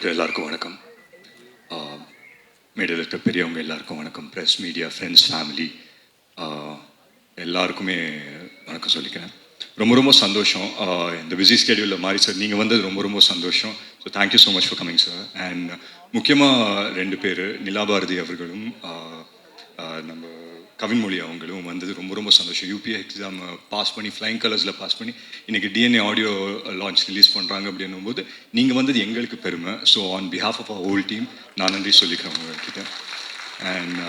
இருக்கிற எல்லாருக்கும் வணக்கம். மேடையில் இருக்கிற பெரியவங்க எல்லாருக்கும் வணக்கம். ப்ரெஸ், மீடியா, ஃப்ரெண்ட்ஸ், ஃபேமிலி எல்லாருக்குமே வணக்கம் சொல்லிக்கிறேன். ரொம்ப ரொம்ப சந்தோஷம் இந்த பிஸி ஸ்கெடியூலில் மாதிரி சார் நீங்கள் வந்தது ரொம்ப ரொம்ப சந்தோஷம். So thank you so much for coming sir. And முக்கியமாக 2 பேர் நிலாபாரதி அவர்களும் நம்ம கவின்மொழி அவங்களும் வந்தது ரொம்ப ரொம்ப சந்தோஷம். யூபிஏ எக்ஸாம் பாஸ் பண்ணி ஃப்ளைங் கலர்ஸில் பாஸ் பண்ணி இன்றைக்கி டிஎன்ஏ ஆடியோ லான்ச் ரிலீஸ் பண்ணுறாங்க அப்படின்னும் போது நீங்கள் வந்தது எங்களுக்கு பெருமை. So on behalf of our whole team நான் நன்றி சொல்லிக்கிறேன் உங்கள்கிட்ட. அண்ட்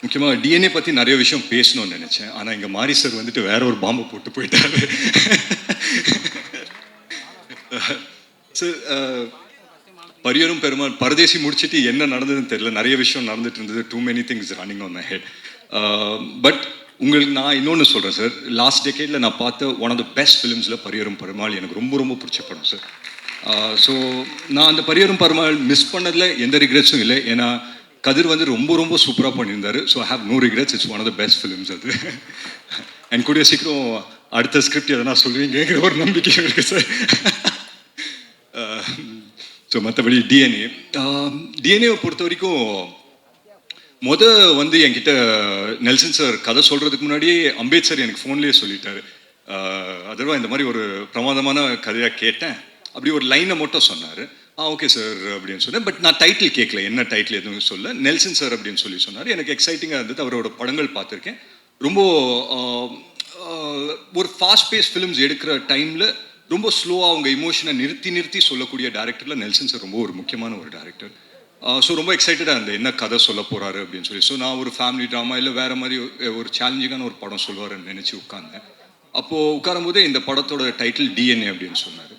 முக்கியமாக டிஎன்ஏ பற்றி நிறைய விஷயம் பேசணும்னு நினச்சேன். ஆனால் இங்கே மாரி சார் வந்துட்டு வேற ஒரு பாம்பை போட்டு போயிட்டாரு. சார் பரியரும் பெருமாள் பரதேசி முடிச்சுட்டு என்ன நடந்ததுன்னு தெரியல. நிறைய விஷயம் நடந்துட்டு இருந்தது. Too many things running on my head. But உங்களுக்கு நான் இன்னொன்று சொல்கிறேன் சார். லாஸ்ட் டெக்கேடில் நான் பார்த்த ஒன் ஆஃப் த பெஸ்ட் ஃபிலிம்ஸில் பரியரும் பெருமாள் எனக்கு ரொம்ப ரொம்ப பிடிச்ச படம் சார். ஸோ நான் அந்த பரியரும் பெருமாள் மிஸ் பண்ணதில் எந்த ரிக்ரெட்ஸும் இல்லை. ஏன்னா கதிர் வந்து ரொம்ப ரொம்ப சூப்பராக பண்ணியிருந்தார். So I have no regrets. It's one of the best films அது. அண்ட் கூடிய சீக்கிரம் அடுத்த ஸ்கிரிப்ட் எதனா சொல்லுவீங்கிற ஒரு நம்பிக்கை இருக்குது சார். ஸோ மற்றபடி டிஎன்ஏவை பொறுத்த வரைக்கும் வந்து என்கிட்ட நெல்சன் சார் கதை சொல்கிறதுக்கு முன்னாடியே அம்பேத்கர் எனக்கு ஃபோன்லேயே சொல்லிட்டாரு. அதர்வா இந்த மாதிரி ஒரு பிரமாதமான கதையாக கேட்டேன். அப்படி ஒரு லைனை மட்டும் சொன்னார். ஓகே சார் அப்படின்னு சொன்னேன். பட் நான் டைட்டில் கேட்கல, என்ன டைட்டில் எதுவும் சொல்ல. நெல்சன் சார் அப்படின்னு சொல்லி சொன்னார். எனக்கு எக்ஸைட்டிங்காக இருந்தது. அவரோட படங்கள் பார்த்துருக்கேன். ரொம்ப ஒரு ஃபாஸ்ட் பேஸ் ஃபிலிம்ஸ் எடுக்கிற டைமில் ரொம்ப ஸ்லோவாக அவங்க இமோஷனை நிறுத்தி சொல்லக்கூடிய டேரக்டரில் நெல்சன் சார் ரொம்ப ஒரு முக்கியமான ஒரு டேரக்டர். ஸோ ரொம்ப எக்ஸைட்டடாக இருந்தேன் என்ன கதை சொல்ல போகிறாரு அப்படின்னு சொல்லி. ஸோ நான் ஒரு ஃபேமிலி ட்ராமா இல்லை வேறு மாதிரி ஒரு சேலஞ்சிங்கான ஒரு படம் சொல்லுவாருன்னு நினச்சி உட்கார்ந்தேன். அப்போது உட்காரும் போதே இந்த படத்தோட டைட்டில் டிஎன்ஏ அப்படின்னு சொன்னார்.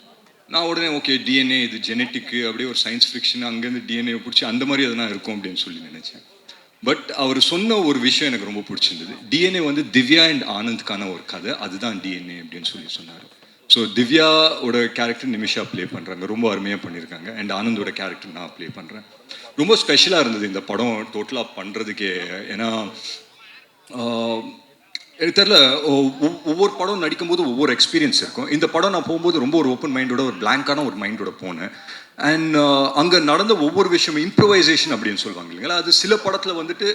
நான் உடனே ஓகே டிஎன்ஏ இது ஜெனட்டிக்கு அப்படியே ஒரு சயின்ஸ் ஃபிக்ஷன் அங்கேருந்து டிஎன்ஏ பிடிச்சி அந்த மாதிரி எதனா இருக்கும் அப்படின்னு சொல்லி நினச்சேன். பட் அவர் சொன்ன ஒரு விஷயம் எனக்கு ரொம்ப பிடிச்சிருந்தது. டிஎன்ஏ வந்து திவ்யா அண்ட் ஆனந்த்கான ஒரு கதை, அதுதான் டிஎன்ஏ அப்படின்னு சொல்லி சொன்னார். ஸோ திவ்யாவோட கேரக்டர் நிமிஷா ப்ளே பண்ணுறாங்க, ரொம்ப அருமையாக பண்ணியிருக்காங்க. அண்ட் ஆனந்தோட கேரக்டர் நான் ப்ளே பண்ணுறேன். ரொம்ப ஸ்பெஷலாக இருந்தது இந்த படம் டோட்டலாக பண்ணுறதுக்கே. ஏன்னா எனக்கு தெரில, ஒவ்வொரு படம் நடிக்கும்போது ஒவ்வொரு எக்ஸ்பீரியன்ஸ் இருக்கும். இந்த படம் நான் போகும்போது ரொம்ப ஒரு ஓப்பன் மைண்டோட ஒரு பிளாங்கான ஒரு மைண்டோட போனேன். அண்ட் அங்கே நடந்த ஒவ்வொரு விஷயமும் இம்ப்ரூவைசேஷன் அப்படின்னு சொல்லுவாங்க இல்லைங்களா, அது சில படத்தில் வந்துட்டு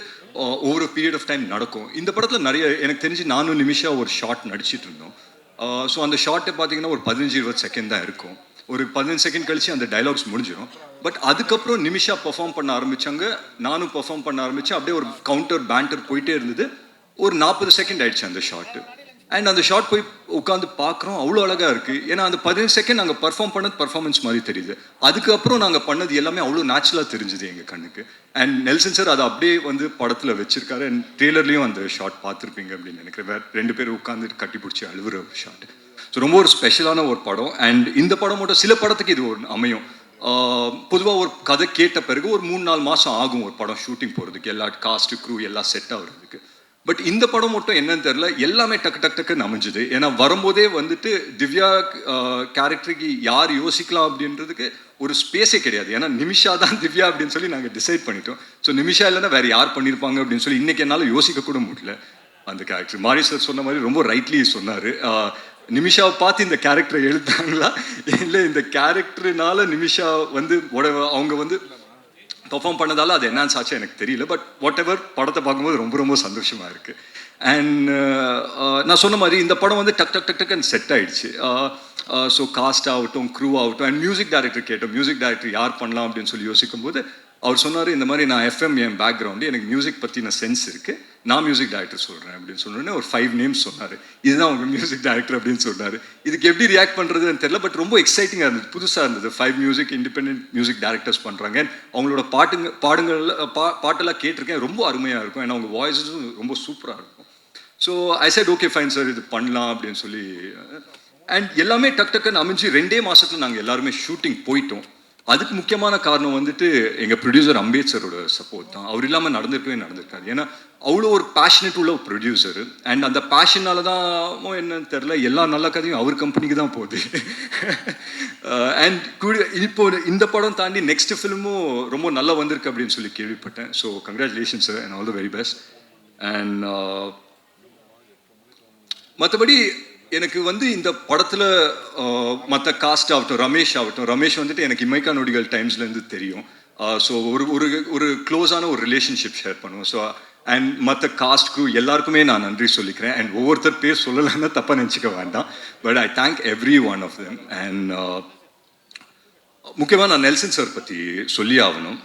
ஒவ்வொரு பீரியட் ஆஃப் டைம் நடக்கும். இந்த படத்தில் நிறைய எனக்கு தெரிஞ்சு நானும் நிமிஷா ஒரு ஷார்ட் நடிச்சிட்டு இருந்தோம். ஸோ அந்த ஷார்ட்டை பார்த்தீங்கன்னா ஒரு 15-20 செகண்ட் தான் இருக்கும். ஒரு 15 செகண்ட் கழிச்சு அந்த டைலாக்ஸ் முடிஞ்சிடும். பட் அதுக்கப்புறம் நிமிஷா பெர்ஃபார்ம் பண்ண ஆரம்பித்தாங்க, நானும் பெர்ஃபார்ம் பண்ண ஆரம்பித்தேன். அப்படியே ஒரு கவுண்டர் பேண்டர் போயிட்டே இருந்தது. ஒரு 40 செகண்ட் ஆயிடுச்சு அந்த ஷார்ட்டு. அண்ட் அந்த ஷார்ட் போய் உட்காந்து பார்க்குறோம், அவ்வளோ அழகாக இருக்குது. ஏன்னா அந்த 15 செகண்ட் நாங்கள் பர்ஃபார்ம் பண்ணது பர்ஃபார்மன்ஸ் மாதிரி தெரியுது. அதுக்கப்புறம் நாங்கள் பண்ணது எல்லாமே அவ்வளோ நேச்சுரலாக தெரிஞ்சுது எங்கள் கண்ணுக்கு. அண்ட் நெல்சன் சார் அதை அப்படியே வந்து படத்தில் வச்சிருக்காரு. அண்ட் ட்ரெய்லர்லேயும் அந்த ஷார்ட் பார்த்துருப்பீங்க அப்படின்னு நினைக்கிறேன். வேறு 2 பேர் உட்காந்து கட்டி பிடிச்சி அழுவுற ஷார்ட். ஸோ ரொம்ப ஒரு ஸ்பெஷலான ஒரு படம். அண்ட் இந்த படம் மட்டும் சில படத்துக்கு இது ஒரு அமையும். பொதுவாக ஒரு கதை கேட்ட பிறகு ஒரு 3-4 மாதம் ஆகும் ஒரு படம் ஷூட்டிங் போகிறதுக்கு, எல்லா காஸ்ட்டு க்ரூ எல்லாம் செட் ஆகுறதுக்கு. பட் இந்த படம் மட்டும் என்னன்னு தெரில, எல்லாமே டக்குன்னு அமைஞ்சுது. ஏன்னா வரும்போதே வந்துட்டு திவ்யா கேரக்டருக்கு யார் யோசிக்கலாம் அப்படின்றதுக்கு ஒரு ஸ்பேஸே கிடையாது. ஏன்னா நிமிஷா தான் திவ்யா அப்படின்னு சொல்லி நாங்கள் டிசைட் பண்ணிட்டோம். ஸோ நிமிஷா இல்லைன்னா வேறு யார் பண்ணியிருப்பாங்க அப்படின்னு சொல்லி இன்றைக்கி என்னால் யோசிக்க கூட முடியல அந்த கேரக்டர். மாரி சார் சொன்ன மாதிரி ரொம்ப ரைட்லி சொன்னார். நிமிஷாவை பார்த்து இந்த கேரக்டரை எழுத்தாங்களா இல்லை இந்த கேரக்டர்னால நிமிஷா வந்து அவங்க வந்து பர்ஃபார்ம் பண்ணதால அது என்னான்னு ஆச்சு எனக்கு தெரியல. பட் வாட் எவர் படத்தை பார்க்கும்போது ரொம்ப ரொம்ப சந்தோஷமாக இருக்குது. அண்ட் நான் சொன்ன மாதிரி இந்த படம் வந்து டக்குன்னு செட் ஆகிடுச்சு. ஸோ காஸ்ட் ஆகட்டும், க்ரூ ஆகட்டும், அண்ட் மியூசிக் டைரக்டர் கேட்டோம். மியூசிக் டைரக்டர் யார் பண்ணலாம் அப்படின்னு சொல்லி யோசிக்கும் போது அவர் சொன்னார், இந்த மாதிரி நான் எஃப்எம் என் பேக்ரவுண்டு, எனக்கு மியூசிக் பற்றின சென்ஸ் இருக்குது, நான் மியூசிக் டைரக்டர் சொல்கிறேன் அப்படின்னு சொன்னோன்னே ஒரு 5 நேம்ஸ் சொன்னார். இதுதான் அவங்க மியூசிக் டைரக்டர் அப்படின்னு சொன்னார். இதுக்கு எப்படி ரியாக்ட் பண்ணுறதுன்னு தெரியல. பட் ரொம்ப எக்ஸைட்டிங்காக இருந்தது, புதுசாக இருந்தது. 5 மியூசிக் இண்டிபெண்டன்ட் மியூசிக் டைரக்டர்ஸ் பண்ணுறாங்க. அவங்களோட பாட்டெல்லாம் கேட்டிருக்கேன், ரொம்ப அருமையாக இருக்கும். ஏன்னா அவங்க வாய்ஸஸும் ரொம்ப சூப்பராக இருக்கும். So I set okay fine sir, இது பண்ணலாம் அப்படின்னு சொல்லி. அண்ட் எல்லாமே டக்குன்னு அமைஞ்சு 2 மாதத்துல நாங்கள் எல்லாருமே ஷூட்டிங் போயிட்டோம். அதுக்கு முக்கியமான காரணம் வந்துட்டு எங்கள் ப்ரொடியூசர் அம்பேத்கரோட சப்போர்ட் தான். அவர் இல்லாமல் நடந்திருக்காது. ஏன்னா அவ்வளோ ஒரு பேஷனேட் உள்ள ஒரு ப்ரொடியூசர். அண்ட் அந்த பேஷனால தான் என்னன்னு தெரில, எல்லா நல்ல கதையும் அவர் கம்பெனிக்கு தான் போகுது. அண்ட் இப்போ இந்த படம் தாண்டி நெக்ஸ்ட் ஃபிலிமும் ரொம்ப நல்லா வந்திருக்கு அப்படின்னு சொல்லி கேள்விப்பட்டேன். So congratulations sir and all the very best. And மற்றபடி எனக்கு வந்து இந்த படத்தில் மற்ற காஸ்ட் ஆகட்டும், ரமேஷ் வந்துட்டு எனக்கு இமைக்கா நொடிகள் டைம்ஸ்லேருந்து தெரியும். ஸோ ஒரு ஒரு ஒரு க்ளோஸான ஒரு ரிலேஷன்ஷிப் ஷேர் பண்ணுவோம். ஸோ அண்ட் மற்ற காஸ்ட்க்கு எல்லாருக்குமே நான் நன்றி சொல்லிக்கிறேன். அண்ட் ஒவ்வொருத்தர் பேர் சொல்லலைன்னா தப்பாக நினச்சிக்க வேண்டாம். But I thank every one of them. And முக்கியமாக நான் நெல்சன் சார் பற்றி சொல்லி ஆகணும்.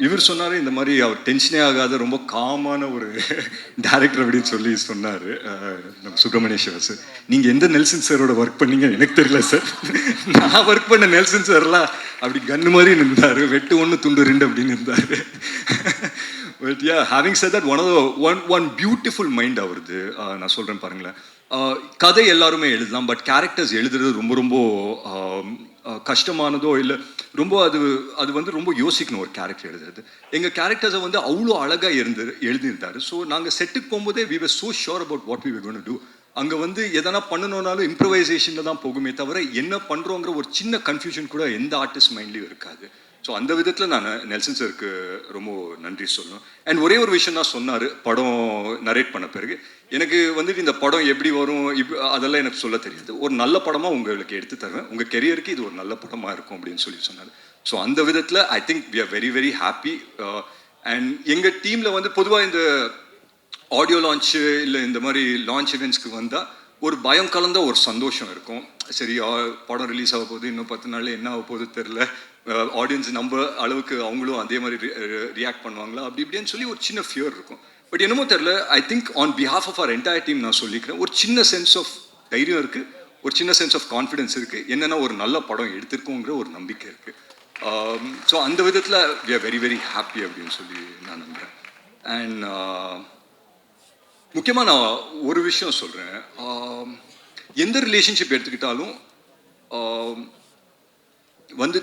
இவர் சொன்னார், இந்த மாதிரி அவர் டென்ஷனே ஆகாத ரொம்ப காமான ஒரு டேரக்டர் அப்படின்னு சொல்லி சொன்னார் நம்ம சுப்பிரமணியேஸ்வர் சார். நீங்கள் எந்த நெல்சன் சாரோட ஒர்க் பண்ணீங்க எனக்கு தெரியல சார். நான் ஒர்க் பண்ண நெல்சன் சார்லாம் அப்படி கன்று மாதிரி நின்றார், வெட்டு 1 துண்டு 2 அப்படின்னு இருந்தார். But yeah, having said that one beautiful mind அவருது. நான் சொல்கிறேன் பாருங்களேன், கதை எல்லாருமே எழுதலாம், பட் கேரக்டர்ஸ் எழுதுறது ரொம்ப ரொம்ப கஷ்டமானதோ இல்லை, ரொம்ப அது வந்து ரொம்ப யோசிக்கணும் ஒரு கேரக்டர் எழுதுறது. எங்கள் கேரக்டர்ஸை வந்து அவ்வளோ அழகாக எழுதியிருந்தாரு. ஸோ நாங்கள் செட்டுக்கு போகும்போதே we were so sure about what we were going to do. அங்கே வந்து எதனா பண்ணணும்னாலும் இம்ப்ரவைசேஷனில் தான் போகுமே தவிர என்ன பண்ணுறோங்கிற ஒரு சின்ன கன்ஃபியூஷன் கூட எந்த ஆர்டிஸ்ட் மைண்ட்லேயும் இருக்காது. ஸோ அந்த விதத்தில் நான் நெல்சன் சாருக்கு ரொம்ப நன்றி சொல்லணும். அண்ட் ஒரே ஒரு விஷயம் தான் சொன்னார் படம் நரேட் பண்ண பிறகு, எனக்கு வந்துட்டு இந்த படம் எப்படி வரும் அதெல்லாம் எனக்கு சொல்ல தெரியாது, ஒரு நல்ல படமாக உங்களுக்கு எடுத்து தருவேன், உங்கள் கெரியருக்கு இது ஒரு நல்ல படமாக இருக்கும் அப்படின்னு சொல்லி சொன்னார். ஸோ அந்த விதத்தில் I think we are very very happy. And எங்கள் டீமில் வந்து பொதுவாக இந்த ஆடியோ லான்ச்சு இல்லை இந்த மாதிரி லான்ச் இவெண்ட்ஸ்க்கு வந்தால் ஒரு பயம் கலந்த ஒரு சந்தோஷம் இருக்கும். சரி, படம் ரிலீஸ் ஆக போகுது, இன்னும் 10 நாளில் என்ன ஆக போகுது தெரில, ஆடியன்ஸ் நம்ம அளவுக்கு அவங்களும் அதே மாதிரி ரியாக்ட் பண்ணுவாங்களா அப்படி இப்படின்னு சொல்லி ஒரு சின்ன ஃபியர் இருக்கும். பட் என்னமோ தெரில, I think on behalf of our entire team நான் சொல்லிக்கிறேன், ஒரு சின்ன சென்ஸ் ஆஃப் தைரியம் இருக்குது, ஒரு சின்ன சென்ஸ் ஆஃப் கான்ஃபிடென்ஸ் இருக்குது, என்னென்னா ஒரு நல்ல படம் எடுத்திருக்கோங்கிற ஒரு நம்பிக்கை இருக்குது. ஸோ அந்த விதத்தில் we are very very happy அப்படின்னு சொல்லி நான் நம்புகிறேன். அண்ட் முக்கியமாக நான் ஒரு விஷயம் சொல்கிறேன், எந்த ரிலேஷன்ஷிப் எடுத்துக்கிட்டாலும் வந்து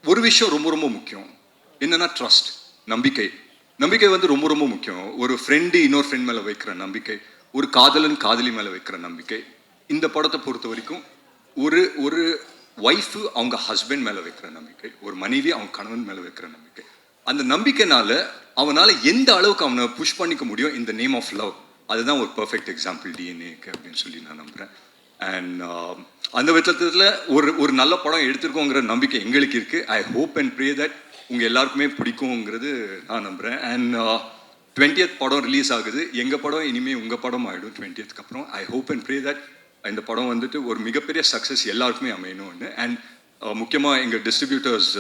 ஒரு விஷயம் ரொம்ப ரொம்ப முக்கியம், என்னன்னா ட்ரஸ்ட், நம்பிக்கை வந்து ரொம்ப ரொம்ப முக்கியம். ஒரு ஃப்ரெண்டு இன்னொரு ஃப்ரெண்ட் மேலே வைக்கிற நம்பிக்கை, ஒரு காதலி மேலே வைக்கிற நம்பிக்கை. இந்த படத்தை பொறுத்த வரைக்கும் ஒரு ஒய்ஃபு அவங்க ஹஸ்பண்ட் மேலே வைக்கிற நம்பிக்கை, ஒரு மனைவி அவங்க கணவன் மேலே வைக்கிற நம்பிக்கை. அந்த நம்பிக்கைனால அவனால் எந்த அளவுக்கு அவனை புஷ் பண்ணிக்க முடியும் இந்த நேம் ஆஃப் லவ், அதுதான் ஒரு பர்ஃபெக்ட் எக்ஸாம்பிள் டிஎன்ஏக்கு அப்படின்னு சொல்லி நான் நம்புகிறேன். அண்ட் அந்த விதத்தில் ஒரு நல்ல படம் எடுத்திருக்கோங்கிற நம்பிக்கை எங்களுக்கு இருக்குது. I hope and pray that உங்கள் எல்லாருக்குமே பிடிக்குங்கிறது நான் நம்புகிறேன். அண்ட் 20th படம் ரிலீஸ் ஆகுது, எங்கள் படம் இனிமேல் உங்கள் படம் ஆகிடும் 20th அப்புறம். I hope and pray that இந்த படம் வந்துட்டு ஒரு மிகப்பெரிய சக்ஸஸ் எல்லாருக்குமே அமையணும்னு. அண்ட் முக்கியமாக எங்கள் distributors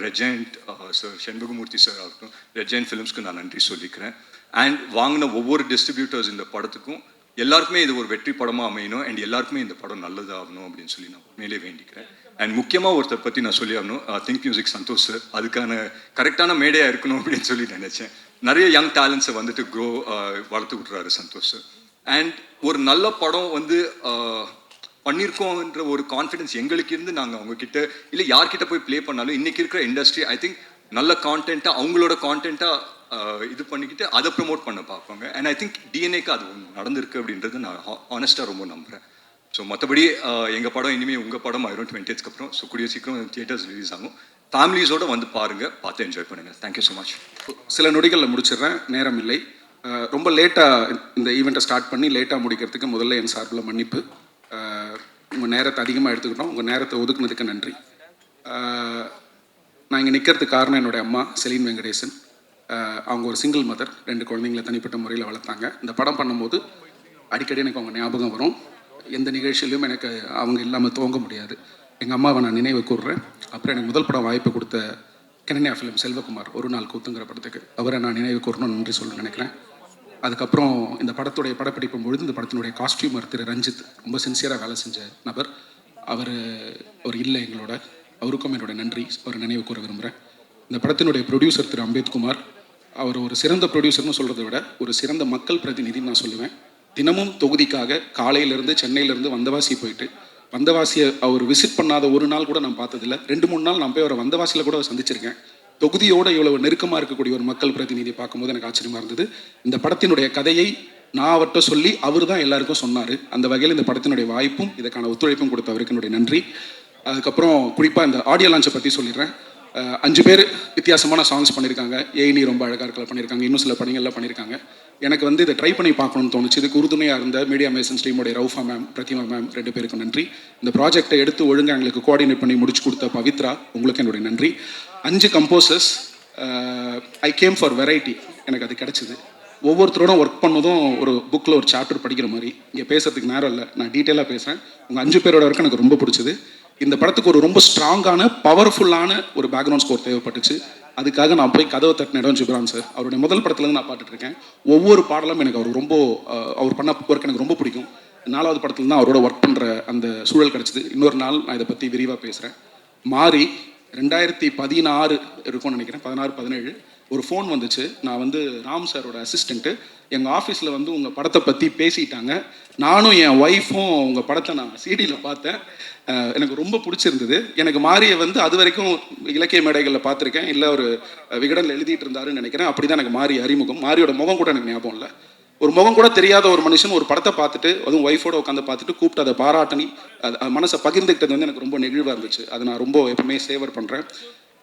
Regent sir, Shenbagamoorthy sir ஆகட்டும், ரெஜெண்ட் ஃபிலிம்ஸ்க்கு நான் நன்றி சொல்லிக்கிறேன். அண்ட் வாங்கின ஒவ்வொரு டிஸ்ட்ரிபியூட்டர்ஸ் இந்த படத்துக்கும் எல்லாருக்குமே இது ஒரு வெற்றி படமாக அமையணும், அண்ட் எல்லாருக்குமே இந்த படம் நல்லதாகணும் அப்படின்னு சொல்லி நான் மேலே வேண்டிக்கிறேன். அண்ட் முக்கியமாக ஒருத்தர் பற்றி நான் சொல்லி ஆகணும், திங்க் மியூசிக் சந்தோஷ் சார். அதுக்கான கரெக்டான மேடையாக இருக்கணும் அப்படின்னு சொல்லி நினச்சேன். நிறைய யங் டேலண்ட்ஸை வந்துட்டு வளர்த்து விட்றாரு சந்தோஷ் சார். அண்ட் ஒரு நல்ல படம் வந்து பண்ணியிருக்கோன்ற ஒரு கான்ஃபிடென்ஸ் எங்களுக்கு இருந்து நாங்கள் அவங்கக்கிட்ட இல்லை யார்கிட்ட போய் ப்ளே பண்ணாலும் இன்றைக்கி இருக்கிற இண்டஸ்ட்ரி ஐ திங்க் நல்ல கான்டென்ட்டாக அவங்களோட கான்டென்ட்டாக இது பண்ணிக்கிட்டு அதை ப்ரமோட் பண்ண பார்ப்பாங்க. அண்ட் ஐ திங்க் டிஎன்ஏக்கு அது நடந்திருக்கு அப்படின்றது நான் ஆனஸ்ட்டாக ரொம்ப நம்புகிறேன். ஸோ மற்றபடி எங்கள் படம் இனிமேல் உங்கள் படம் ஆயிரும் 20th அப்புறம். ஸோ கூடிய சீக்கிரம் தியேட்டர்ஸ் ரிலீஸ் ஆகும், ஃபேமிலிஸோடு வந்து பாருங்கள், பார்த்து என்ஜாய் பண்ணுங்கள். Thank you so much. சில நொடிகளில் முடிச்சிடுறேன், நேரம் இல்லை. ரொம்ப லேட்டாக இந்த ஈவெண்ட்டை ஸ்டார்ட் பண்ணி லேட்டாக முடிக்கிறதுக்கு முதல்ல என் சார்பில் மன்னிப்பு. உங்கள் நேரத்தை அதிகமாக எடுத்துக்கிட்டோம், உங்கள் நேரத்தை ஒதுக்குனதுக்கு நன்றி. நான் இங்கே நிற்கிறதுக்கு காரணம் என்னுடைய அம்மா செலின் வெங்கடேசன். அவங்க ஒரு சிங்கிள் மதர், 2 குழந்தைங்களை தனிப்பட்ட முறையில் வளர்த்தாங்க. இந்த படம் பண்ணும்போது அடிக்கடி எனக்கு அவங்க ஞாபகம் வரும். எந்த நிகழ்ச்சியிலையும் எனக்கு அவங்க இல்லாமல் துவங்க முடியாது. எங்கள் அம்மாவை நான் நினைவு கூறுறேன். அப்புறம் எனக்கு முதல் படம் வாய்ப்பு கொடுத்த கெனனியா ஃபிலிம் செல்வகுமார், ஒரு நாள் கூத்துங்கிற படத்துக்கு, அவரை நான் நினைவு கூறணும்னு நன்றி சொல்ல நினைக்கிறேன். அதுக்கப்புறம் இந்த படத்துடைய படப்பிடிப்பும் பொழுது இந்த படத்தினுடைய காஸ்டியூமர் திரு ரஞ்சித் ரொம்ப சின்சியராக வேலை செஞ்ச நபர். அவர் இல்லை எங்களோட, அவருக்கும் என்னுடைய நன்றி, அவரை நினைவு கூற விரும்புகிறேன். இந்த படத்தினுடைய ப்ரொடியூசர் திரு அம்பேத்குமார், அவர் ஒரு சிறந்த ப்ரொடியூசர்னு சொல்கிறத விட ஒரு சிறந்த மக்கள் பிரதிநிதின்னு நான் சொல்லுவேன். தினமும் தொகுதிக்காக காலையிலேருந்து சென்னையிலேருந்து வந்தவாசி போயிட்டு, வந்தவாசியை அவர் விசிட் பண்ணாத ஒரு நாள் கூட நான் பார்த்ததில்லை. 2-3 நாள் நான் போய் அவரை வந்தவாசியில் கூட சந்திச்சிருக்கேன். தொகுதியோடு இவ்வளவு நெருக்கமாக இருக்கக்கூடிய ஒரு மக்கள் பிரதிநிதியை பார்க்கும்போது எனக்கு ஆச்சரியமாக இருந்தது. இந்த படத்தினுடைய கதையை நான் அவர்கிட்ட சொல்லி அவர் தான் எல்லாருக்கும் சொன்னார். அந்த வகையில் இந்த படத்தினுடைய வாய்ப்பும் இதுக்கான ஒத்துழைப்பும் கொடுத்த அவருக்கு என்னுடைய நன்றி. அதுக்கப்புறம் குறிப்பாக இந்த ஆடியோ லான்ச்சை பற்றி சொல்லிடுறேன். 5 பேர் வித்தியாசமான சாங்ஸ் பண்ணியிருக்காங்க. ஏனி ரொம்ப அழகாக இருக்கல பண்ணியிருக்காங்க, இன்னும் சில பணிகள்லாம் பண்ணியிருக்காங்க. எனக்கு வந்து இதை ட்ரை பண்ணி பார்க்கணும்னு தோணுச்சு. இதுக்கு உறுதுணையாக இருந்த மீடியா மேசன்ஸ் டீமோடைய ரவுஃபா மேம், பிரதிமா மேம் 2 பேருக்கும் நன்றி. இந்த ப்ராஜெக்டை எடுத்து ஒழுங்காக எங்களுக்கு கோஆர்டினேட் பண்ணி முடிச்சு கொடுத்த பவித்ரா, உங்களுக்கு என்னுடைய நன்றி. 5 composers. I came for variety. எனக்கு அது கிடச்சிது. ஒவ்வொருத்தரோட ஒர்க் பண்ணதும் ஒரு புக்கில் ஒரு சாப்டர் படிக்கிற மாதிரி. இங்கே பேசுறதுக்கு நேரம் இல்லை, நான் டீட்டெயிலாக பேசுகிறேன். உங்கள் 5 பேரோட ஒர்க் எனக்கு ரொம்ப பிடிச்சது. இந்த படத்துக்கு ஒரு ரொம்ப ஸ்ட்ராங்கான பவர்ஃபுல்லான ஒரு பேக்ரவுண்ட் ஸ்கோர் தேவைப்பட்டுச்சு. அதுக்காக நான் போய் கதவை தட்டின இடம் ஜிப்ரான் சார். அவருடைய முதல் படத்துலேருந்து நான் பாட்டுட்ருக்கேன். ஒவ்வொரு பாடலும் எனக்கு அவர் ரொம்ப அவர் பண்ண ஒர்க் எனக்கு ரொம்ப பிடிக்கும். 4வது படத்துல தான் அவரோட ஒர்க் பண்ணுற அந்த சூழல் கிடச்சிது. இன்னொரு நாள் நான் இதை பற்றி விரிவாக பேசுகிறேன். மாறி 2016 இருக்கும்னு நினைக்கிறேன், 16-17 ஒரு ஃபோன் வந்துச்சு. நான் வந்து ராம் சாரோட அசிஸ்டண்ட்டு. எங்கள் ஆஃபீஸில் வந்து உங்கள் படத்தை பற்றி பேசிட்டாங்க. நானும் என் ஒய்ஃபும் உங்கள் படத்தை நான் சிடியில் பார்த்தேன். எனக்கு ரொம்ப பிடிச்சிருந்தது. எனக்கு மாரியை வந்து அது வரைக்கும் இலக்கிய மேடைகளில் பார்த்துருக்கேன், இல்லை ஒரு விகடனில் எழுதிட்டு இருந்தாருன்னு நினைக்கிறேன். அப்படி தான் எனக்கு மாறி அறிமுகம். மாரியோட முகம் கூட எனக்கு ஞாபகம் இல்லை. ஒரு முகம் கூட தெரியாத ஒரு மனுஷன் ஒரு படத்தை பார்த்துட்டு, அதுவும் ஒய்ஃபோட உட்காந்து பார்த்துட்டு கூப்பிட்டு அதை பாராட்டணி அது மனசை பகிர்ந்துக்கிட்டது வந்து எனக்கு ரொம்ப நெகிழ்வாக இருந்துச்சு. அதை நான் ரொம்ப எப்பவுமே சேவர் பண்ணுறேன்.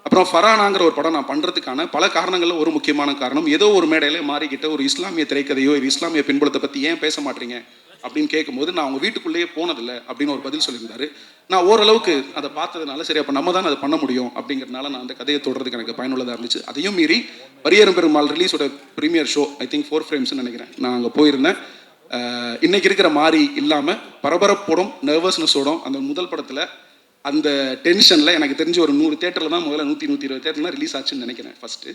அப்புறம் ஃபரானாங்கிற ஒரு படம் நான் பண்ணுறதுக்கான பல காரணங்களில் ஒரு முக்கியமான காரணம், ஏதோ ஒரு மேடையில மாறிக்கிட்ட ஒரு இஸ்லாமிய திரைக்கதையோ ஒரு இஸ்லாமிய பின்புலத்தை பற்றி ஏன் பேச மாட்டீங்க அப்படின்னு கேட்கும்போது, நான் அவங்க வீட்டுக்குள்ளேயே போனதில்லை அப்படின்னு ஒரு பதில் சொல்லியிருந்தாரு. நான் ஓரளவுக்கு அதை பார்த்ததுனால சரி அப்போ நம்ம தான் அதை பண்ண முடியும் அப்படிங்கிறதுனால நான் அந்த கதையை தொடர்றதுக்கு எனக்கு பயனுள்ளதாக இருந்துச்சு. அதையும் மீறி பரியேறும் பெருமாள் ரிலீஸோட ப்ரீமியர் ஷோ, ஐ திங்க் 4 ஃப்ரேம்ஸ்னு நினைக்கிறேன், நான் அங்கே போயிருந்தேன். இன்னைக்கு இருக்கிற மாறி இல்லாமல் பரபரப்போடும் நர்வஸ்னஸோடும் அந்த முதல் படத்தில் அந்த டென்ஷனில் எனக்கு தெரிஞ்சு ஒரு 100 தேட்டரில் தான் முதல்ல 100-120 தேட்டரில் தான் ரிலீஸ் ஆச்சுன்னு நினைக்கிறேன் ஃபஸ்ட்டு.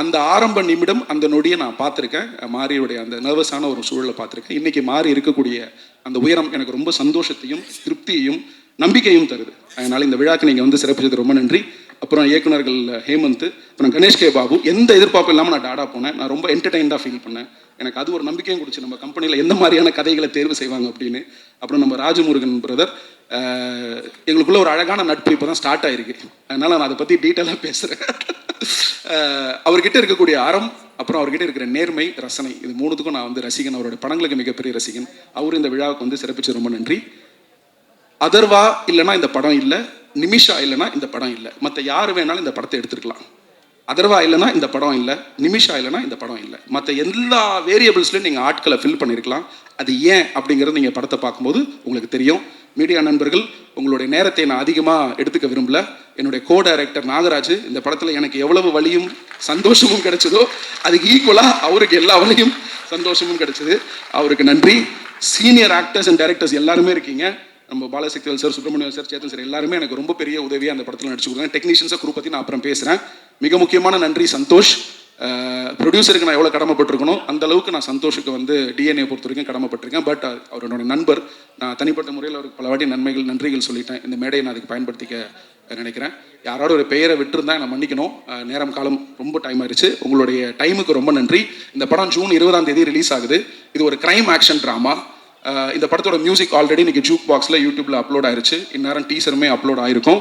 அந்த ஆரம்ப நிமிடம் அந்த நொடியை நான் பார்த்துருக்கேன். மாரியுடைய அந்த நர்வஸான ஒரு சூழலை பார்த்துருக்கேன். இன்றைக்கி மாறி இருக்கக்கூடிய அந்த உயரம் எனக்கு ரொம்ப சந்தோஷத்தையும் திருப்தியையும் நம்பிக்கையும் தருது. அதனால் இந்த விழாக்கு நீங்கள் வந்து சிறப்பிச்சது ரொம்ப நன்றி. அப்புறம் இயக்குனர்கள் ஹேமந்த், அப்புறம் கணேஷ் கே பாபு, எந்த எதிர்பார்ப்பும் இல்லாமல் நான் டாடா போனேன். நான் ரொம்ப என்டர்டெயின்டாக ஃபீல் பண்ணேன். எனக்கு அது ஒரு நம்பிக்கையும் கொடுச்சு, நம்ம கம்பெனியில் எந்த மாதிரியான கதைகளை தேர்வு செய்வாங்க அப்படின்னு. அப்புறம் நம்ம ராஜமுருகன் பிரதர், எங்களுக்குள்ள ஒரு அழகான நட்பு இப்போ தான் ஸ்டார்ட் ஆகிருக்கு. அதனால் நான் அதை பற்றி டீட்டெயிலாக பேசுகிறேன். அவர்கிட்ட இருக்கக்கூடிய அறம், அப்புறம் அவர்கிட்ட இருக்கிற நேர்மை, ரசனை, இது 3த்துக்கும் நான் வந்து ரசிகன். அவருடைய படங்களுக்கு மிகப்பெரிய ரசிகன். அவர் இந்த விழாவுக்கு வந்து சிறப்பிச்சு ரொம்ப நன்றி. அதர்வா இல்லைனா இந்த படம் இல்லை, நிமிஷா இல்லைனா இந்த படம் இல்லை, மற்ற யார் வேணாலும் இந்த படத்தை எடுத்துருக்கலாம். அதர்வா இல்லைனா இந்த படம் இல்லை, நிமிஷா இல்லைனா இந்த படம் இல்லை, மற்ற எல்லா வேரியபிள்ஸ்லையும் நீங்கள் ஆட்களை ஃபில் பண்ணியிருக்கலாம். அது ஏன் அப்படிங்கிறது நீங்கள் படத்தை பார்க்கும்போது உங்களுக்கு தெரியும். மீடியா நண்பர்கள், உங்களுடைய நேரத்தை நான் அதிகமாக எடுத்துக்க விரும்பல. என்னுடைய கோ டைரக்டர் நாகராஜ், இந்த படத்தில் எனக்கு எவ்வளவு வலியும் சந்தோஷமும் கிடைச்சதோ அதுக்கு ஈக்குவலாக அவருக்கு எல்லா வலியும் சந்தோஷமும் கிடைச்சது. அவருக்கு நன்றி. சீனியர் ஆக்டர்ஸ் அண்ட் டைரக்டர்ஸ் எல்லாருமே இருக்கீங்க. நம்ம Balasakthivel sir, Subramaniam sir, Chetan sir எல்லாருமே எனக்கு ரொம்ப பெரிய உதவியாக அந்த படத்தில் நடிச்சு கொடுத்தாங்க. டெக்னீஷியன்ஸை குரூப் பற்றி நான் அப்புறம் பேசுகிறேன். மிக முக்கியமான நன்றி சந்தோஷ். ப்ரொடியூசருக்கு நான் எவ்வளோ கடமைப்பட்டிருக்கணும் அந்த அளவுக்கு நான் சந்தோஷுக்கு வந்து டிஎன்ஏ பொறுத்த வரைக்கும் கடமைப்பட்டிருக்கேன். பட் அவரோட நண்பர், நான் தனிப்பட்ட முறையில் அவருக்கு பல வாட்டி நன்றிகள் சொல்லிட்டேன். இந்த மேடையை நான் அதுக்கு பயன்படுத்திக்க நினைக்கிறேன். யாரோட ஒரு பெயரை விட்டுருந்தா நான் மன்னிக்கணும். நேரம் காலம் ரொம்ப டைம் ஆயிடுச்சு. உங்களுடைய டைமுக்கு ரொம்ப நன்றி. இந்த படம் ஜூன் 20ஆம் தேதி ரிலீஸ் ஆகுது. இது ஒரு கிரைம் ஆக்ஷன் ட்ராமா. இந்த படத்தோட மியூசிக் ஆல்ரெடி இன்னைக்கு ஜூக் பாக்ஸில் யூடியூப்ல அப்லோட் ஆயிருச்சு. இந்நேரம் டீசருமே அப்லோட் ஆயிருக்கும்.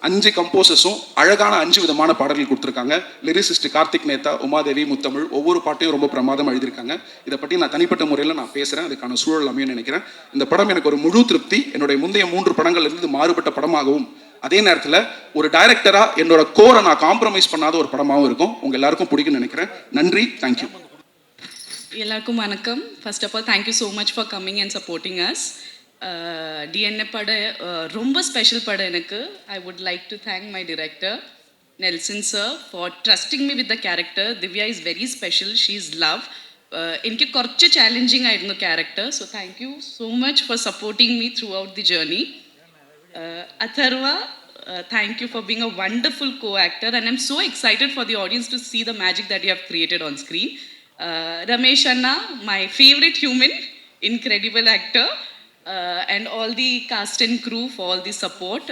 5 கம்போசர்ஸும் அழகான 5 விதமான பாடல்கள் கொடுத்துருக்காங்க. லிரிசிஸ்ட் கார்த்திக் நேதா, உமாதேவி, முத்தமிழ், ஒவ்வொரு பாட்டையும் ரொம்ப பிரமாதம் எழுதியிருக்காங்க. இதை பற்றி நான் தனிப்பட்ட முறையில் நான் பேசுகிறேன். அதுக்கான சூழல் அமையும் நினைக்கிறேன். இந்த படம் எனக்கு ஒரு முழு திருப்தி. என்னுடைய முந்தைய 3 படங்கள்லேருந்து மாறுபட்ட படமாகவும், அதே நேரத்தில் ஒரு டைரக்டராக என்னோட கோரை நான் காம்ப்ரமைஸ் பண்ணாத ஒரு படமாகவும் இருக்கும். உங்கள் எல்லாருக்கும் பிடிக்கும்னு நினைக்கிறேன். நன்றி, தேங்க்யூ. எல்லாருக்கும் வணக்கம். First of all thank you so much for coming and supporting us. DNA படம் ரொம்ப ஸ்பெஷல் படம் எனக்கு. I would like to thank my director Nelson sir for trusting me with the character. Divya is very special, she is love. എനിക്ക് കുറച്ച് challenging ആയിരുന്നു character. So thank you so much for supporting me throughout the journey. Atharva, thank you for being a wonderful co-actor, and I'm so excited for the audience to see the magic that you have created on screen. Ramesh Anna, my favorite human, incredible actor, and all the cast and crew for all the support.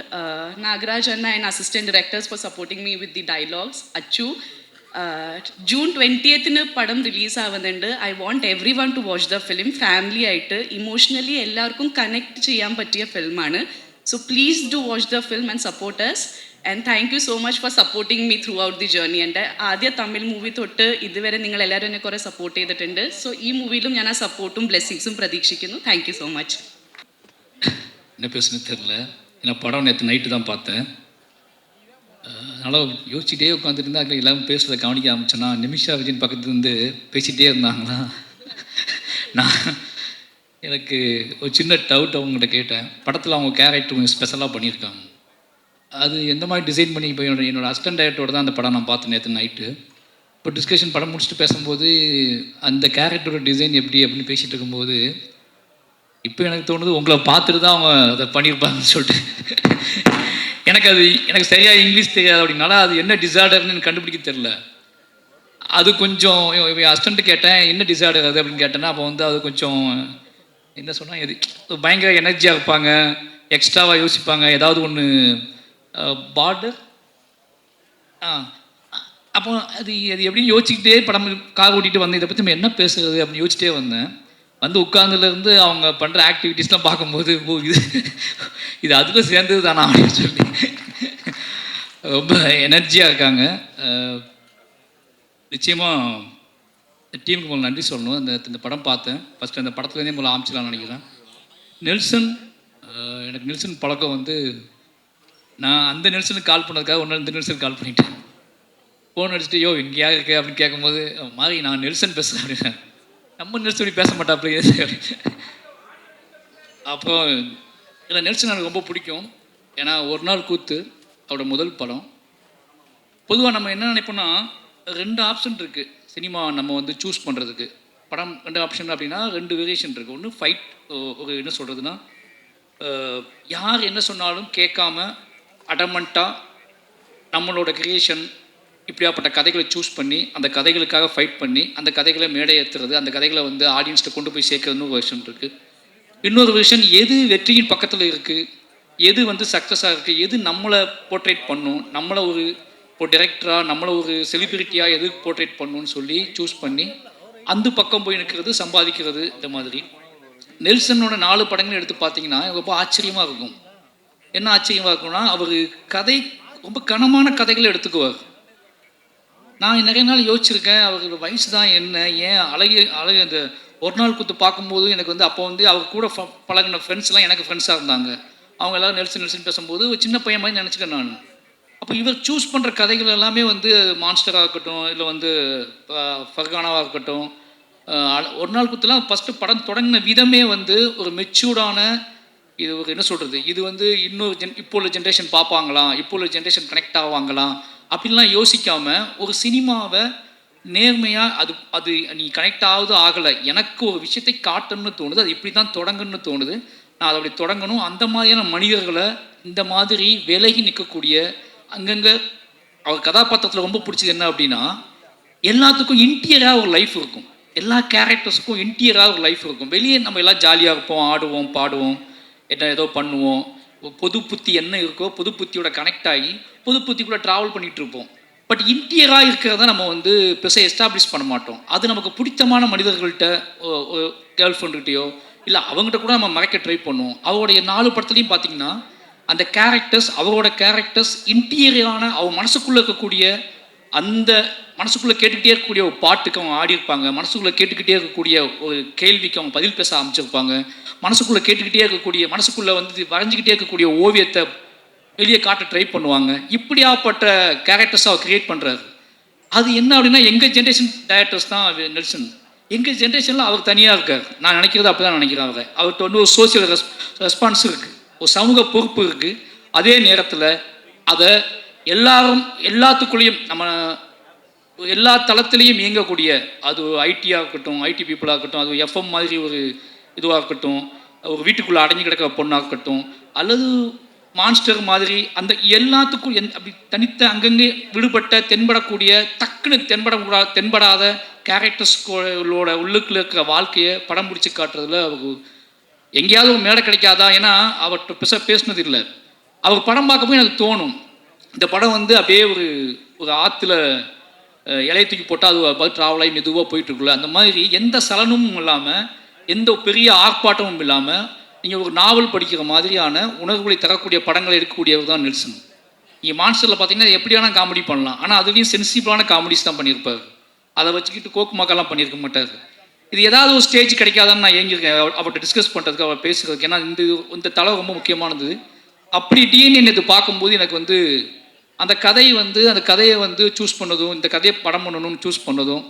Nagaraj Anna and assistant directors for supporting me with the dialogues. Achu, June 20th padam release ആവുന്നുണ്ട്. I want everyone to watch the film. Family ആയിട്ട് emotionally എല്ലാവർക്കും connect ചെയ്യാൻ പറ്റിയ ഫിലിമാണ്. So please do watch the film and support us. And thank you so much for supporting me throughout the journey. And ആദ്യ Tamil movie തൊട്ട് ഇതുവരെ നിങ്ങൾ എല്ലാവരും എന്നെ കുറേ സപ്പോർട്ട് ചെയ്തിട്ടുണ്ട്. സോ ഈ മൂവിയിലും ഞാൻ ആ സപ്പോർട്ടും ബ്ലെസ്സിങ്സും പ്രതീക്ഷിക്കുന്നു. Thank you so much. என்ன பேசுன்னு தெரில. ஏன்னா படம் நேற்று நைட்டு தான் பார்த்தேன். அதனால் யோசிச்சுட்டே உட்காந்துருந்தா அதில் எல்லாரும் பேசுகிறத கவனிக்க ஆரம்பிச்சேன்னா நிமிஷா விஜயன் பக்கத்துல இருந்து பேசிகிட்டே இருந்தாங்களா. நான் எனக்கு ஒரு சின்ன டவுட் அவங்ககிட்ட கேட்டேன். படத்தில் அவங்க கேரக்டர் கொஞ்சம் ஸ்பெஷலாக பண்ணியிருக்காங்க. அது எந்த மாதிரி டிசைன் பண்ணி இப்போ என்னோடய அசிஸ்டன்ட் டைரக்டரோட தான் அந்த படம் நான் பார்த்தேன் நேற்று நைட்டு. இப்போ டிஸ்கஷன் படம் முடிச்சுட்டு பேசும்போது அந்த கேரக்டரோட டிசைன் எப்படி அப்படின்னு பேசிகிட்டு இருக்கும்போது இப்போ எனக்கு தோணுது உங்களை பார்த்துட்டு தான் அவங்க அதை பண்ணியிருப்பாங்கன்னு சொல்லிட்டு. எனக்கு சரியாக இங்கிலீஷ் தெரியாது அப்படின்னால அது என்ன டிசார்டர்னு கண்டுபிடிக்க தெரில. அது கொஞ்சம் அசிஸ்டண்ட்டு கேட்டேன் என்ன டிசார்டர் அது அப்படின்னு கேட்டேன்னா அப்போ வந்து அது கொஞ்சம் என்ன சொன்னால் எது பயங்கர எனர்ஜியாக இருப்பாங்க, எக்ஸ்ட்ராவாக யோசிப்பாங்க, ஏதாவது ஒன்று பார்டர் அப்போ அது எப்படின்னு யோசிச்சுக்கிட்டே படம் கார் ஓட்டிகிட்டு வந்தேன். இதை பற்றி நம்ம என்ன பேசுகிறது அப்படின்னு யோசிச்சிட்டே வந்தேன். வந்து உட்கார்ந்துலேருந்து அவங்க பண்ணுற ஆக்டிவிட்டீஸ்லாம் பார்க்கும்போது இது அதில் சேர்ந்தது தானா அப்படின்னு சொல்லி ரொம்ப எனர்ஜியாக இருக்காங்க. நிச்சயமாக டீமுக்கு முதல்ல நன்றி சொல்லணும். இந்த படம் பார்த்தேன் ஃபஸ்ட்டு அந்த படத்துலேருந்தே முதல்ல ஆரம்பிச்சிடலாம்னு நினைக்கிறேன். நெல்சன் எனக்கு நெல்சன் பழக்கம் வந்து நான் அந்த நெல்சனுக்கு கால் பண்ணதுக்காக ஒன்று இந்த நெல்சனுக்கு கால் பண்ணிட்டேன். ஃபோன் அடிச்சுட்டு யோ இங்கேயா இருக்கு அப்படின்னு கேட்கும்போது மாதிரி நான் நெல்சன் பேசுகிறேன் அப்படின்னு. நம்ம நெல்சன் பேச மாட்டாப்ல அப்படின்னு. அப்புறம் இல்லை நெல்சன் எனக்கு ரொம்ப பிடிக்கும். ஏன்னா ஒரு நாள் கூத்து அவரோட முதல் படம். பொதுவாக நம்ம என்ன நினைப்போம்னா 2 ஆப்ஷன் இருக்குது சினிமா நம்ம வந்து சூஸ் பண்ணுறதுக்கு. படம் 2 ஆப்ஷன் அப்படின்னா 2 வேரியேஷன் இருக்குது. ஒன்று ஃபைட், ஒரு என்ன சொல்கிறதுனா யார் என்ன சொன்னாலும் கேட்காம அடமெண்ட்டாக நம்மளோட கிரியேஷன் இப்படியாப்பட்ட கதைகளை சூஸ் பண்ணி அந்த கதைகளுக்காக ஃபைட் பண்ணி அந்த கதைகளை மேடை ஏற்றுறது, அந்த கதைகளை வந்து ஆடியன்ஸ்கிட்ட கொண்டு போய் சேர்க்கறதுன்னு ஒரு வெர்ஷன் இருக்குது. இன்னொரு வெர்ஷன் எது வெற்றியின் பக்கத்தில் இருக்குது, எது வந்து சக்ஸஸாக இருக்குது, எது நம்மளை போர்ட்ரேட் பண்ணும், நம்மளை ஒரு டைரக்டராக நம்மளை ஒரு செலிபிரிட்டியாக எது போர்ட்ரேட் பண்ணணும்னு சொல்லி சூஸ் பண்ணி அந்த பக்கம் போய் நிற்கிறது, சம்பாதிக்கிறது. இந்த மாதிரி நெல்சனோட 4 படங்கள் எடுத்து பார்த்தீங்கன்னா ரொம்ப ஆச்சரியமாக இருக்கும். என்ன ஆச்சரியமாக இருக்கும்னா அவர் கதை ரொம்ப கனமான கதைகளை எடுத்துக்குவார். நான் நிறைய நாள் யோசிச்சிருக்கேன் அவரோட வயசு தான் என்ன, ஏன் அழகு அந்த ஒரு நாள் கூத்து பார்க்கும்போது எனக்கு வந்து அப்போ வந்து அவர் கூட பழகின ஃப்ரெண்ட்ஸ்லாம் எனக்கு ஃப்ரெண்ட்ஸாக இருந்தாங்க. அவங்க எல்லோரும் நெல்சன் பேசும்போது ஒரு சின்ன பையன் மாதிரி நினச்சிக்கேன் நான். அப்போ இவர் சூஸ் பண்ணுற கதைகள் எல்லாமே வந்து மான்ஸ்டராக இருக்கட்டும், இல்லை வந்து ஃபர்கானாவாக இருக்கட்டும், ஒரு நாள் கூத்துலாம் ஃபஸ்ட்டு படம் தொடங்கின விதமே வந்து ஒரு மெச்சூர்டான இது ஒரு என்ன சொல்கிறது, இது வந்து இன்னொரு இப்போ உள்ள ஜென்ரேஷன் பார்ப்பாங்களா, இப்போ உள்ள ஜென்ரேஷன் கனெக்ட் ஆவாங்களா அப்படின்லாம் யோசிக்காமல் ஒரு சினிமாவை நேர்மையாக அது நீ கனெக்ட் ஆகுது ஆகலை, எனக்கு ஒரு விஷயத்தை காட்டணும்னு தோணுது, அது இப்படி தான் தொடங்கணும்னு தோணுது, நான் அதை அப்படி தொடங்கணும். அந்த மாதிரியான மனிதர்களை இந்த மாதிரி விலகி நிற்கக்கூடிய அங்கங்கே அவர் கதாபாத்திரத்தில் ரொம்ப பிடிச்சது என்ன அப்படின்னா எல்லாத்துக்கும் இன்டீரியராக ஒரு லைஃப் இருக்கும். எல்லா கேரக்டர்ஸுக்கும் இன்டீரியராக ஒரு லைஃப் இருக்கும். வெளியே நம்ம எல்லாம் ஜாலியாக இருப்போம், ஆடுவோம், பாடுவோம், என்ன ஏதோ பண்ணுவோம். பொது புத்தி என்ன இருக்கோ பொது புத்தியோட கனெக்ட் ஆகி பொது புத்திக்குள்ளே ட்ராவல் பண்ணிகிட்டு இருப்போம். பட் இன்டீரியராக இருக்கிறத நம்ம வந்து பெருசாக எஸ்டாப்ளிஷ் பண்ண மாட்டோம். அது நமக்கு பிடித்தமான மனிதர்கள்ட்ட கேர்ள் ஃப்ரெண்டுகிட்டையோ இல்லை அவங்ககிட்ட கூட நம்ம மறைக்க ட்ரை பண்ணுவோம். அவருடைய 4 படத்துலையும் பார்த்தீங்கன்னா அந்த கேரக்டர்ஸ் அவரோட கேரக்டர்ஸ் இன்டீரியரான அவங்க மனசுக்குள்ளே இருக்கக்கூடிய அந்த மனசுக்குள்ளே கேட்டுக்கிட்டே இருக்கக்கூடிய ஒரு பாட்டுக்கு அவங்க ஆடியிருப்பாங்க, மனசுக்குள்ளே கேட்டுக்கிட்டே இருக்கக்கூடிய ஒரு கேள்விக்கு அவங்க பதில் பேச ஆரம்பிச்சிருப்பாங்க, மனசுக்குள்ளே கேட்டுக்கிட்டே இருக்கக்கூடிய மனசுக்குள்ளே வந்து வரைஞ்சிக்கிட்டே இருக்கக்கூடிய ஓவியத்தை வெளியே காட்ட ட்ரை பண்ணுவாங்க. இப்படியாப்பட்ட கேரக்டர்ஸ் அவர் கிரியேட் பண்ணுறாரு. அது என்ன அப்படின்னா எங்கள் ஜென்ரேஷன் டேரக்டர்ஸ் தான் நெல்சன். எங்கள் ஜென்ரேஷனில் அவர் தனியாக இருக்கார். நான் நினைக்கிறது அப்படி தான் நினைக்கிறேன். அவர்கிட்ட வந்து ஒரு சோசியல் ரெஸ்பான்ஸ் இருக்குது, ஒரு சமூக பொறுப்பு இருக்குது. அதே நேரத்தில் அதை எல்லாத்துக்குள்ளேயும் நம்ம எல்லா தளத்துலேயும் இயங்கக்கூடிய, அது ஐடியாக இருக்கட்டும், ஐடி பீப்புளாக இருக்கட்டும், அது எஃப்எம் மாதிரி ஒரு இதுவாக இருக்கட்டும், ஒரு வீட்டுக்குள்ளே அடங்கி கிடக்கிற பொண்ணாக இருக்கட்டும், அல்லது மான்ஸ்டர் மாதிரி அந்த எல்லாத்துக்கும் அப்படி தனித்த அங்கங்கே விடுபட்ட தென்படக்கூடிய டக்குன்னு தென்படாத கேரக்டர்ஸ்களோட உள்ளுக்குள்ள இருக்கிற வாழ்க்கையை படம் பிடிச்சி காட்டுறதுல அவருக்கு எங்கேயாவது ஒரு மேடை கிடைக்காதா? ஏன்னா அவர்கிட்ட பேசினது இல்லை. அவர் படம் பார்க்கும்போது எனக்கு தோணும் இந்த படம் வந்து அப்படியே ஒரு ஆற்றுல இலையை தூக்கி போட்டால் அது பார்த்து ட்ராவலாகி மெதுவாக போயிட்டுருக்குள்ள அந்த மாதிரி எந்த சலனமும் இல்லாமல் எந்த பெரிய ஆர்ப்பாட்டமும் இல்லாமல் நீங்கள் ஒரு நாவல் படிக்கிற மாதிரியான உணர்வுகளை தரக்கூடிய படங்களை எடுக்கக்கூடியவர் தான் நெல்சன். நீங்கள் மான்ஸ்டரில் பார்த்தீங்கன்னா எப்படியான காமெடி பண்ணலாம், ஆனால் அதுலேயும் சென்சிபிளான காமெடிஸ் தான் பண்ணியிருப்பார். அதை வச்சுக்கிட்டு கோக்குமாக்கெல்லாம் பண்ணியிருக்க மாட்டார். இது ஏதாவது ஒரு ஸ்டேஜ் கிடைக்காதான்னு நான் ஏங்கியிருக்கேன் அவர்கிட்ட டிஸ்கஸ் பண்ணுறதுக்கு, அவர் பேசுகிறதுக்கு. ஏன்னா இந்த தலை ரொம்ப முக்கியமானது. அப்படி டிஎன்ஏ இது பார்க்கும்போது எனக்கு வந்து அந்த கதையை வந்து சூஸ் பண்ணதும், இந்த கதையை படம் பண்ணணும்னு சூஸ் பண்ணதும்,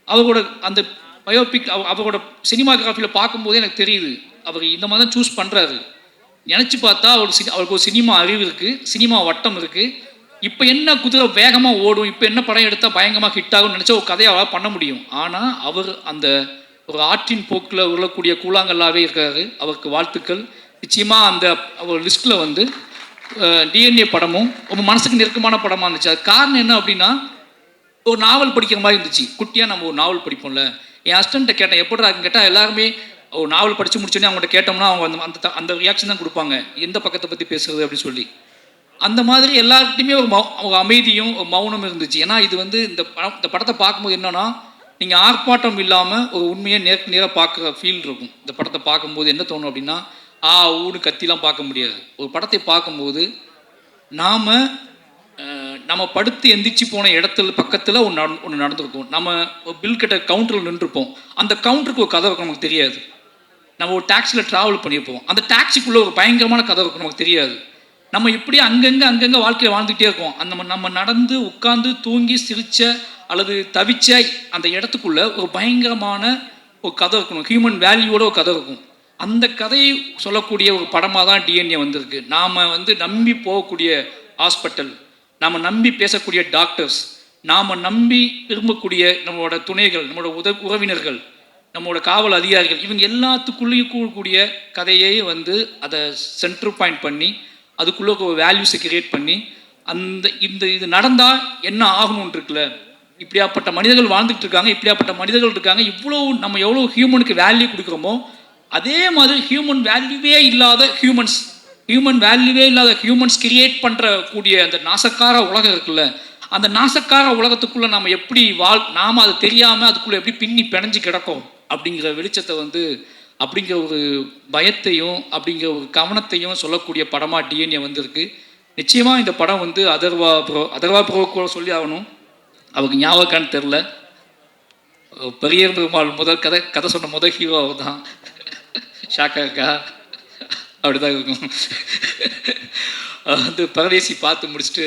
அவரோட அந்த பயோபிக் அவரோட சினிமாகிராஃபியில் பார்க்கும்போதே எனக்கு தெரியுது அவர் இந்த மாதிரி தான் சூஸ் பண்ணுறாரு. நினச்சி பார்த்தா அவருக்கு ஒரு சினிமா அறிவு இருக்குது, சினிமா வட்டம் இருக்குது. இப்போ என்ன குதிரை வேகமாக ஓடும், இப்போ என்ன படம் எடுத்தால் பயங்கரமாக ஹிட் ஆகும்னு நினச்சா ஒரு கதையை அவரால் பண்ண முடியும். ஆனால் அவர் அந்த ஒரு ஆற்றின் போக்கில் உருளக்கூடிய கூழாங்கல்லாவே இருக்காரு. அவருக்கு வாழ்த்துக்கள். நிச்சயமாக அந்த அவர் லிஸ்ட்டில் வந்து டிஎன்ஏ படமும் ரொம்ப மனசுக்கு நெருக்கமான படமாக இருந்துச்சு. அது காரணம் என்ன அப்படின்னா, ஒரு நாவல் படிக்கிற மாதிரி இருந்துச்சு. குட்டியாக நம்ம ஒரு நாவல் படிப்போம்ல. என் ஹஸ்பண்ட்டை கேட்டேன் எப்படிடா கேட்டால், எல்லாருமே ஒரு நாவல் படித்து முடிச்சோன்னே அவங்கள்ட்ட கேட்டோம்னா அவங்க அந்த அந்த ரியாக்ஷன் தான் கொடுப்பாங்க, எந்த பக்கத்தை பற்றி பேசுறது அப்படின்னு சொல்லி. அந்த மாதிரி எல்லாருக்கிட்டையுமே ஒரு அமைதியும் ஒரு மௌனம் இருந்துச்சு. ஏன்னா இது வந்து இந்த படத்தை பார்க்கும்போது என்னன்னா, நீங்கள் ஆர்ப்பாட்டம் இல்லாமல் ஒரு உண்மையை நேருக்கு நேராக பார்க்குற ஃபீல் இருக்கும். இந்த படத்தை பார்க்கும்போது என்ன தோணும் அப்படின்னா, ஊன்னு கத்திலாம் பார்க்க முடியாது. ஒரு படத்தை பார்க்கும்போது நம்ம படுத்து எந்திரிச்சு போன இடத்துல பக்கத்தில் ஒன்று நடந்திருக்கும். நம்ம பில் கட்ட கவுண்டரில் நின்றுருப்போம். அந்த கவுண்டருக்கு ஒரு கதை இருக்கும், நமக்கு தெரியாது. நம்ம ஒரு டாக்ஸியில் ட்ராவல் பண்ணியிருப்போம். அந்த டாக்ஸிக்குள்ளே ஒரு பயங்கரமான கதை இருக்கும், நமக்கு தெரியாது. நம்ம இப்படி அங்கங்கே வாழ்க்கையில் வாழ்ந்துகிட்டே இருக்கோம். நம்ம நடந்து உட்காந்து தூங்கி சிரிச்ச அல்லது தவிச்ச அந்த இடத்துக்குள்ள ஒரு பயங்கரமான ஒரு கதை இருக்கணும், ஹியூமன் வேல்யூவோட ஒரு கதை இருக்கும். அந்த கதையை சொல்லக்கூடிய ஒரு படமாக தான் டிஎன்ஏ வந்திருக்கு. நாம் வந்து நம்பி போகக்கூடிய ஹாஸ்பிட்டல், நாம் நம்பி பேசக்கூடிய டாக்டர்ஸ், நாம் நம்பி விரும்பக்கூடிய நம்மளோட துணைகள், நம்மளோட உறவினர்கள், நம்மளோட காவல் அதிகாரிகள், இவங்க எல்லாத்துக்குள்ளேயும் கூடக்கூடிய கதையை வந்து அதை சென்டர் பாயிண்ட் பண்ணி அதுக்குள்ளே ஒரு வேல்யூஸை கிரியேட் பண்ணி இது நடந்தால் என்ன ஆகணும்னு இருக்குல்ல. இப்படியாப்பட்ட மனிதர்கள் வாழ்ந்துட்டு இருக்காங்க, இப்படியாப்பட்ட மனிதர்கள் இருக்காங்க. நம்ம எவ்வளோ ஹியூமனுக்கு வேல்யூ கொடுக்குறோமோ அதே மாதிரி ஹியூமன் வேல்யூவே இல்லாத ஹியூமன்ஸ் கிரியேட் பண்ணுறக்கூடிய அந்த நாசக்கார உலகம் இருக்குல்ல, அந்த நாசக்கார உலகத்துக்குள்ளே நம்ம எப்படி நாம் அது தெரியாமல் அதுக்குள்ளே எப்படி பின்னி பிணைஞ்சு கிடக்கும் அப்படிங்கிற வெளிச்சத்தை வந்து, அப்படிங்கிற ஒரு பயத்தையும் அப்படிங்கிற ஒரு கவனத்தையும் சொல்லக்கூடிய படமாக டிஎன்ஏ வந்திருக்கு. நிச்சயமாக இந்த படம் வந்து அதர்வா ப்ரோ கூட சொல்லி ஆகணும். அவருக்கு ஞாபகம்னு தெரில, பெரிய பெருமாள் கதை சொன்ன முதல் ஹீரோ அவர் தான். ஷாக்கா இருக்கா? அப்படிதான் இருக்கும். வந்து பரதேசி பார்த்து முடிச்சுட்டு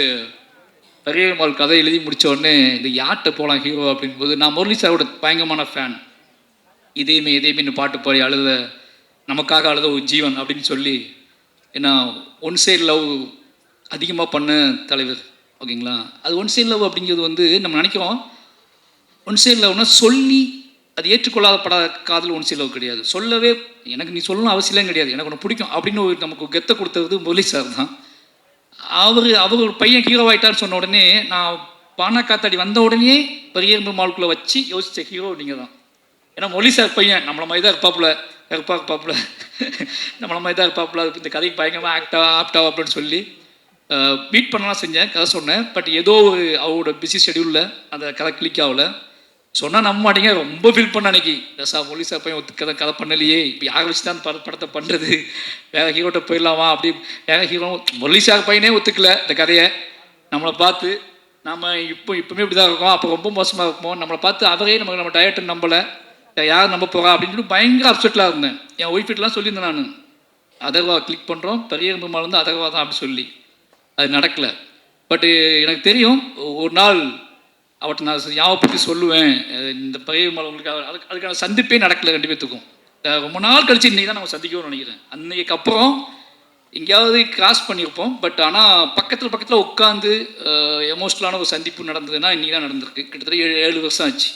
பெரிய பெருமாள் கதை எழுதி முடித்த உடனே இந்த யார்கிட்ட போகலாம் ஹீரோ அப்படின்போது, நான் முரளி சாரோட பயங்கரமான ஃபேன். இதேமே பாட்டு பாடி நமக்காக அழுத ஒரு ஜீவன் அப்படின்னு சொல்லி, ஏன்னா ஒன் சைடு லவ் அதிகமாக பண்ண தலைவர், ஓகேங்களா. அது ஒன் சைடு லவ் அப்படிங்கிறது வந்து நம்ம நினைக்கிறோம், ஒன் சைடு லவ்னா சொல்லி அது ஏற்றுக்கொள்ளாத காதல் ஒன் சைடு லவ் கிடையாது. சொல்லவே எனக்கு நீ சொல்லணும் அவசியம் கிடையாது, எனக்கு ஒன்று பிடிக்கும் அப்படின்னு நமக்கு கெத்தை கொடுத்தது முரளி சார் தான். அவர் ஒரு பையன் ஹீரோ ஆகிட்டான்னு சொன்ன உடனே, நான் பானா காத்தாடி வந்த உடனே பெரிய பெருமாளுக்குள்ளே வச்சு யோசித்த ஹீரோ நீங்கள் தான். ஏன்னா முரளி சார் பையன் நம்மளை மாதிரி தான் இருப்பாப்புல நம்மளை மாதிரி தான் இருப்பாப்புல, இந்த கதைக்கு பயங்கரமாக ஆப்டாவா அப்படின்னு சொல்லி மீட் பண்ணலாம் செஞ்சேன், கதை சொன்னேன். பட் ஏதோ ஒரு அவரோட பிஸி ஷெடியூலில் அந்த கதை கிளிக் ஆகல. சொன்னால் நம்ப மாட்டீங்க, ரொம்ப ஃபீல் பண்ண அன்னைக்கு. முரளி சார் பையன் கதை பண்ணலையே, இப்போ யாரை வச்சு தான் படத்தை பண்ணுறது, வேறு ஹீரோட்ட போயிடலாமா அப்படி. வேறு ஹீரோ முரளி சார் பையனே ஒத்துக்கல இந்த கதையை. நம்மளை பார்த்து நம்ம இப்போவுமே இப்படி தான் இருக்கோம், அப்போ ரொம்ப மோசமாக இருப்போம். நம்மளை பார்த்து அவரே நம்ம டயட்டை நம்பலை, யார் நம்ப போகிறா அப்படின்னு சொல்லி பயங்கர அப்செட்டில் இருந்தேன். என் ஒய்ஃபிட்டெலாம் சொல்லியிருந்தேன் நான், அதர்வா கிளிக் பண்ணுறோம், பெரிய பெருமாள் வந்து அதர்வா தான் அப்படி சொல்லி. அது நடக்கலை. பட்டு எனக்கு தெரியும், ஒரு நாள் அவர்கிட்ட நான் ஞாபகப்படுத்தி சொல்லுவேன், இந்த பெரிய பெருமாள் உங்களுக்கு அதுக்கான சந்திப்பே நடக்கலை ரெண்டு பேர்த்துக்கும். ரொம்ப நாள் கழிச்சு இன்றைக்கி தான் நம்ம சந்திக்கணும்னு நினைக்கிறேன். அன்றைக்கு அப்புறம் எங்கேயாவது கிராஸ் பண்ணியிருப்போம். பட் ஆனால் பக்கத்தில் உட்காந்து எமோஷ்னலான ஒரு சந்திப்பு நடந்ததுன்னா இன்றைக்கி தான் நடந்திருக்கு. கிட்டத்தட்ட 7 வருஷம் ஆச்சு.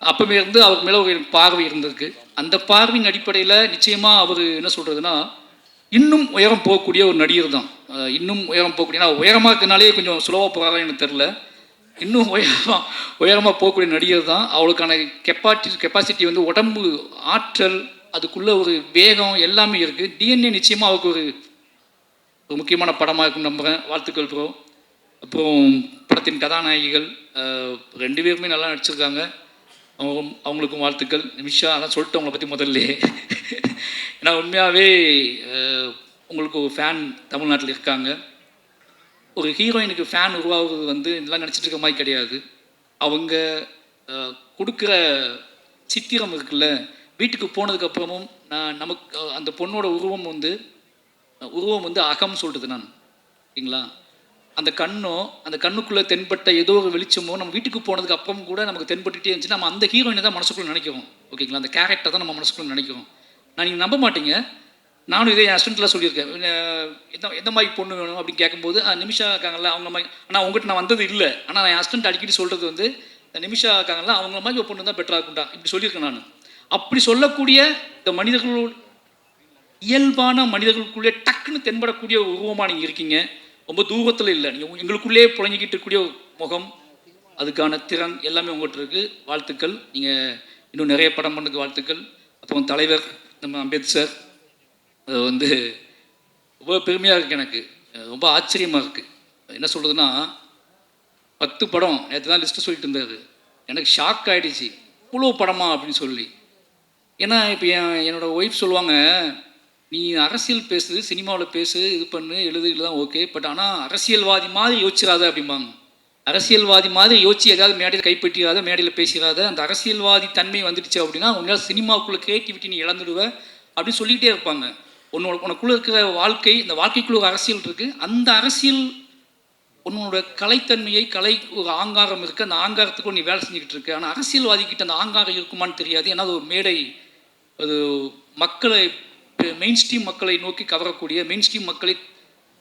அப்போவே இருந்து அவருக்கு மேலே ஒரு பார்வை இருந்திருக்கு. அந்த பார்வையின் அடிப்படையில் நிச்சயமாக அவர் என்ன சொல்கிறதுனா, இன்னும் உயரம் போகக்கூடிய ஒரு நடிகர் தான். இன்னும் உயரம் போகக்கூடிய, நான் உயரமாக இருக்கனாலே கொஞ்சம் சுலவாக போகிறாங்க எனக்கு தெரில, இன்னும் உயரமாக போகக்கூடிய நடிகர் தான். அவளுக்கான கெப்பாசிட்டி வந்து உடம்பு ஆற்றல், அதுக்குள்ளே ஒரு வேகம் எல்லாமே இருக்குது. டிஎன்ஏ நிச்சயமாக அவருக்கு ஒரு முக்கியமான படமாக இருக்குன்னு நம்புகிறேன். வாழ்த்துக்கள் ப்ரோ. அப்புறம் படத்தின் கதாநாயகிகள் 2 பேருமே நல்லா நடிச்சிருக்காங்க, அவங்களுக்கும் வாழ்த்துக்கள். நிமிஷா அதான் சொல்லிட்டு அவங்கள பற்றி முதல்ல. ஏன்னா உண்மையாகவே உங்களுக்கு ஒரு ஃபேன் தமிழ்நாட்டில் இருக்காங்க. ஒரு ஹீரோயினுக்கு ஃபேன் உருவாகுறது வந்து இதெல்லாம் நினச்சிட்டு இருக்க மாதிரி கிடையாது. அவங்க கொடுக்குற சித்திரம் இருக்குல்ல, வீட்டுக்கு போனதுக்கப்புறமும் நமக்கு அந்த பொண்ணோட உருவம் வந்து அகம் சொல்கிறது நான், ஓகேங்களா. அந்த கண்ணோ அந்த கண்ணுக்குள்ளே தென்பட்ட ஏதோ ஒரு வெளிச்சமோ நம்ம வீட்டுக்கு போனதுக்கு அப்புறம் கூட நமக்கு தென்பட்டுகிட்டே இருந்துச்சு. நம்ம அந்த ஹீரோயினை தான் மனசுக்குள்ளே நினைக்கிறோம். ஓகேங்களா, அந்த கேரக்டர் தான் நம்ம மனசுக்குள்ளே நினைக்கிறோம். நீங்கள் நம்ப மாட்டீங்க, நானும் இதே என் ஹஸ்பண்ட்லாம் சொல்லியிருக்கேன். எந்த மாதிரி பொண்ணு வேணும் அப்படின்னு கேட்கும்போது நிமிஷா இருக்காங்கல்ல அவங்க மாதிரி. ஆனால் உங்கள்கிட்ட நான் வந்தது இல்லை. ஆனால் என் ஹஸ்பண்ட் அடிக்கடி சொல்கிறது வந்து நிமிஷா இருக்காங்கல்ல அவங்க மாதிரி ஒரு பொண்ணு தான் பெட்டராக இருக்கும்டா இப்படி சொல்லியிருக்கேன் நான். அப்படி சொல்லக்கூடிய இந்த மனிதர்களோட இயல்பான மனிதர்களுக்குள்ளே டக்குன்னு தென்படக்கூடிய ஒரு உருவமாக நீங்கள் இருக்கீங்க. ரொம்ப தூரத்தில் இல்லை, நீங்கள் எங்களுக்குள்ளே புழங்கிக்கிட்டு இருக்கக்கூடிய முகம், அதுக்கான திறன் எல்லாமே உங்கள்கிட்ட இருக்குது. வாழ்த்துக்கள். நீங்கள் இன்னும் நிறைய படம் பண்ணதுக்கு வாழ்த்துக்கள். அப்புறம் தலைவர் நம்ம அம்பேத்கர், அது வந்து ரொம்ப பெருமையாக இருக்குது. எனக்கு ரொம்ப ஆச்சரியமாக இருக்குது. என்ன சொல்கிறதுனா 10 படம் நேற்று தான் லிஸ்ட்டு சொல்லிட்டு இருந்தார். எனக்கு ஷாக் ஆகிடுச்சு, இவ்வளோ படமா அப்படின்னு சொல்லி. ஏன்னா இப்போ என்னோடய ஒய்ஃப் சொல்லுவாங்க, நீ அரசியல் பேசு, சினிமாவில் பேசு, இது பண்ணு, எழுதுகிறது தான் ஓகே, பட் ஆனால் அரசியல்வாதி மாதிரி யோசிச்சிடாத அப்படிம்பாங்க. அரசியல்வாதி மாதிரி யோசிச்சு ஏதாவது மேடையில் கைப்பற்றிடாத, மேடையில் பேசிடாத. அந்த அரசியல்வாதி தன்மை வந்துடுச்சு அப்படின்னா உன்னால் சினிமாவுக்குள்ளே க்ரியேட்டிவிட்டி நீ இழந்துடுவ அப்படின்னு சொல்லிகிட்டே இருப்பாங்க. உனக்குள்ளே இருக்கிற வாழ்க்கை, இந்த வாழ்க்கைக்குள்ள ஒரு அரசியல் இருக்குது. அந்த அரசியல் உன்னோட கலைத்தன்மையை, கலை ஒரு ஆங்காரம் இருக்குது, அந்த ஆங்காரத்துக்கு நீ வேலை செஞ்சுக்கிட்டு இருக்கு. ஆனால் அரசியல்வாதிக்கிட்ட அந்த ஆங்காரம் இருக்குமான்னு தெரியாது. ஏன்னா அது ஒரு மேடை, அது மக்களை, மெயின் ஸ்ட்ரீம் மக்களை நோக்கி கவரக்கூடிய, மெயின் ஸ்ட்ரீம் மக்களை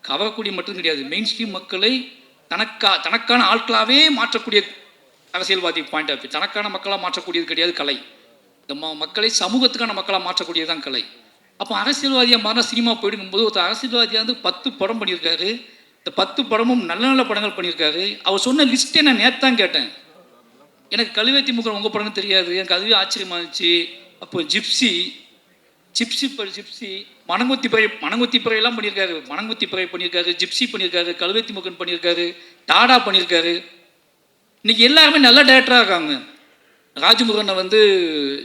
கவரக்கூடிய மட்டும் கிடையாது, மெயின் ஸ்ட்ரீம் மக்களை தனக்கான ஆட்களாகவே மாற்றக்கூடிய அரசியல்வாதி பாயிண்ட் ஆஃப் வியூ. தனக்கான மக்களாக மாற்றக்கூடியது கிடையாது கலை. இந்த மக்களை சமூகத்துக்கான மக்களாக மாற்றக்கூடியது தான் கலை. அப்போ அரசியல்வாதியாக மாறின சினிமா போயிடுங்கும்போது ஒரு அரசியல்வாதியாக வந்து 10 படம் பண்ணியிருக்காரு. இந்த 10 படமும் நல்ல நல்ல படங்கள் பண்ணியிருக்காரு. அவர் சொன்ன லிஸ்ட்டே நான் நேற்று தான் கேட்டேன். எனக்கு கழுவேத்தி முகன் உங்கள் படம்னு தெரியாது. எனக்கு அதுவே ஆச்சரியமாக இருந்துச்சு. அப்போ ஜிப்சி, மணங்கொத்தி பறையெல்லாம் பண்ணியிருக்காரு. மணங்கொத்தி பறை பண்ணியிருக்காரு, ஜிப்சி பண்ணியிருக்காரு, கழுவேத்தி முகன் பண்ணியிருக்காரு, டாடா பண்ணியிருக்காரு. இன்னைக்கு எல்லாருமே நல்ல டேரக்டராக இருக்காங்க. ராஜமுருகனை வந்து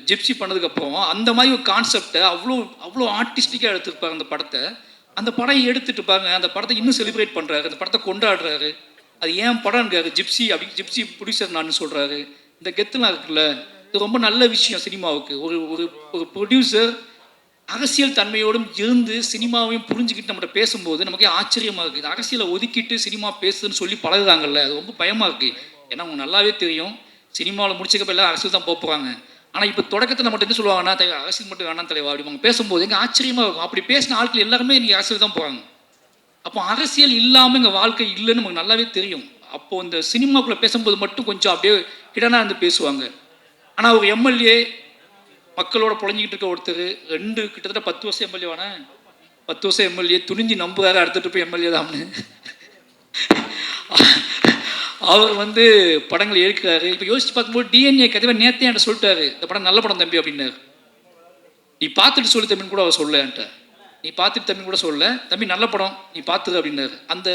ஜிப்சி பண்ணதுக்கப்புறம் அந்த மாதிரி ஒரு கான்செப்டை அவ்வளோ ஆர்டிஸ்டிக்காக எடுத்துருப்பாரு அந்த படத்தை. அந்த படம் எடுத்துட்டு பாருங்க, அந்த படத்தை இன்னும் செலிப்ரேட் பண்ணுறாரு, அந்த படத்தை கொண்டாடுறாரு. அது ஏன் படம்ங்கிறாரு, ஜிப்சி அப்படி, ஜிப்சி ப்ரொடியூசர் நான் சொல்கிறாரு. இந்த கெத்துலாம் இருக்குல்ல, இது ரொம்ப நல்ல விஷயம் சினிமாவுக்கு. ஒரு ப்ரொடியூசர் அரசியல் தன்மையோடும் இருந்து சினிமாவையும் புரிஞ்சுக்கிட்டு நம்மகிட்ட பேசும்போது நமக்கே ஆச்சரியமாக இருக்குது. அரசியலை ஒதுக்கிட்டு சினிமா பேசுதுன்னு சொல்லி பழகுறாங்கல்ல, அது ரொம்ப பயமாக இருக்குது. ஏன்னா அவங்க நல்லாவே தெரியும் சினிமாவில் முடிச்சக்கப்போ எல்லாம் அரசியல் தான் போகிறாங்க. ஆனால் இப்போ தொடக்கத்தில் நம்மகிட்ட என்ன சொல்லுவாங்கன்னா, அரசியல் மட்டும் வேணாம் தலைவா அப்படி பேசும்போது எங்கள் ஆச்சரியமாக இருக்கும். அப்படி பேசின ஆட்கள் எல்லாருமே இன்றைக்கி அரசியல் தான் போகிறாங்க. அப்போ அரசியல் இல்லாமல் எங்கள் வாழ்க்கை இல்லைன்னு நமக்கு நல்லாவே தெரியும். அப்போது இந்த சினிமாக்குள்ளே பேசும்போது மட்டும் கொஞ்சம் அப்படியே ஹிடனாக இருந்து பேசுவாங்க. ஆனால் ஒரு எம்எல்ஏ மக்களோட புழஞ்சிக்கிட்டு இருக்க ஒருத்தர் கிட்டத்தட்ட 10 வருஷம் எம்எல்ஏவான 10 வருஷம் எம்எல்ஏ துணிஞ்சு நம்புறாரு அடுத்துட்டு போய் எம்எல்ஏ தான்னு. அவர் வந்து படங்கள் எடுக்கிறாரு. இப்போ யோசிச்சு பார்க்கும்போது டிஎன்ஏ கதைவை நேற்றே என்கிட்ட சொல்லிட்டாரு, இந்த படம் நல்ல படம் தம்பி அப்படின்னாரு. நீ பார்த்துட்டு சொல்லு தம்பின்னு கூட அவர் சொல்ல என்கிட்ட. நீ பார்த்துட்டு தம்பி கூட சொல்ல, தம்பி நல்ல படம் நீ பார்த்துரு அப்படின்னாரு. அந்த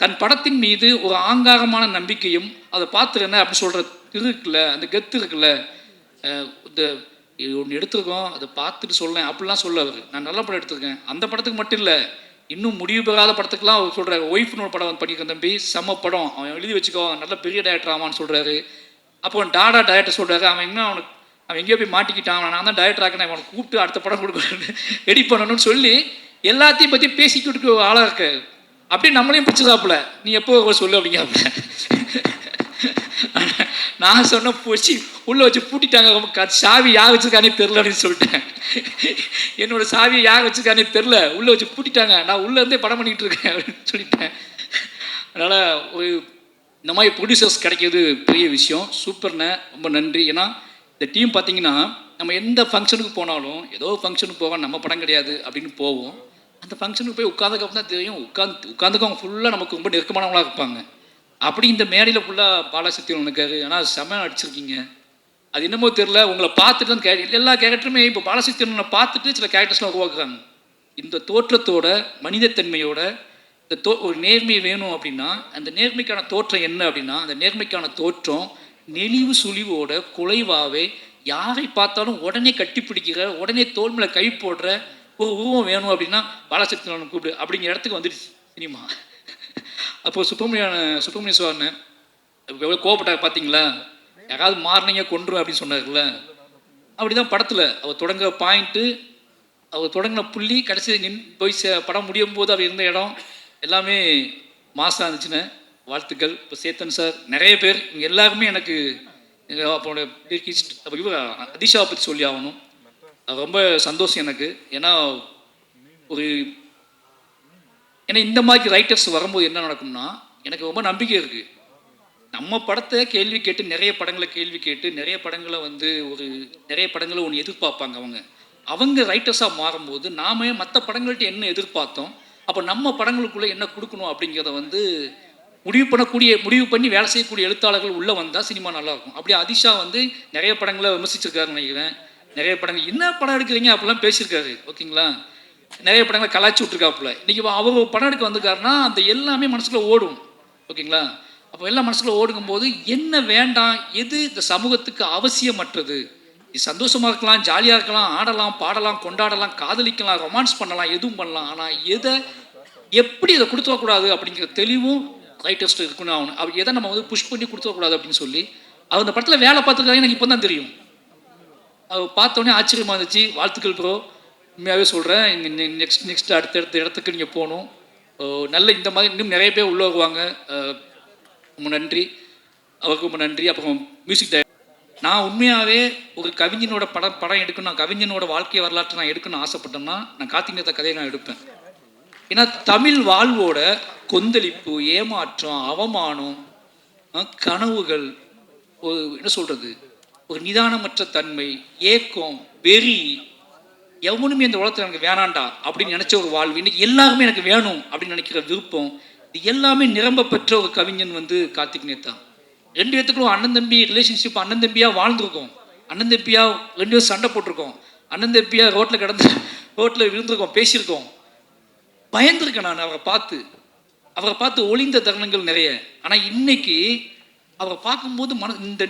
தன் படத்தின் மீது ஒரு ஆங்காரமான நம்பிக்கையும் அதை பார்த்துருஎன்ன அப்படின்னு சொல்கிற இருக்குல்ல, அந்த கெத்து இருக்குல்ல, இந்த ஒன்று எடுத்துருக்கோம் அதை பார்த்துட்டு சொல்லேன் அப்படிலாம் சொல்ல அவர். நான் நல்ல படம் எடுத்திருக்கேன். அந்த படத்துக்கு மட்டும் இல்லை, இன்னும் முடிவு பெறாத படத்துக்குலாம் அவர் சொல்கிறார். ஒய்ஃப்னு ஒரு படம் வந்து பண்ணியிருக்கேன் தம்பி, செம்ம படம், அவன் எழுதி வச்சுக்கோ, நல்ல பெரிய டைரக்டர் ஆமான்னு சொல்கிறாரு. அப்போ டாடா டைரக்டர் சொல்கிறாரு, அவன் எங்கேயோ போய் மாட்டிக்கிட்டான், நான் தான் டைரக்டர் ஆக்கினேன், அவனை கூப்பிட்டு அடுத்த படம் கொடுக்கணும்னு ரெடி பண்ணணும்னு சொல்லி எல்லாத்தையும் பற்றி பேசிக்கிட்டு ஆளாக இருக்க. அப்படியே நம்மளையும் பிடிச்சதாப்புல, நீ எப்போ சொல்லு அப்படிங்காப்புல. நான் சொன்ன போச்சு உள்ளே வச்சு பூட்டிட்டாங்க, சாவி யார் வச்சுருக்கானே தெரில அப்படின்னு சொல்லிட்டேன். என்னோட சாவியை யார் வச்சுருக்கானே தெரில, உள்ளே வச்சு பூட்டிட்டாங்க, நான் உள்ளேருந்தே படம் பண்ணிக்கிட்டு இருக்கேன் அப்படின்னு சொல்லிட்டேன். அதனால் ஒரு இந்த மாதிரி ப்ரொடியூசர்ஸ் கிடைக்கிறது பெரிய விஷயம். சூப்பர்ண்ணே, ரொம்ப நன்றி. ஏன்னா இந்த டீம் பார்த்தீங்கன்னா நம்ம எந்த ஃபங்க்ஷனுக்கு போனாலும், ஏதோ ஃபங்க்ஷனுக்கு போவோம், நம்ம படம் கிடையாது அப்படின்னு போவோம். அந்த ஃபங்க்ஷனுக்கு போய் உட்காந்துக்கப்புறம் தான் தெரியும், உட்காந்துக்கு அவங்க ஃபுல்லாக நமக்கு ரொம்ப நெருக்கமானவங்களாக இருப்பாங்க. அப்படி இந்த மேடையில் ஃபுல்லாக பாலசக்திவன் இருக்காரு. ஆனால் செம அடிச்சிருக்கீங்க. அது என்னமோ தெரில, உங்களை பார்த்துட்டு தான் எல்லா கேரக்டருமே இப்போ பாலசக்திவனை பார்த்துட்டு சில கேரக்டர்ஸ்லாம் உருவாக்குறாங்க. இந்த தோற்றத்தோட மனிதத்தன்மையோட இந்த ஒரு நேர்மை வேணும் அப்படின்னா அந்த நேர்மைக்கான தோற்றம் என்ன அப்படின்னா, அந்த நேர்மைக்கான தோற்றம் நெளிவு சுழிவோட குலைவாகவே யாரை பார்த்தாலும் உடனே கட்டிப்பிடிக்கிற, உடனே தோல் மேலே கை போடுற ஒரு உருவம் வேணும் அப்படின்னா பாலசக்திவனை கூப்பிடு அப்படிங்கிற இடத்துக்கு வந்துடுச்சு சினிமா. அப்போது சுப்பிரமணிய சிவான்னு எவ்வளோ கோவப்பட்டார் பார்த்தீங்களா, யாராவது மாறினீங்க கொன்றும் அப்படின்னு சொன்னார்ல. அப்படி தான் படத்தில் அவர் தொடங்குற பாயிண்ட்டு, அவர் தொடங்கின புள்ளி, கடைசி போய் படம் முடியும் போது அவர் இருந்த இடம் எல்லாமே மாசாக இருந்துச்சுன்னு. வாழ்த்துக்கள். இப்போ சேத்தன் சார் நிறைய பேர் இவங்க எல்லாருமே எனக்கு அப்போட இவர் அதிஷாவை பற்றி சொல்லி ஆகணும். அது ரொம்ப சந்தோஷம் எனக்கு. ஏன்னா ஒரு ஏன்னா இந்த மாதிரி ரைட்டர்ஸ் வரும்போது என்ன நடக்கும்னா எனக்கு ரொம்ப நம்பிக்கை இருக்குது. நம்ம படத்தை கேள்வி கேட்டு நிறைய படங்களை கேள்வி கேட்டு நிறைய படங்களை வந்து நிறைய படங்களை ஒன்று எதிர்பார்ப்பாங்க அவங்க ரைட்டர்ஸாக மாறும்போது நாம மற்ற படங்கள்ட்ட என்ன எதிர்பார்த்தோம், அப்போ நம்ம படங்களுக்குள்ளே என்ன கொடுக்கணும் அப்படிங்கிறத வந்து முடிவு பண்ணி வேலை செய்யக்கூடிய எழுத்தாளர்கள் உள்ளே வந்தால் சினிமா நல்லாயிருக்கும். அப்படி அதிஷா வந்து நிறைய படங்களை விமர்சிச்சிருக்காருன்னு நினைக்கிறேன். நிறைய படங்கள் என்ன படம் எடுக்கிறீங்க அப்படிலாம் பேசியிருக்காரு. ஓகேங்களா, நிறைய படங்களை கலாய்ச்சி விட்ருக்காப்புல. இன்றைக்கி அவர் படம் எடுக்க வந்திருக்காருன்னா அந்த எல்லாமே மனசுக்குள்ள ஓடும். ஓகேங்களா, அப்போ எல்லாம் மனசுக்குள்ள ஓடுங்கும்போது என்ன வேண்டாம், எது இந்த சமூகத்துக்கு அவசியமற்றது, சந்தோஷமாக இருக்கலாம், ஜாலியாக இருக்கலாம், ஆடலாம், பாடலாம், கொண்டாடலாம், காதலிக்கலாம், ரொமான்ஸ் பண்ணலாம், எதுவும் பண்ணலாம். ஆனால் எப்படி இதை கொடுத்துடக்கூடாது அப்படிங்கிற தெளிவும் ரைட்டர்ஸ்ட்டு இருக்குன்னு ஆகணும். அவர் எதை நம்ம வந்து புஷ் பண்ணி கொடுத்துடக்கூடாது அப்படின்னு சொல்லி அவர் அந்த படத்தில் வேலை பார்த்துருக்காங்க. எனக்கு இப்போ தான் தெரியும். அவர் பார்த்தோன்னே ஆச்சரியமாக இருந்துச்சு. வாழ்த்துக்கள் ப்ரோ, உண்மையாகவே சொல்கிறேன். நெக்ஸ்ட் அடுத்த இடத்துக்கு நீங்கள் போகணும். நல்ல இந்த மாதிரி இன்னும் நிறைய பேர் உள்ளே வருவாங்க. ரொம்ப நன்றி, அவருக்கு ரொம்ப நன்றி. அப்புறம் மியூசிக் நான் உண்மையாகவே ஒரு கவிஞனோட படம் எடுக்கணும், நான் கவிஞனோட வாழ்க்கை வரலாற்றை நான் எடுக்கணும்னு ஆசைப்பட்டேன்னா நான் கார்த்திக் நேத்தா கதையை நான் எடுப்பேன். ஏன்னா தமிழ் வாழ்வோட கொந்தளிப்பு, ஏமாற்றம், அவமானம், கனவுகள், என்ன சொல்கிறது, ஒரு நிதானமற்ற தன்மை, ஏக்கம், வெறி, எவனுமே இந்த உலகத்தில் எனக்கு வேணாண்டா அப்படின்னு நினச்ச ஒரு வாழ்வு இன்னைக்கு எல்லாருமே எனக்கு வேணும் அப்படின்னு நினைக்கிற விருப்பம், இது எல்லாமே நிரம்ப பெற்ற ஒரு கவிஞன் வந்து கார்த்திக் நேத்தா. ரெண்டு பேத்துக்கும் அண்ணன் தம்பி ரிலேஷன்ஷிப், அண்ணன் தம்பியாக வாழ்ந்துருக்கோம், அண்ணன் தம்பியாக ரெண்டு பேரும் சண்டை போட்டிருக்கோம், அண்ணன் தம்பியாக ரோட்டில் விழுந்திருக்கோம், பேசியிருக்கோம், பயந்துருக்கேன் நான் அவரை பார்த்து ஒளிந்த தருணங்கள் நிறைய. ஆனால் இன்னைக்கு அவரை பார்க்கும்போது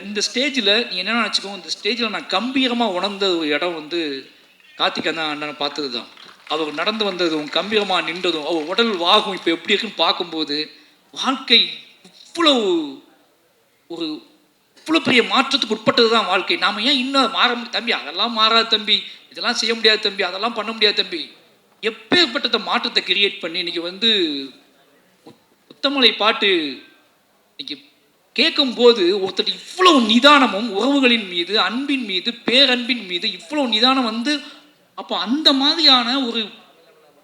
இந்த ஸ்டேஜில் நீ என்ன நினச்சிக்கோ, இந்த ஸ்டேஜில் நான் கம்பீரமாக உணர்ந்த ஒரு இடம் வந்து கார்த்திக் அண்ணனை பார்த்தது தான். அவர் நடந்து வந்ததும், கம்பீரமாக நின்றதும், அவர் உடல் வாகும் இப்போ எப்படி இருக்குன்னு பார்க்கும்போது வாழ்க்கை இவ்வளோ பெரிய மாற்றத்துக்கு உட்பட்டது தான் வாழ்க்கை. நாம் ஏன் இன்னும் மாற தம்பி, அதெல்லாம் மாறாது தம்பி, இதெல்லாம் செய்ய முடியாது தம்பி, அதெல்லாம் பண்ண முடியாது தம்பி, எப்பேற்பட்ட மாற்றத்தை கிரியேட் பண்ணி இன்னைக்கு வந்து முத்தமலை பாட்டு இன்னைக்கு கேட்கும்போது ஒருத்தர் இவ்வளவு நிதானமும் உறவுகளின் மீது, அன்பின் மீது, பேரன்பின் மீது இவ்வளவு நிதானம் வந்து, அப்போ அந்த மாதிரியான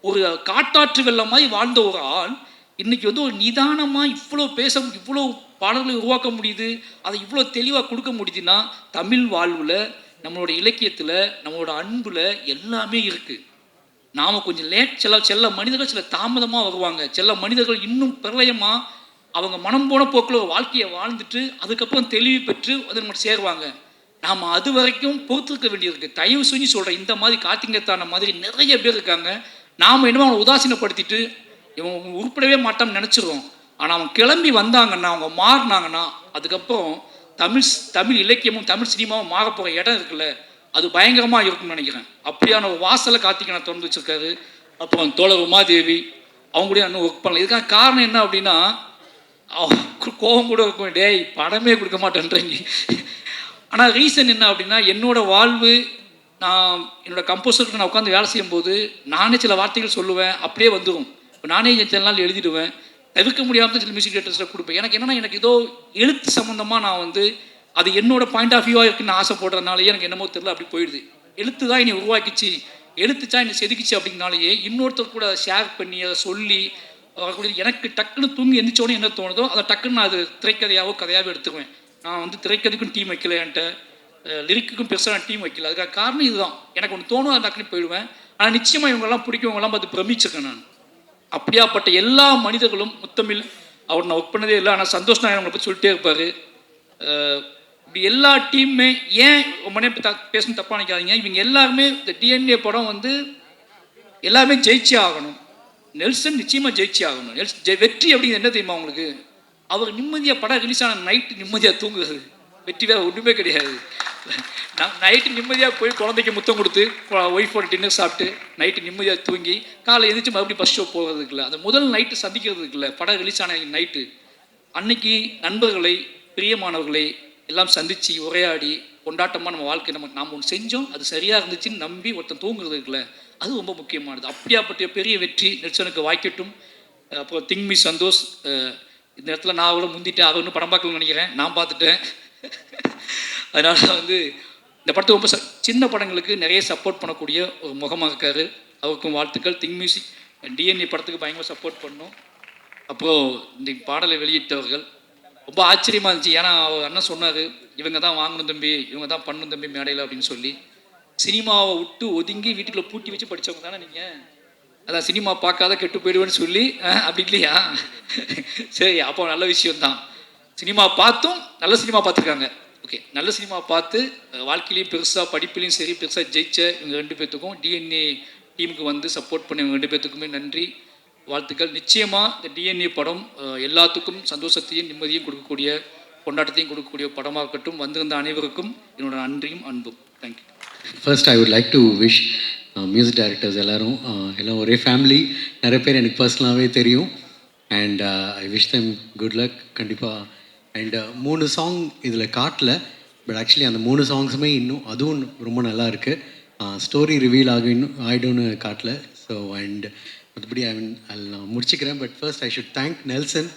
ஒரு காட்டாற்று வெள்ளம் மாதிரி வாழ்ந்த ஒரு ஆள் இன்னைக்கு வந்து ஒரு நிதானமாக இவ்வளோ பாடல்களை உருவாக்க முடியுது, அதை இவ்வளோ தெளிவாக கொடுக்க முடியுதுன்னா தமிழ் வாழ்வில், நம்மளோட இலக்கியத்தில், நம்மளோட அன்பில் எல்லாமே இருக்குது. நாம் கொஞ்சம் சில மனிதர்கள் சில தாமதமாக வருவாங்க, சில மனிதர்கள் இன்னும் பிரளயமாக அவங்க மனம் போன போக்கில் ஒரு வாழ்க்கையை வாழ்ந்துட்டு அதுக்கப்புறம் தெளிவு பெற்று அதை நம்ம சேருவாங்க. நாம் அது வரைக்கும் பொறுத்திருக்க வேண்டியிருக்கு. தயவு செஞ்சு சொல்கிறேன், இந்த மாதிரி கார்த்திகேயத்தான மாதிரி நிறைய பேர் இருக்காங்க. நாம் என்னமோ அவனை உதாசீனப்படுத்திட்டு இவன் உருப்படவே மாட்டான்னு நினச்சிருவோம். ஆனால் அவங்க கிளம்பி வந்தாங்கன்னா, அவங்க மாறினாங்கன்னா, அதுக்கப்புறம் தமிழ் இலக்கியமும் தமிழ் சினிமாவும் மாற போகிற இடம் இருக்குல்ல, அது பயங்கரமாக இருக்கும்னு நினைக்கிறேன். அப்படியான ஒரு வாசலை கார்த்திகேயன் திறந்து வச்சுருக்காரு. அப்புறம் தோழர் உமாதேவி அவங்க கூட இன்னும் ஒர்க் பண்ணல. இதுக்கான காரணம் என்ன அப்படின்னா, கோபம் கூட இருக்கும், டேய் படமே கொடுக்க மாட்டேன்றீங்க. ஆனால் ரீசன் என்ன அப்படின்னா, என்னோட வாழ்வு, நான் என்னோட கம்போசருக்கு நான் உட்காந்து வேலை செய்யும்போது நானே சில வார்த்தைகள் சொல்லுவேன், அப்படியே வந்துடும். இப்போ நானே சில நாள் எழுதிடுவேன், தவிர்க்க முடியாமல் சில மியூசிக் டேரக்டர்ஸில் கொடுப்பேன். எனக்கு என்னென்னா, எனக்கு ஏதோ எழுத்து சம்மந்தமாக நான் வந்து அது என்னோட பாயிண்ட் ஆஃப் வியூவாக இருக்குன்னு ஆசைப்படுறதுனாலேயே எனக்கு என்னமோ தெரியல, அப்படி போயிடுது. எழுத்து தான் என்னை உருவாக்கிச்சு, எழுத்துச்சா என்னை செதுக்கிச்சு அப்படின்னாலேயே இன்னொருத்தர் கூட அதை ஷேர் பண்ணி அதை சொல்லி எனக்கு டக்குன்னு தூங்கி எந்திரிச்சோடனே என்ன தோணுதோ அதை டக்குன்னு நான் அது திரைக்கதையாவோ கதையாகவோ எடுத்துக்குவேன். நான் வந்து திரைக்கதைக்கும் டீம் வைக்கல, என்கிட்ட லிரிக்குக்கும் பெருசாக நான் டீம் வைக்கல. அதுக்காக காரணம் இதுதான். எனக்கு ஒன்று தோணும், அதை டக்குன்னு போயிடுவேன். ஆனால் நிச்சயமாக இவங்கெல்லாம் பிடிக்கவங்கெல்லாம் பார்த்து பிரமிச்சிருக்கேன் நான். அப்படியாப்பட்ட எல்லா மனிதர்களும் முத்தமிழ் அவர் நான் ஒர்க் பண்ணதே இல்லை, ஆனால் சந்தோஷ் நாயன் அவங்களை பற்றி சொல்லிட்டே இருப்பார். இப்படி எல்லா டீமுமே ஏன் ரொம்ப நேரம் பேசணும் தப்பாக நினைக்காதீங்க. இவங்க எல்லாருமே இந்த டிஎன்ஏ படம் வந்து எல்லாருமே ஜெயிச்சே ஆகணும். நெல்சன் நிச்சயமாக ஜெயிச்சே ஆகணும். வெற்றி அப்படிங்கிறது என்ன தெரியுமா உங்களுக்கு? அவர் நிம்மதியாக படம் ரிலீஸ் ஆன நைட்டு நிம்மதியாக தூங்குறது. வெற்றி வேறு ஒன்றுமே கிடையாது. நைட்டு நிம்மதியாக போய் குழந்தைக்கு முத்தம் கொடுத்து ஒய்ஃபோட டின்னர் சாப்பிட்டு நைட்டு நிம்மதியாக தூங்கி காலை எழுந்திரிச்சு மறுபடியும் ஃபஸ்ட் ஷோ போகிறதுக்கு இல்லை, அந்த முதல் நைட்டு சந்திக்கிறதுக்கு இல்லை, படம் ரிலீஸ் ஆன நைட்டு அன்னைக்கு நண்பர்களை, பிரியமானவர்களை எல்லாம் சந்தித்து உரையாடி கொண்டாட்டமாக நம்ம வாழ்க்கை நாம் ஒன்று செஞ்சோம், அது சரியாக இருந்துச்சுன்னு நம்பி ஒருத்தன் தூங்குறதுக்குல, அது ரொம்ப முக்கியமானது. அப்படியாப்பட்ட பெரிய வெற்றி நெல்சனுக்கு வாய்க்கட்டும். அப்புறம் திங்மி சந்தோஷ், இந்த இடத்துல நான் அவ்வளோ முந்திட்டேன், அவர் இன்னும் படம் பார்க்கலன்னு நினைக்கிறேன், நான் பார்த்துட்டேன். அதனால் வந்து இந்த படத்தை ரொம்ப சின்ன படங்களுக்கு நிறைய சப்போர்ட் பண்ணக்கூடிய ஒரு முகமாக இருக்காரு. அவருக்கும் வாழ்த்துக்கள். திங் மியூசிக் டிஎன்ஏ படத்துக்கு பயங்கர சப்போர்ட் பண்ணோம். அப்புறம் இந்த பாடலை வெளியிட்டவர்கள் ரொம்ப ஆச்சரியமாக இருந்துச்சு. ஏன்னா அவர் அண்ணன் சொன்னார், இவங்க தான் வாங்கணும் தம்பி, இவங்க தான் பண்ணணும் தம்பி மேடையில் அப்படின்னு சொல்லி. சினிமாவை விட்டு ஒதுங்கி வீட்டுக்குள்ளே பூட்டி வச்சு படித்தவங்க தானே நீங்கள்? அதான் சினிமா பார்க்காத கெட்டு போயிடுவேன்னு சொல்லி அப்படி இல்லையா? சரி, அப்போ நல்ல விஷயம்தான். சினிமா பார்த்தும் நல்ல சினிமா பார்த்துருக்காங்க. ஓகே, நல்ல சினிமா பார்த்து வாழ்க்கையிலையும் பெருசாக படிப்புலையும் சரி பெருசாக ஜெயிச்ச இவங்க 2 பேர்த்துக்கும் டிஎன்ஏ டீமுக்கு வந்து சப்போர்ட் பண்ண இவங்க 2 பேர்த்துக்குமே நன்றி, வாழ்த்துக்கள். நிச்சயமாக இந்த டிஎன்ஏ படம் எல்லாத்துக்கும் சந்தோஷத்தையும் நிம்மதியும் கொடுக்கக்கூடிய, கொண்டாட்டத்தையும் கொடுக்கக்கூடிய படமாக இருக்கட்டும். வந்திருந்த அனைவருக்கும் என்னோட நன்றியும் அன்பும். Thank you. First I would like to wish music directors எல்லோரும் எல்லாம் ஒரே ஃபேமிலி, நிறைய பேர் எனக்கு பர்சனலாகவே தெரியும். And I wish them good luck கண்டிப்பாக. அண்ட் 3 சாங் இதில் காட்டல, பட் ஆக்சுவலி அந்த 3 சாங்ஸுமே இன்னும் அதுவும் ரொம்ப நல்லா இருக்குது. ஸ்டோரி ரிவீல் ஆகிடும்னு காட்டல. ஸோ அண்ட் மற்றபடி நான் முடிச்சுக்கிறேன். But first I should thank Nelson.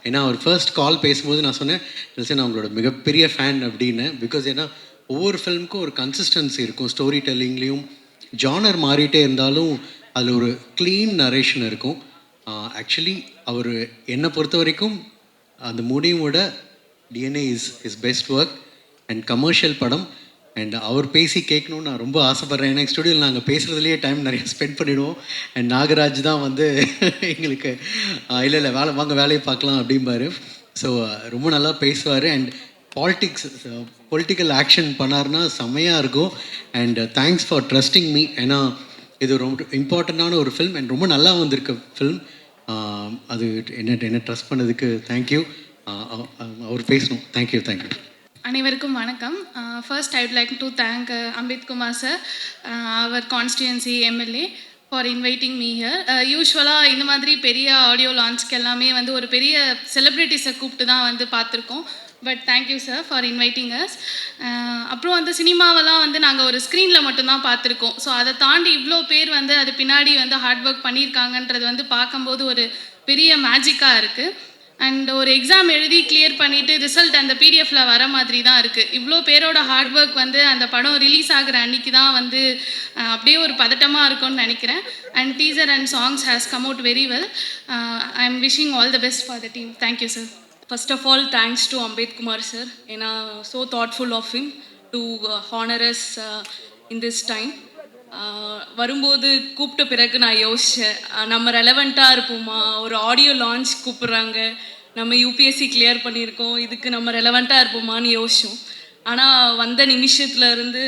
ஏன்னா அவர் ஃபர்ஸ்ட் கால் பேசும்போது நான் சொன்னேன், நெல்சன் அவங்களோட மிகப்பெரிய ஃபேன் அப்படின்னு. பிகாஸ் ஏன்னா ஒவ்வொரு ஃபிலிமுக்கும் ஒரு கன்சிஸ்டன்சி இருக்கும். ஸ்டோரி டெல்லிங்லேயும் ஜானர் மாறிட்டே இருந்தாலும் அதில் ஒரு க்ளீன் நரேஷன் இருக்கும். ஆக்சுவலி அவர் என்னை பொறுத்த வரைக்கும் அந்த முடிவோட DNA is best work and commercial படம். அண்ட் அவர் பேசி கேட்கணுன்னு நான் ரொம்ப ஆசைப்பட்றேன். ஏன்னா ஸ்டுடியோவில் நாங்கள் பேசுகிறதுலேயே டைம் நிறைய ஸ்பெண்ட் பண்ணிவிடுவோம். அண்ட் நாகராஜ் தான் வந்து எங்களுக்கு இல்லை வாங்க வேலையை பார்க்கலாம் அப்படிம்பாரு. ஸோ ரொம்ப நல்லா பேசுவார். அண்ட் பொலிட்டிக்கல் ஆக்ஷன் பண்ணார்னா செம்மையாக இருக்கும். And thanks for trusting me. ஏன்னா இது ரொம்ப இம்பார்ட்டண்ட்டான ஒரு ஃபில்ம் அண்ட் ரொம்ப நல்லா வந்திருக்க ஃபில்ம். அது என்ன ட்ரஸ்ட் பண்ணதுக்கு தேங்க்யூ. அவர் பேசணும். தேங்க்யூ. அனைவருக்கும் வணக்கம். First I would like to thank Ambeth Kumar sir, அவர் constituency MLA, for inviting me here. யூஸ்வலாக இந்த மாதிரி பெரிய ஆடியோ லான்ச்க்கு எல்லாமே வந்து ஒரு பெரிய செலிப்ரிட்டிஸை கூப்பிட்டு தான் வந்து பார்த்துருக்கோம். But thank you sir for inviting as. அப்புறம் வந்து சினிமாவெல்லாம் வந்து நாங்கள் ஒரு ஸ்க்ரீனில் மட்டும்தான் பார்த்துருக்கோம். ஸோ அதை தாண்டி இவ்வளோ பேர் வந்து அது பின்னாடி வந்து ஹார்ட் ஒர்க் பண்ணியிருக்காங்கன்றது வந்து பார்க்கும்போது ஒரு பெரிய மேஜிக்காக இருக்குது. அண்ட் ஒரு எக்ஸாம் எழுதி கிளியர் பண்ணிவிட்டு ரிசல்ட் அந்த பிடிஎஃப்பில் வர மாதிரி தான் இருக்குது. இவ்வளோ பேரோட ஹார்ட் ஒர்க் வந்து அந்த படம் ரிலீஸ் ஆகிற அன்றைக்கி தான் வந்து அப்படியே ஒரு பதட்டமாக இருக்கும்னு நினைக்கிறேன். And teaser and songs has come out very well. I am wishing all the best for the team. Thank you sir. First of all, thanks to Ambed Kumar sir, and so thoughtful of him to honor us in this time. வரும்போது கூப்பிட்ட பிறகு நான் யோசித்தேன், நம்ம ரெலவெண்ட்டாக இருப்போமா, ஒரு audio launch கூப்பிட்றாங்க, நம்ம யூபிஎஸ்சி கிளியர் பண்ணியிருக்கோம், இதுக்கு நம்ம ரெலவெண்ட்டாக இருப்போமான்னு யோசித்தோம். ஆனால் வந்த நிமிஷத்துலேருந்து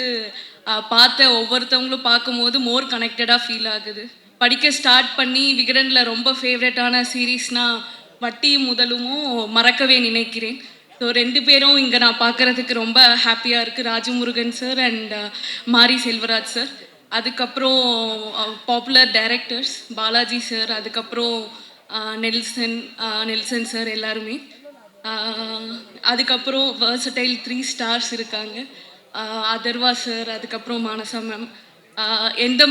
பார்த்த ஒவ்வொருத்தவங்களும் பார்க்கும்போது மோர் கனெக்டடாக ஃபீல் ஆகுது. படிக்க ஸ்டார்ட் பண்ணி விகடனில் ரொம்ப ஃபேவரட்டான சீரீஸ்னால் வட்டியும் முதலுமும் மறக்கவே நினைக்கிறேன். ஸோ 2 பேரும் இங்கே நான் பார்க்குறதுக்கு ரொம்ப ஹாப்பியாக இருக்குது. ராஜமுருகன் சார் அண்ட் மாரி செல்வராஜ் சார், அதுக்கப்புறம் பாப்புலர் டைரக்டர்ஸ் பாலாஜி சார், அதுக்கப்புறம் நெல்சன் சார் எல்லாருமே. அதுக்கப்புறம் வெர்சடைல் 3 ஸ்டார்ஸ் இருக்காங்க, அதர்வா சார், அதுக்கப்புறம் மானசா மேம். எந்த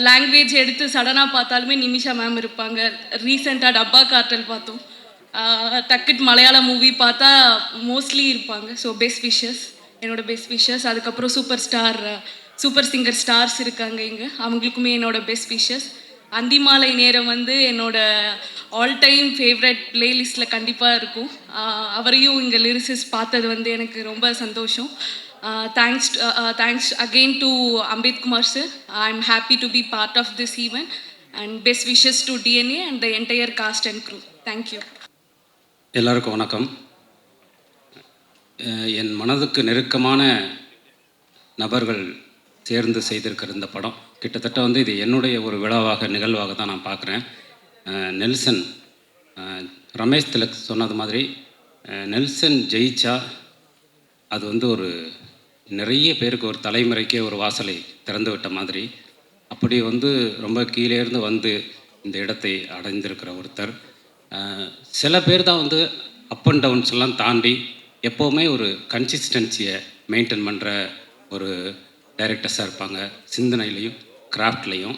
லாங்குவேஜ் எடுத்து சடனாக பார்த்தாலுமே நிமிஷா மேம் இருப்பாங்க. ரீசெண்டாக டப்பா கார்ட்டல் பார்த்தோம், டக்குட் மலையாள மூவி பார்த்தா மோஸ்ட்லி இருப்பாங்க. ஸோ பெஸ்ட் விஷஸ், என்னோட பெஸ்ட் விஷஸ். அதுக்கப்புறம் சூப்பர் சிங்கர் ஸ்டார்ஸ் இருக்காங்க இங்கே, அவங்களுக்குமே என்னோட பெஸ்ட் விஷஸ். அந்திமாலை நேரம் வந்து என்னோட ஆல் டைம் ஃபேவரட் பிளேலிஸ்ட்டில் கண்டிப்பாக இருக்கும். அவரையும் இங்கே லிரிசிஸ் பார்த்தது வந்து எனக்கு ரொம்ப சந்தோஷம். Thanks again to Ambeth Kumar sir. I am happy to be part of this event and best wishes to DNA and the entire cast and crew. Thank you. எல்லாருக்கும் வணக்கம். என் மனதுக்கு நெருக்கமான நபர்கள் சேர்ந்து செய்திருக்கிற இந்த படம் கிட்டத்தட்ட வந்து இது என்னுடைய ஒரு நிகழ்வாக தான் நான் பார்க்குறேன். நெல்சன், ரமேஷ் திலக் சொன்னது மாதிரி நெல்சன் ஜெயிச்சா அது வந்து ஒரு நிறைய பேருக்கு ஒரு தலைமுறைக்கே ஒரு வாசலை திறந்து விட்ட மாதிரி. அப்படி வந்து ரொம்ப கீழே இருந்து வந்து இந்த இடத்தை அடைந்திருக்கிற ஒருத்தர். சில பேர் தான் வந்து அப் அண்ட் டவுன்ஸ் எல்லாம் தாண்டி எப்போவுமே ஒரு கன்சிஸ்டன்சியை மெயின்டைன் பண்ணுற ஒரு டைரக்டர்ஸாக இருப்பாங்க, சிந்தனையிலையும் கிராஃப்ட்லேயும்.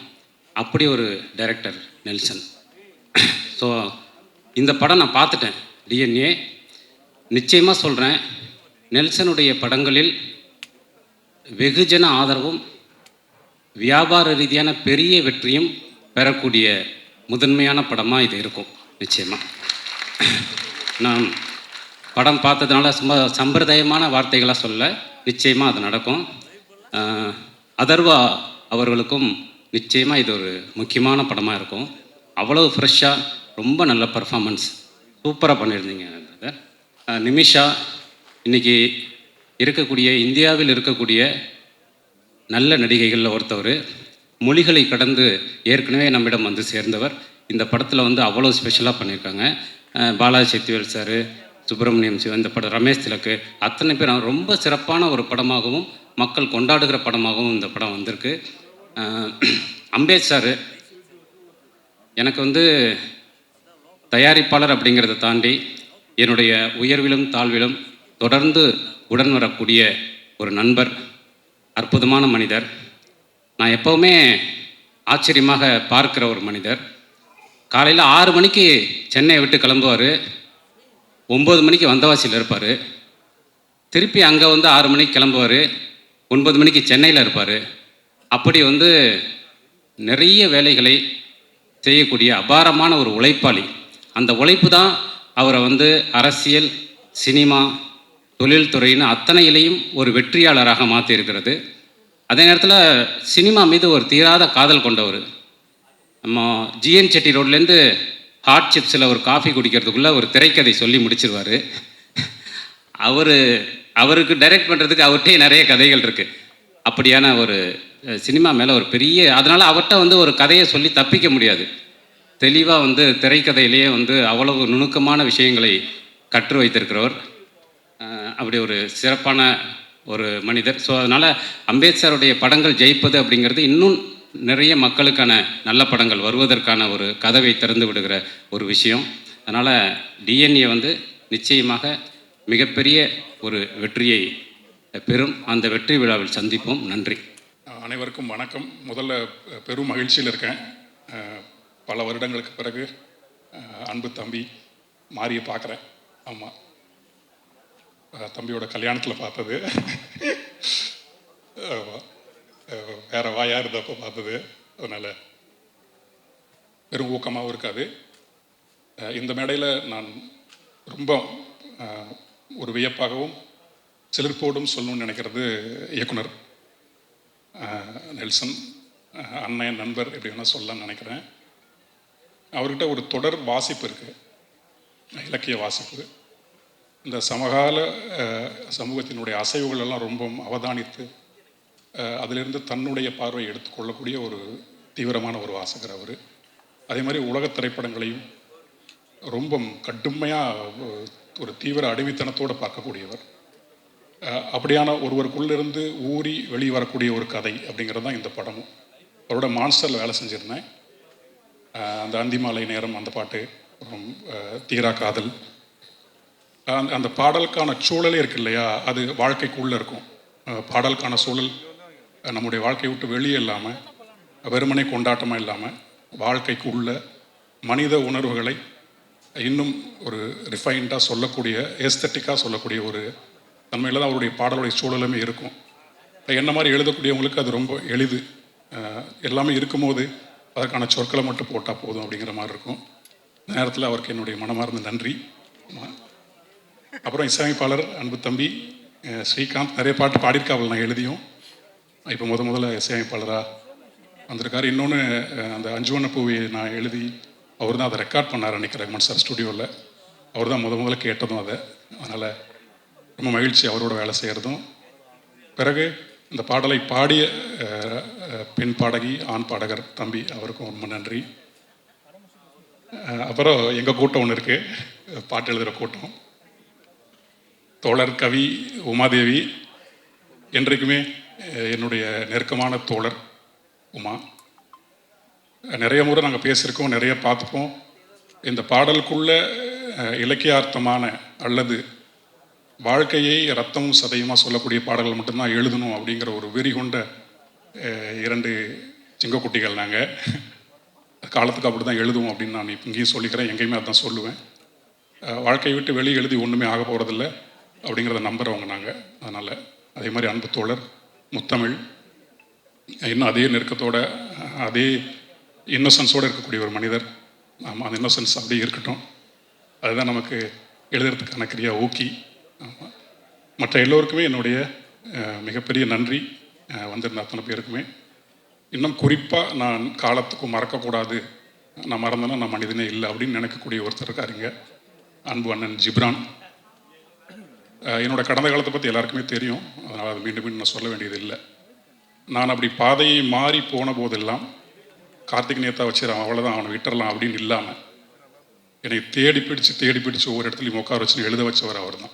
அப்படி ஒரு டைரக்டர் நெல்சன். ஸோ இந்த படம் நான் பார்த்துட்டேன். டிஎன்ஏ. நிச்சயமாக சொல்கிறேன், நெல்சனுடைய படங்களில் வெகுஜன ஆதரவும் வியாபார ரீதியான பெரிய வெற்றியும் பெறக்கூடிய முதன்மையான படமாக இது இருக்கும். நிச்சயமாக நான் படம் பார்த்ததுனால சும்மா சம்பிரதாயமான வார்த்தைகளாக சொல்ல, நிச்சயமாக அது நடக்கும். அதர்வா அவர்களுக்கும் நிச்சயமாக இது ஒரு முக்கியமான படமாக இருக்கும். அவ்வளோ ஃப்ரெஷ்ஷாக ரொம்ப நல்ல பர்ஃபார்மன்ஸ், சூப்பராக பண்ணியிருந்தீங்க பிரதர். நிமிஷா இன்றைக்கி இருக்கக்கூடிய இந்தியாவில் இருக்கக்கூடிய நல்ல நடிகைகளில் ஒருத்தவர், மொழிகளை கடந்து ஏற்கனவே நம்மிடம் வந்து சேர்ந்தவர். இந்த படத்தில் வந்து அவ்வளோ ஸ்பெஷலாக பண்ணியிருக்காங்க. பாலாஜி சக்திவேல் சார், சுப்பிரமணியம் சிவன், இந்த படம் ரமேஷ் திலக்கு, அத்தனை பேர் ரொம்ப சிறப்பான ஒரு படமாகவும் மக்கள் கொண்டாடுகிற படமாகவும் இந்த படம் வந்திருக்கு. அம்பேத் சார் எனக்கு வந்து தயாரிப்பாளர் அப்படிங்கிறத தாண்டி என்னுடைய உயர்விலும் தாழ்விலும் தொடர்ந்து உடன் வரக்கூடிய ஒரு நண்பர், அற்புதமான மனிதர். நான் எப்போவுமே ஆச்சரியமாக பார்க்குற ஒரு மனிதர். காலையில் 6 மணிக்கு சென்னையை விட்டு கிளம்புவார், 9 மணிக்கு வந்தவாசியில் இருப்பார். திருப்பி அங்கே வந்து 6 மணிக்கு கிளம்புவார், 9 மணிக்கு சென்னையில் இருப்பார். அப்படி வந்து நிறைய வேலைகளை செய்யக்கூடிய அபாரமான ஒரு உழைப்பாளி. அந்த உழைப்பு தான் அவரை வந்து அரசியல், சினிமா, தொழில்துறைன்னு அத்தனையிலையும் ஒரு வெற்றியாளராக மாற்றியிருக்கிறது. அதே நேரத்தில் சினிமா மீது ஒரு தீராத காதல் கொண்டவர். நம்ம ஜிஎன் செட்டி ரோட்லேருந்து ஹாட் சிப்ஸில் ஒரு காஃபி குடிக்கிறதுக்குள்ளே ஒரு திரைக்கதை சொல்லி முடிச்சிருவார். அவருக்கு டைரக்ட் பண்ணுறதுக்கு அவர்கிட்டே நிறைய கதைகள் இருக்குது. அப்படியான ஒரு சினிமா மேலே ஒரு பெரிய, அதனால் அவர்கிட்ட வந்து ஒரு கதையை சொல்லி தப்பிக்க முடியாது. தெளிவாக வந்து திரைக்கதையிலேயே வந்து அவ்வளவு நுணுக்கமான விஷயங்களை கற்று வைத்திருக்கிறவர். அப்படி ஒரு சிறப்பான ஒரு மனிதர். ஸோ அதனால் அம்பேத்கருடைய படங்கள் ஜெயிப்பது அப்படிங்கிறது இன்னும் நிறைய மக்களுக்கான நல்ல படங்கள் வருவதற்கான ஒரு கதவை திறந்து விடுகிற ஒரு விஷயம். அதனால் டிஎன்ஏ வந்து நிச்சயமாக மிகப்பெரிய ஒரு வெற்றியை பெறும். அந்த வெற்றி விழாவில் சந்திப்போம். நன்றி. அனைவருக்கும் வணக்கம். முதல்ல பெரும் மகிழ்ச்சியில் இருக்கேன். பல வருடங்களுக்கு பிறகு அன்பு தம்பி மாரியை பார்க்குறேன். ஆமாம், தம்பியோட கல்யாணத்தில் பார்த்தது, வேற வாயாக இருந்தப்போ பார்த்தது. அதனால் பெரும் ஊக்கமாகவும் இருக்காது. இந்த மேடையில் நான் ரொம்ப ஒரு வியப்பாகவும் சிலிர்ப்போடும் சொல்லணும்னு நினைக்கிறது இயக்குனர் நெல்சன் அண்ணன், நண்பர், எப்படி வேணால் சொல்லலாம்னு நினைக்கிறேன். அவர்கிட்ட ஒரு தொடர் வாசிப்பு இருக்குது, இலக்கிய வாசிப்பு. இந்த சமகால சமூகத்தினுடைய அசைவுகள் எல்லாம் ரொம்ப அவதானித்து அதிலிருந்து தன்னுடைய பார்வையை எடுத்துக்கொள்ளக்கூடிய ஒரு தீவிரமான ஒரு வாசகர் அவர். அதே மாதிரி உலகத் திரைப்படங்களையும் ரொம்ப கடுமையாக ஒரு தீவிர அடிமைத்தனத்தோடு பார்க்கக்கூடியவர். அப்படியான ஒருவருக்குள்ளிருந்து ஊறி வெளிவரக்கூடிய ஒரு கதை அப்படிங்கிறது தான் இந்த படமும். அவரோட மான்ஸ்டரில் வேலை செஞ்சுருந்தேன். அந்த அந்திமாலை நேரம், அந்த பாட்டு, அப்புறம் தீரா காதல், அந்த பாடலுக்கான சூழலே இருக்கு இல்லையா, அது வாழ்க்கைக்குள்ளே இருக்கும். பாடலுக்கான சூழல் நம்முடைய வாழ்க்கையை விட்டு வெளியே இல்லாமல், வெறுமனை கொண்டாட்டமாக இல்லாமல், வாழ்க்கைக்கு உள்ள மனித உணர்வுகளை இன்னும் ஒரு ரிஃபைன்டாக சொல்லக்கூடிய, ஏஸ்தட்டிக்காக சொல்லக்கூடிய ஒரு தன்மையில் தான் அவருடைய பாடலுடைய சூழலுமே இருக்கும். என்ன மாதிரி எழுதக்கூடியவங்களுக்கு அது ரொம்ப எளிது. எல்லாமே இருக்கும்போது அதற்கான சொற்களை மட்டும் போட்டால் போதும் அப்படிங்கிற மாதிரி இருக்கும். நேரத்தில் அவருக்கு என்னுடைய மனமார்ந்த நன்றி. அப்புறம் இசையமைப்பாளர் அன்பு தம்பி ஸ்ரீகாந்த் நிறைய பாட்டு பாடியிருக்காவில், நான் எழுதியும். இப்போ முதல்ல இசையமைப்பாளராக வந்திருக்காரு. இன்னொன்று, அந்த அஞ்சுவண்ண பூவை நான் எழுதி அவர் தான் அதை ரெக்கார்ட் பண்ணார் அன்றைக்கி ரஹ்மான் சார் ஸ்டுடியோவில். அவர் தான் முதல்ல கேட்டதும் அதை. அதனால் ரொம்ப மகிழ்ச்சி அவரோட வேலை செய்கிறதும். பிறகு இந்த பாடலை பாடிய பெண் பாடகி, ஆண் பாடகர் தம்பி, அவருக்கும் ரொம்ப நன்றி. அப்புறம் எங்கள் கூட்டம் ஒன்று இருக்குது, பாட்டு எழுதுகிற கூட்டம். தோழர் கவி உமாதேவி என்றைக்குமே என்னுடைய நெருக்கமான தோழர் உமா. நிறைய முறை நாங்கள் பேசியிருக்கோம், நிறைய பார்த்துப்போம். இந்த பாடலுக்குள்ள இலக்கியார்த்தமான அல்லது வாழ்க்கையை ரத்தமும் சதையுமாக சொல்லக்கூடிய பாடல்கள் மட்டும்தான் எழுதணும் அப்படிங்கிற ஒரு வெறி கொண்ட 2 சிங்கக்குட்டிகள் நாங்கள். காலத்துக்கு அப்படி தான் எழுதுவோம் அப்படின்னு நான் இங்கேயும் சொல்லிக்கிறேன், எங்கேயுமே அதுதான் சொல்லுவேன். வாழ்க்கையை விட்டு வெளியே எழுதி ஒன்றுமே ஆக போகிறதில்ல அப்படிங்கிறத நம்புகிறவங்க நாங்கள். அதனால் அதே மாதிரி அன்பு தோழர் முத்தமிழ் இன்னும் அதே நெருக்கத்தோட அதே இன்னோசன்ஸோடு இருக்கக்கூடிய ஒரு மனிதர். ஆமாம், அந்த இன்னோசன்ஸ் அப்படியே இருக்கட்டும். அதுதான் நமக்கு எழுதுறதுக்கான கிரியா ஊக்கி. ஆமாம், மற்ற எல்லோருக்குமே என்னுடைய மிகப்பெரிய நன்றி. வந்திருந்த அத்தனை பேருக்குமே. இன்னும் குறிப்பாக நான் காலத்துக்கும் மறக்கக்கூடாது, நான் மறந்தேன்னா நான் மனிதனே இல்லை அப்படின்னு நினைக்கக்கூடிய ஒருத்தர் இருக்காருங்க, அன்பு அண்ணன் ஜிப்ரான். என்னோடய கடந்த காலத்தை பற்றி எல்லாருக்குமே தெரியும், அதனால் அது மீண்டும் மீண்டும் நான் சொல்ல வேண்டியது இல்லை. நான் அப்படி பாதையை மாறி போன போதெல்லாம் கார்த்திக் நேத்தா வச்சிடறான் அவ்வளோதான் அவனை விட்டுறலாம் அப்படின்னு இல்லாமல் என்னை தேடி பிடிச்சு ஒவ்வொரு இடத்துலையும் உட்கார வச்சுன்னு எழுத வச்சவர் அவர் தான்.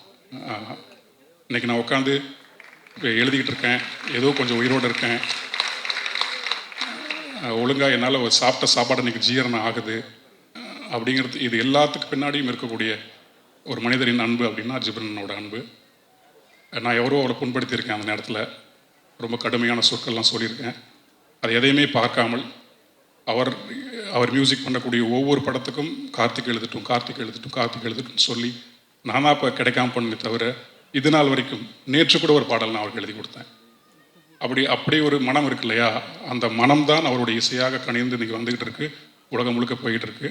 இன்றைக்கி நான் உட்காந்து எழுதிக்கிட்டு இருக்கேன், ஏதோ கொஞ்சம் உயிரோடு இருக்கேன், ஒழுங்காக என்னால் ஒரு சாப்பிட்ட சாப்பாடு இன்றைக்கி ஜீரணம் ஆகுது அப்படிங்கிறது, இது எல்லாத்துக்கு பின்னாடியும் இருக்கக்கூடிய ஒரு மனிதரின் அன்பு அப்படின்னா ஜிப்ரனோட அன்பு. நான் எவரோ அவளை புண்படுத்தியிருக்கேன், அந்த நேரத்தில் ரொம்ப கடுமையான சொற்கள்லாம் சொல்லியிருக்கேன். அது எதையுமே பார்க்காமல் அவர் மியூசிக் பண்ணக்கூடிய ஒவ்வொரு படத்துக்கும் கார்த்திக் எழுதட்டும் சொல்லி நானாக இப்போ கிடைக்காம பண்ணே தவிர இது நாள் வரைக்கும் நேற்று கூட ஒரு பாடல் நான் அவருக்கு எழுதி கொடுத்தேன். அப்படி ஒரு மனம் இருக்கு இல்லையா, அந்த மனம் தான் அவருடைய இசையாக கணிந்து இன்றைக்கி வந்துக்கிட்டு இருக்கு, உலகம் முழுக்க போய்கிட்டு இருக்கு.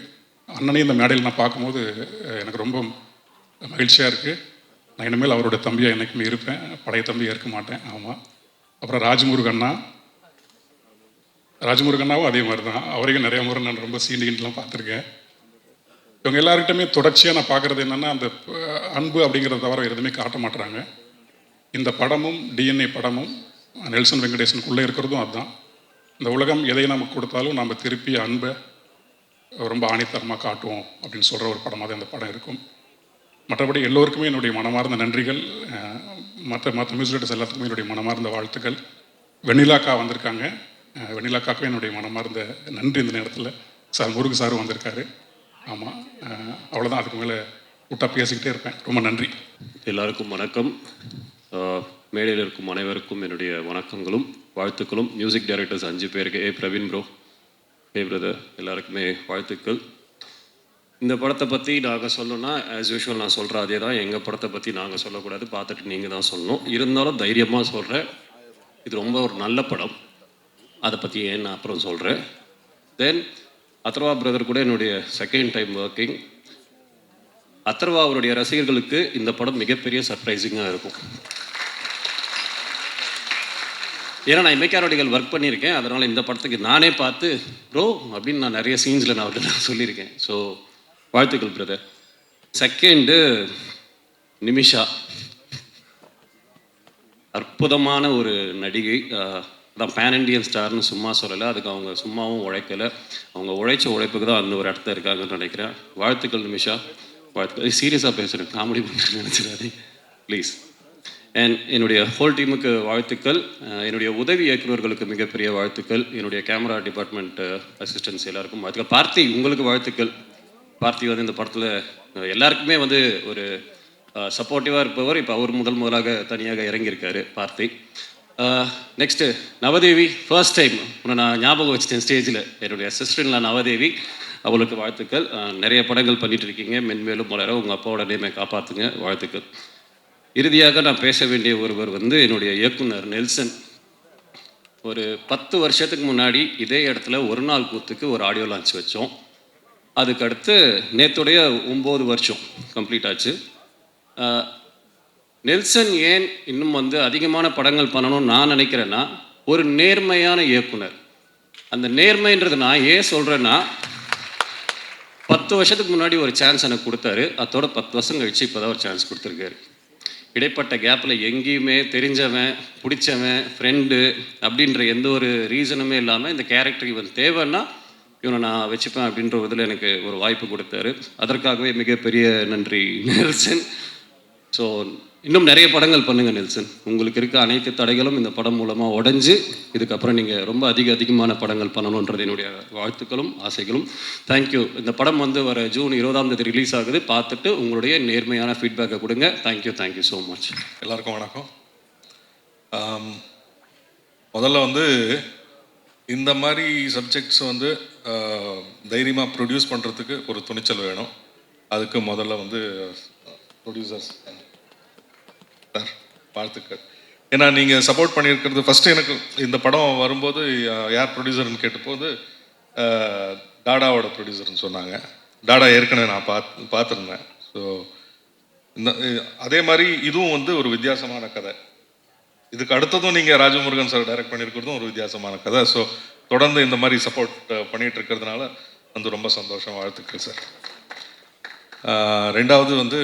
அண்ணனையும் இந்த மேடையில் நான் பார்க்கும்போது எனக்கு ரொம்ப மகிழ்ச்சியாக இருக்குது. நான் இனிமேல் அவருடைய தம்பியாக என்றைக்குமே இருப்பேன், பழைய தம்பியாக இருக்க மாட்டேன். ஆமாம். அப்புறம் ராஜமுருகண்ணாவும் அதே மாதிரி தான். அவரையும் நிறைய முறை நான் ரொம்ப சீண்டிகிட்டுலாம் பார்த்துருக்கேன். இவங்க எல்லாருக்கிட்டுமே தொடர்ச்சியாக நான் பார்க்குறது என்னென்னா, அந்த அன்பு அப்படிங்கிறத தவிர எதுவுமே காட்ட மாட்டுறாங்க. இந்த படமும் டிஎன்ஏ படமும் நெல்சன் வெங்கடேசனுக்குள்ளே இருக்கிறதும் அதுதான். இந்த உலகம் எதை நமக்கு கொடுத்தாலும் நம்ம திருப்பி அன்பை ரொம்ப ஆணித்தரமாக காட்டுவோம் அப்படின்னு சொல்கிற ஒரு படமாக தான் இந்த படம் இருக்கும். மற்றபடி எல்லோருக்குமே என்னுடைய மனமார்ந்த நன்றிகள். மற்ற மியூசிக் டைரக்டர்ஸ் எல்லாத்துக்குமே என்னுடைய மனமார்ந்த வாழ்த்துக்கள். வெண்ணிலாக்கா வந்திருக்காங்க, வெண்ணிலாக்காவுக்கும் என்னுடைய மனமார்ந்த நன்றி. இந்த நேரத்தில் சார் முருகு சாரும் வந்திருக்காரு. ஆமாம், அவ்வளோதான். அதுக்கு மேலே விட்டா பேசிக்கிட்டே இருப்பேன். ரொம்ப நன்றி. எல்லாருக்கும் வணக்கம். மேடையில் இருக்கும் அனைவருக்கும் என்னுடைய வணக்கங்களும் வாழ்த்துக்களும். மியூசிக் டைரக்டர்ஸ் 5 பேருக்கு, பிரவீன் ப்ரோ, பிரதர், எல்லாருக்குமே வாழ்த்துக்கள். இந்த படத்தை பற்றி நாங்கள் சொல்லணும்னா ஆஸ் யூஷுவல் நான் சொல்கிற அதே தான். எங்கள் படத்தை பற்றி நாங்கள் சொல்லக்கூடாது, பார்த்துட்டு நீங்கள் தான் சொல்லணும். இருந்தாலும் தைரியமாக சொல்கிறேன், இது ரொம்ப ஒரு நல்ல படம். அதை பற்றி ஏன் நான் அப்புறம் சொல்கிறேன். தென் அதர்வா பிரதர் கூட என்னுடைய செகண்ட் டைம் ஒர்க்கிங். அதர்வா அவருடைய ரசிகர்களுக்கு இந்த படம் மிகப்பெரிய சர்ப்ரைசிங்காக இருக்கும். ஏன்னா நான் இமைக்காரோடிகள் ஒர்க் பண்ணியிருக்கேன், அதனால் இந்த படத்துக்கு நானே பார்த்து ப்ரோ அப்படின்னு நான் நிறைய சீன்ஸில் நான் அவர்கிட்ட சொல்லியிருக்கேன். ஸோ வாழ்த்துக்கள் பிரதர். செகண்டு நிமிஷா, அற்புதமான ஒரு நடிகை. அதான் பேன் இண்டியன் ஸ்டார்னு சும்மா சொல்லலை, அதுக்கு அவங்க சும்மாவும் உழைக்கலை, அவங்க உழைச்ச உழைப்புக்கு தான் அந்த ஒரு இடத்துல இருக்காங்கன்னு நினைக்கிறேன். வாழ்த்துக்கள் நிமிஷா, வாழ்த்துக்கள். சீரியஸாக பேசுகிறேன், காமெடி பண்ணுறேன்னு நினச்சிடாதே ப்ளீஸ். அண்ட் என்னுடைய ஹோல் டீமுக்கு வாழ்த்துக்கள். என்னுடைய உதவி இயக்குநர்களுக்கு மிகப்பெரிய வாழ்த்துக்கள். என்னுடைய கேமரா டிபார்ட்மெண்ட் அசிஸ்டன்ஸ் எல்லாருக்கும் வாழ்த்துக்கள். பார்த்தி, உங்களுக்கு வாழ்த்துக்கள். பார்த்தி வந்து இந்த படத்தில் எல்லாருக்குமே வந்து ஒரு சப்போர்ட்டிவாக இருப்பவர். இப்போ அவர் முதலாக தனியாக இறங்கியிருக்காரு பார்த்தி. நெக்ஸ்ட்டு நவதேவி, ஃபர்ஸ்ட் டைம் உன்னை நான் ஞாபகம் வச்சுட்டேன் ஸ்டேஜில். என்னுடைய அசிஸ்டன்ட்ல நவதேவி, அவளுக்கு வாழ்த்துக்கள். நிறைய படங்கள் பண்ணிகிட்டு இருக்கீங்க, மென்மேலும் வளர உங்கள் அப்பாவோட நேமை காப்பாற்றுங்க, வாழ்த்துக்கள். இறுதியாக நான் பேச வேண்டிய ஒருவர் வந்து என்னுடைய இயக்குனர் நெல்சன். ஒரு 10 வருஷத்துக்கு முன்னாடி இதே இடத்துல ஒரு நாள் கூத்துக்கு ஒரு ஆடியோ லான்ச் வச்சோம். அதுக்கடுத்து நேற்றுடைய 9 வருஷம் கம்ப்ளீட் ஆச்சு. நெல்சன் ஏன் இன்னும் வந்து அதிகமான படங்கள் பண்ணணும்னு நான் நினைக்கிறேன்னா, ஒரு நேர்மையான இயக்குனர். அந்த நேர்மைன்றது நான் ஏன் சொல்கிறேன்னா, 10 வருஷத்துக்கு முன்னாடி ஒரு சான்ஸ் எனக்கு கொடுத்தாரு, அதோட 10 வருஷம் கழிச்சு இப்போ தான் ஒரு சான்ஸ் கொடுத்துருக்காரு. இடைப்பட்ட கேப்பில் எங்கேயுமே தெரிஞ்சவன், பிடிச்சவன், ஃப்ரெண்டு அப்படின்ற எந்த ஒரு ரீசனுமே இல்லாமல் இந்த கேரக்டர் இவன் தேவைன்னா இவனை நான் வச்சுப்பேன் அப்படின்ற இதில் எனக்கு ஒரு வாய்ப்பு கொடுத்தாரு. அதற்காகவே மிகப்பெரிய நன்றி நெல்சன். ஸோ இன்னும் நிறைய படங்கள் பண்ணுங்கள் நெல்சன். உங்களுக்கு இருக்க அனைத்து தடைகளும் இந்த படம் மூலமாக உடஞ்சி இதுக்கப்புறம் நீங்கள் ரொம்ப அதிகமான படங்கள் பண்ணணுன்றது என்னுடைய வாழ்த்துக்களும் ஆசைகளும். தேங்க்யூ. இந்த படம் வந்து வர ஜூன் 20ஆம் தேதி ரிலீஸ் ஆகுது. பார்த்துட்டு உங்களுடைய நேர்மையான ஃபீட்பேக்கை கொடுங்க. Thank you so much. எல்லாருக்கும் வணக்கம். முதல்ல வந்து இந்த மாதிரி சப்ஜெக்ட்ஸ் வந்து தைரியமாக ப்ரொடியூஸ் பண்ணுறதுக்கு ஒரு துணிச்சல் வேணும். அதுக்கு முதல்ல வந்து ப்ரொடியூசர்ஸ் சார் வாழ்த்துக்கள். ஏன்னா நீங்கள் சப்போர்ட் பண்ணியிருக்கிறது ஃபஸ்ட்டு எனக்கு இந்த படம் வரும்போது யார் ப்ரொடியூசர்னு கேட்டபோது டாடாவோட ப்ரொடியூசர்னு சொன்னாங்க. டாடா ஏற்கனவே நான் பார்த்துருந்தேன். ஸோ இந்த அதே மாதிரி இதுவும் வந்து ஒரு வித்தியாசமான கதை. இதுக்கு அடுத்ததும் நீங்கள் ராஜமுருகன் சார் டைரக்ட் பண்ணியிருக்கிறதும் ஒரு வித்தியாசமான கதை. ஸோ தொடர்ந்து இந்த மாதிரி சப்போர்ட் பண்ணிகிட்டு இருக்கிறதுனால வந்து ரொம்ப சந்தோஷம். வாழ்த்துக்கள் சார். ரெண்டாவது வந்து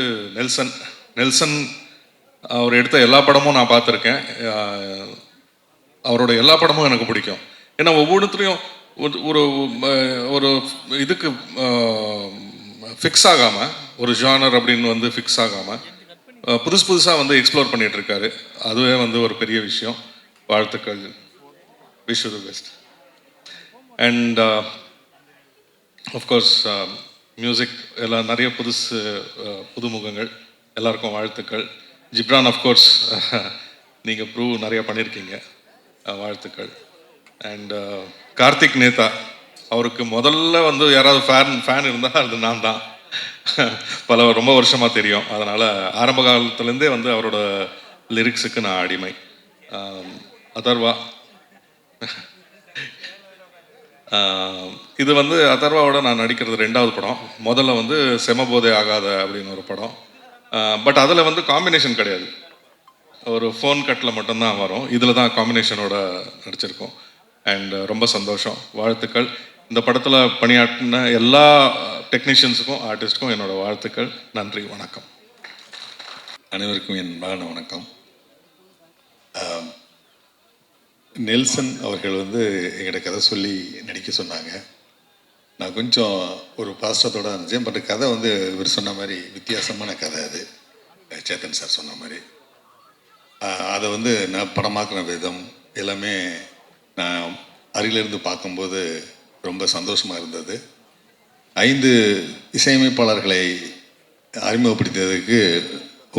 நெல்சன் அவர் எடுத்த எல்லா படமும் நான் பார்த்துருக்கேன். அவரோட எல்லா படமும் எனக்கு பிடிக்கும். ஏன்னா ஒவ்வொன்றுத்துலேயும் ஒரு ஒரு இதுக்கு ஃபிக்ஸ் ஆகாமல், ஒரு ஜானர் அப்படின்னு வந்து ஃபிக்ஸ் ஆகாமல் புதுசாக வந்து எக்ஸ்ப்ளோர் பண்ணிகிட்டு இருக்காரு. அதுவே வந்து ஒரு பெரிய விஷயம். வாழ்த்துக்கள். Wish you the best. And of course music எல்லாம் நிறைய புதுமுகங்கள் எல்லாருக்கும் வாழ்த்துக்கள். ஜிப்ரான் ஆஃப்கோர்ஸ் நீங்கள் ப்ரூவ் நிறையா பண்ணியிருக்கீங்க, வாழ்த்துக்கள். அண்ட் கார்த்திக் நேதா, அவருக்கு முதல்ல வந்து யாராவது ஃபேன் இருந்தால் அது நான் தான். ரொம்ப வருஷமாக தெரியும். அதனால் ஆரம்ப காலத்துலேருந்தே வந்து அவரோட லிரிக்ஸுக்கு நான் அடிமை. அதர்வா, இது வந்து அதர்வாவோட நான் நடிக்கிறது 2வது படம். முதல்ல வந்து செமபோதே ஆகாத அப்படின்னு ஒரு படம். பட் அதில் வந்து காம்பினேஷன் கிடையாது, ஒரு ஃபோன் கட்டில் மட்டும்தான் வரும். இதில் தான் காம்பினேஷனோட நடிச்சிருக்கோம். அண்ட் ரொம்ப சந்தோஷம், வாழ்த்துக்கள். இந்த படத்தில் பணியாற்றின எல்லா டெக்னீஷியன்ஸுக்கும் ஆர்டிஸ்ட்டுக்கும் என்னோடய வாழ்த்துக்கள். நன்றி, வணக்கம். அனைவருக்கும் என் மகன வணக்கம். நெல்சன் அவர்கள் வந்து எங்கிட்ட கதை சொல்லி நடிக்க சொன்னாங்க. நான் கொஞ்சம் ஒரு பாஸ்டத்தோடு இருந்துச்சேன். பட் கதை வந்து இவர் சொன்ன மாதிரி வித்தியாசமான கதை. அது சேத்தன் சார் சொன்ன மாதிரி அதை வந்து நான் படமாக்குன விதம் எல்லாமே நான் அருகிலிருந்து பார்க்கும்போது ரொம்ப சந்தோஷமாக இருந்தது. 5 இசையமைப்பாளர்களை அறிமுகப்படுத்தியதற்கு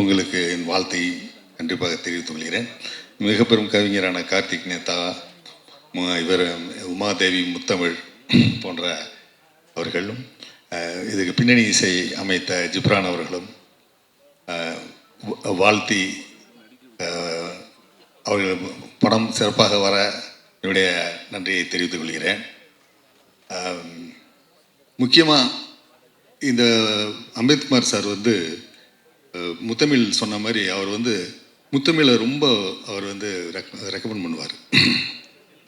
உங்களுக்கு என் வாழ்த்தை கண்டிப்பாக தெரிவித்துக் கொள்கிறேன். மிக பெரும் கவிஞரான கார்த்திக் நேதா, இவர் உமாதேவி முத்தமிழ் போன்ற அவர்களும், இதுக்கு பின்னணி இசை அமைத்த ஜிப்ரான் அவர்களும் வாழ்த்தி அவர்கள் படம் சிறப்பாக வர என்னுடைய நன்றியை தெரிவித்துக் கொள்கிறேன். முக்கியமாக இந்த அம்பேத்குமார் சார் வந்து முத்தமிழ் சொன்ன மாதிரி அவர் வந்து முத்தமிழை ரொம்ப அவர் வந்து ரெக்கமெண்ட் பண்ணுவார்.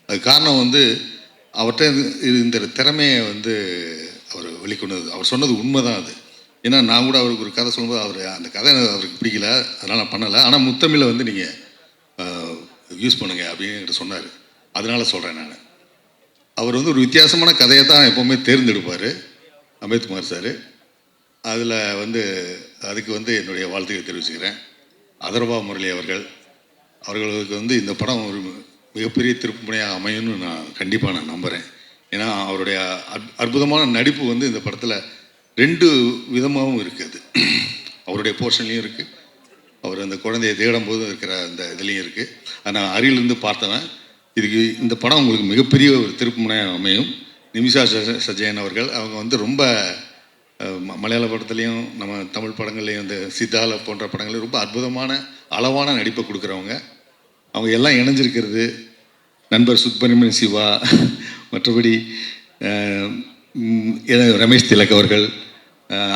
அது காரணம் வந்து அவர்கிட்ட இந்த திறமையை வந்து அவர் வெளிக்கொண்டது. அவர் சொன்னது உண்மை தான் அது. ஏன்னா நான் கூட அவருக்கு ஒரு கதை சொல்லும்போது அவர் அந்த கதை அவருக்கு பிடிக்கல, அதனால் நான் பண்ணலை. ஆனால் முத்தமிழை வந்து நீங்கள் யூஸ் பண்ணுங்க அப்படின்னு என்கிட்ட சொன்னார். அதனால சொல்கிறேன் நான். அவர் வந்து ஒரு வித்தியாசமான கதையை தான் எப்போவுமே தேர்ந்தெடுப்பார் அம்பேத்குமார் சார். அதில் வந்து அதுக்கு வந்து என்னுடைய வாழ்த்துக்களை தெரிவிச்சுக்கிறேன். அதர்வா முரளி அவர்களுக்கு வந்து இந்த படம் ஒரு மிகப்பெரிய திருப்புமுனையாக அமையும்னு நான் கண்டிப்பாக நம்புகிறேன். ஏன்னா அவருடைய அற்புதமான நடிப்பு வந்து இந்த படத்தில் 2 விதமாகவும் இருக்குது. அவருடைய போர்ஷன்லேயும் இருக்குது, அவர் அந்த குழந்தையை தேடும் போது இருக்கிற அந்த இதுலேயும் இருக்குது. அதை நான் அருகிலிருந்து பார்த்தவன். இதுக்கு இந்த படம் உங்களுக்கு மிகப்பெரிய ஒரு திருப்புமுனையாக அமையும். நிமிஷா சஜயன் அவர்கள் அவங்க வந்து ரொம்ப மலையாள படத்துலேயும் நம்ம தமிழ் படங்கள்லேயும் இந்த சித்தால போன்ற படங்கள்லையும் ரொம்ப அற்புதமான அளவான நடிப்பை கொடுக்குறவங்க. அவங்க எல்லாம் இணைஞ்சிருக்கிறது நண்பர் சுப்பிரமணிய சிவா, மற்றபடி ரமேஷ் திலக் அவர்கள்,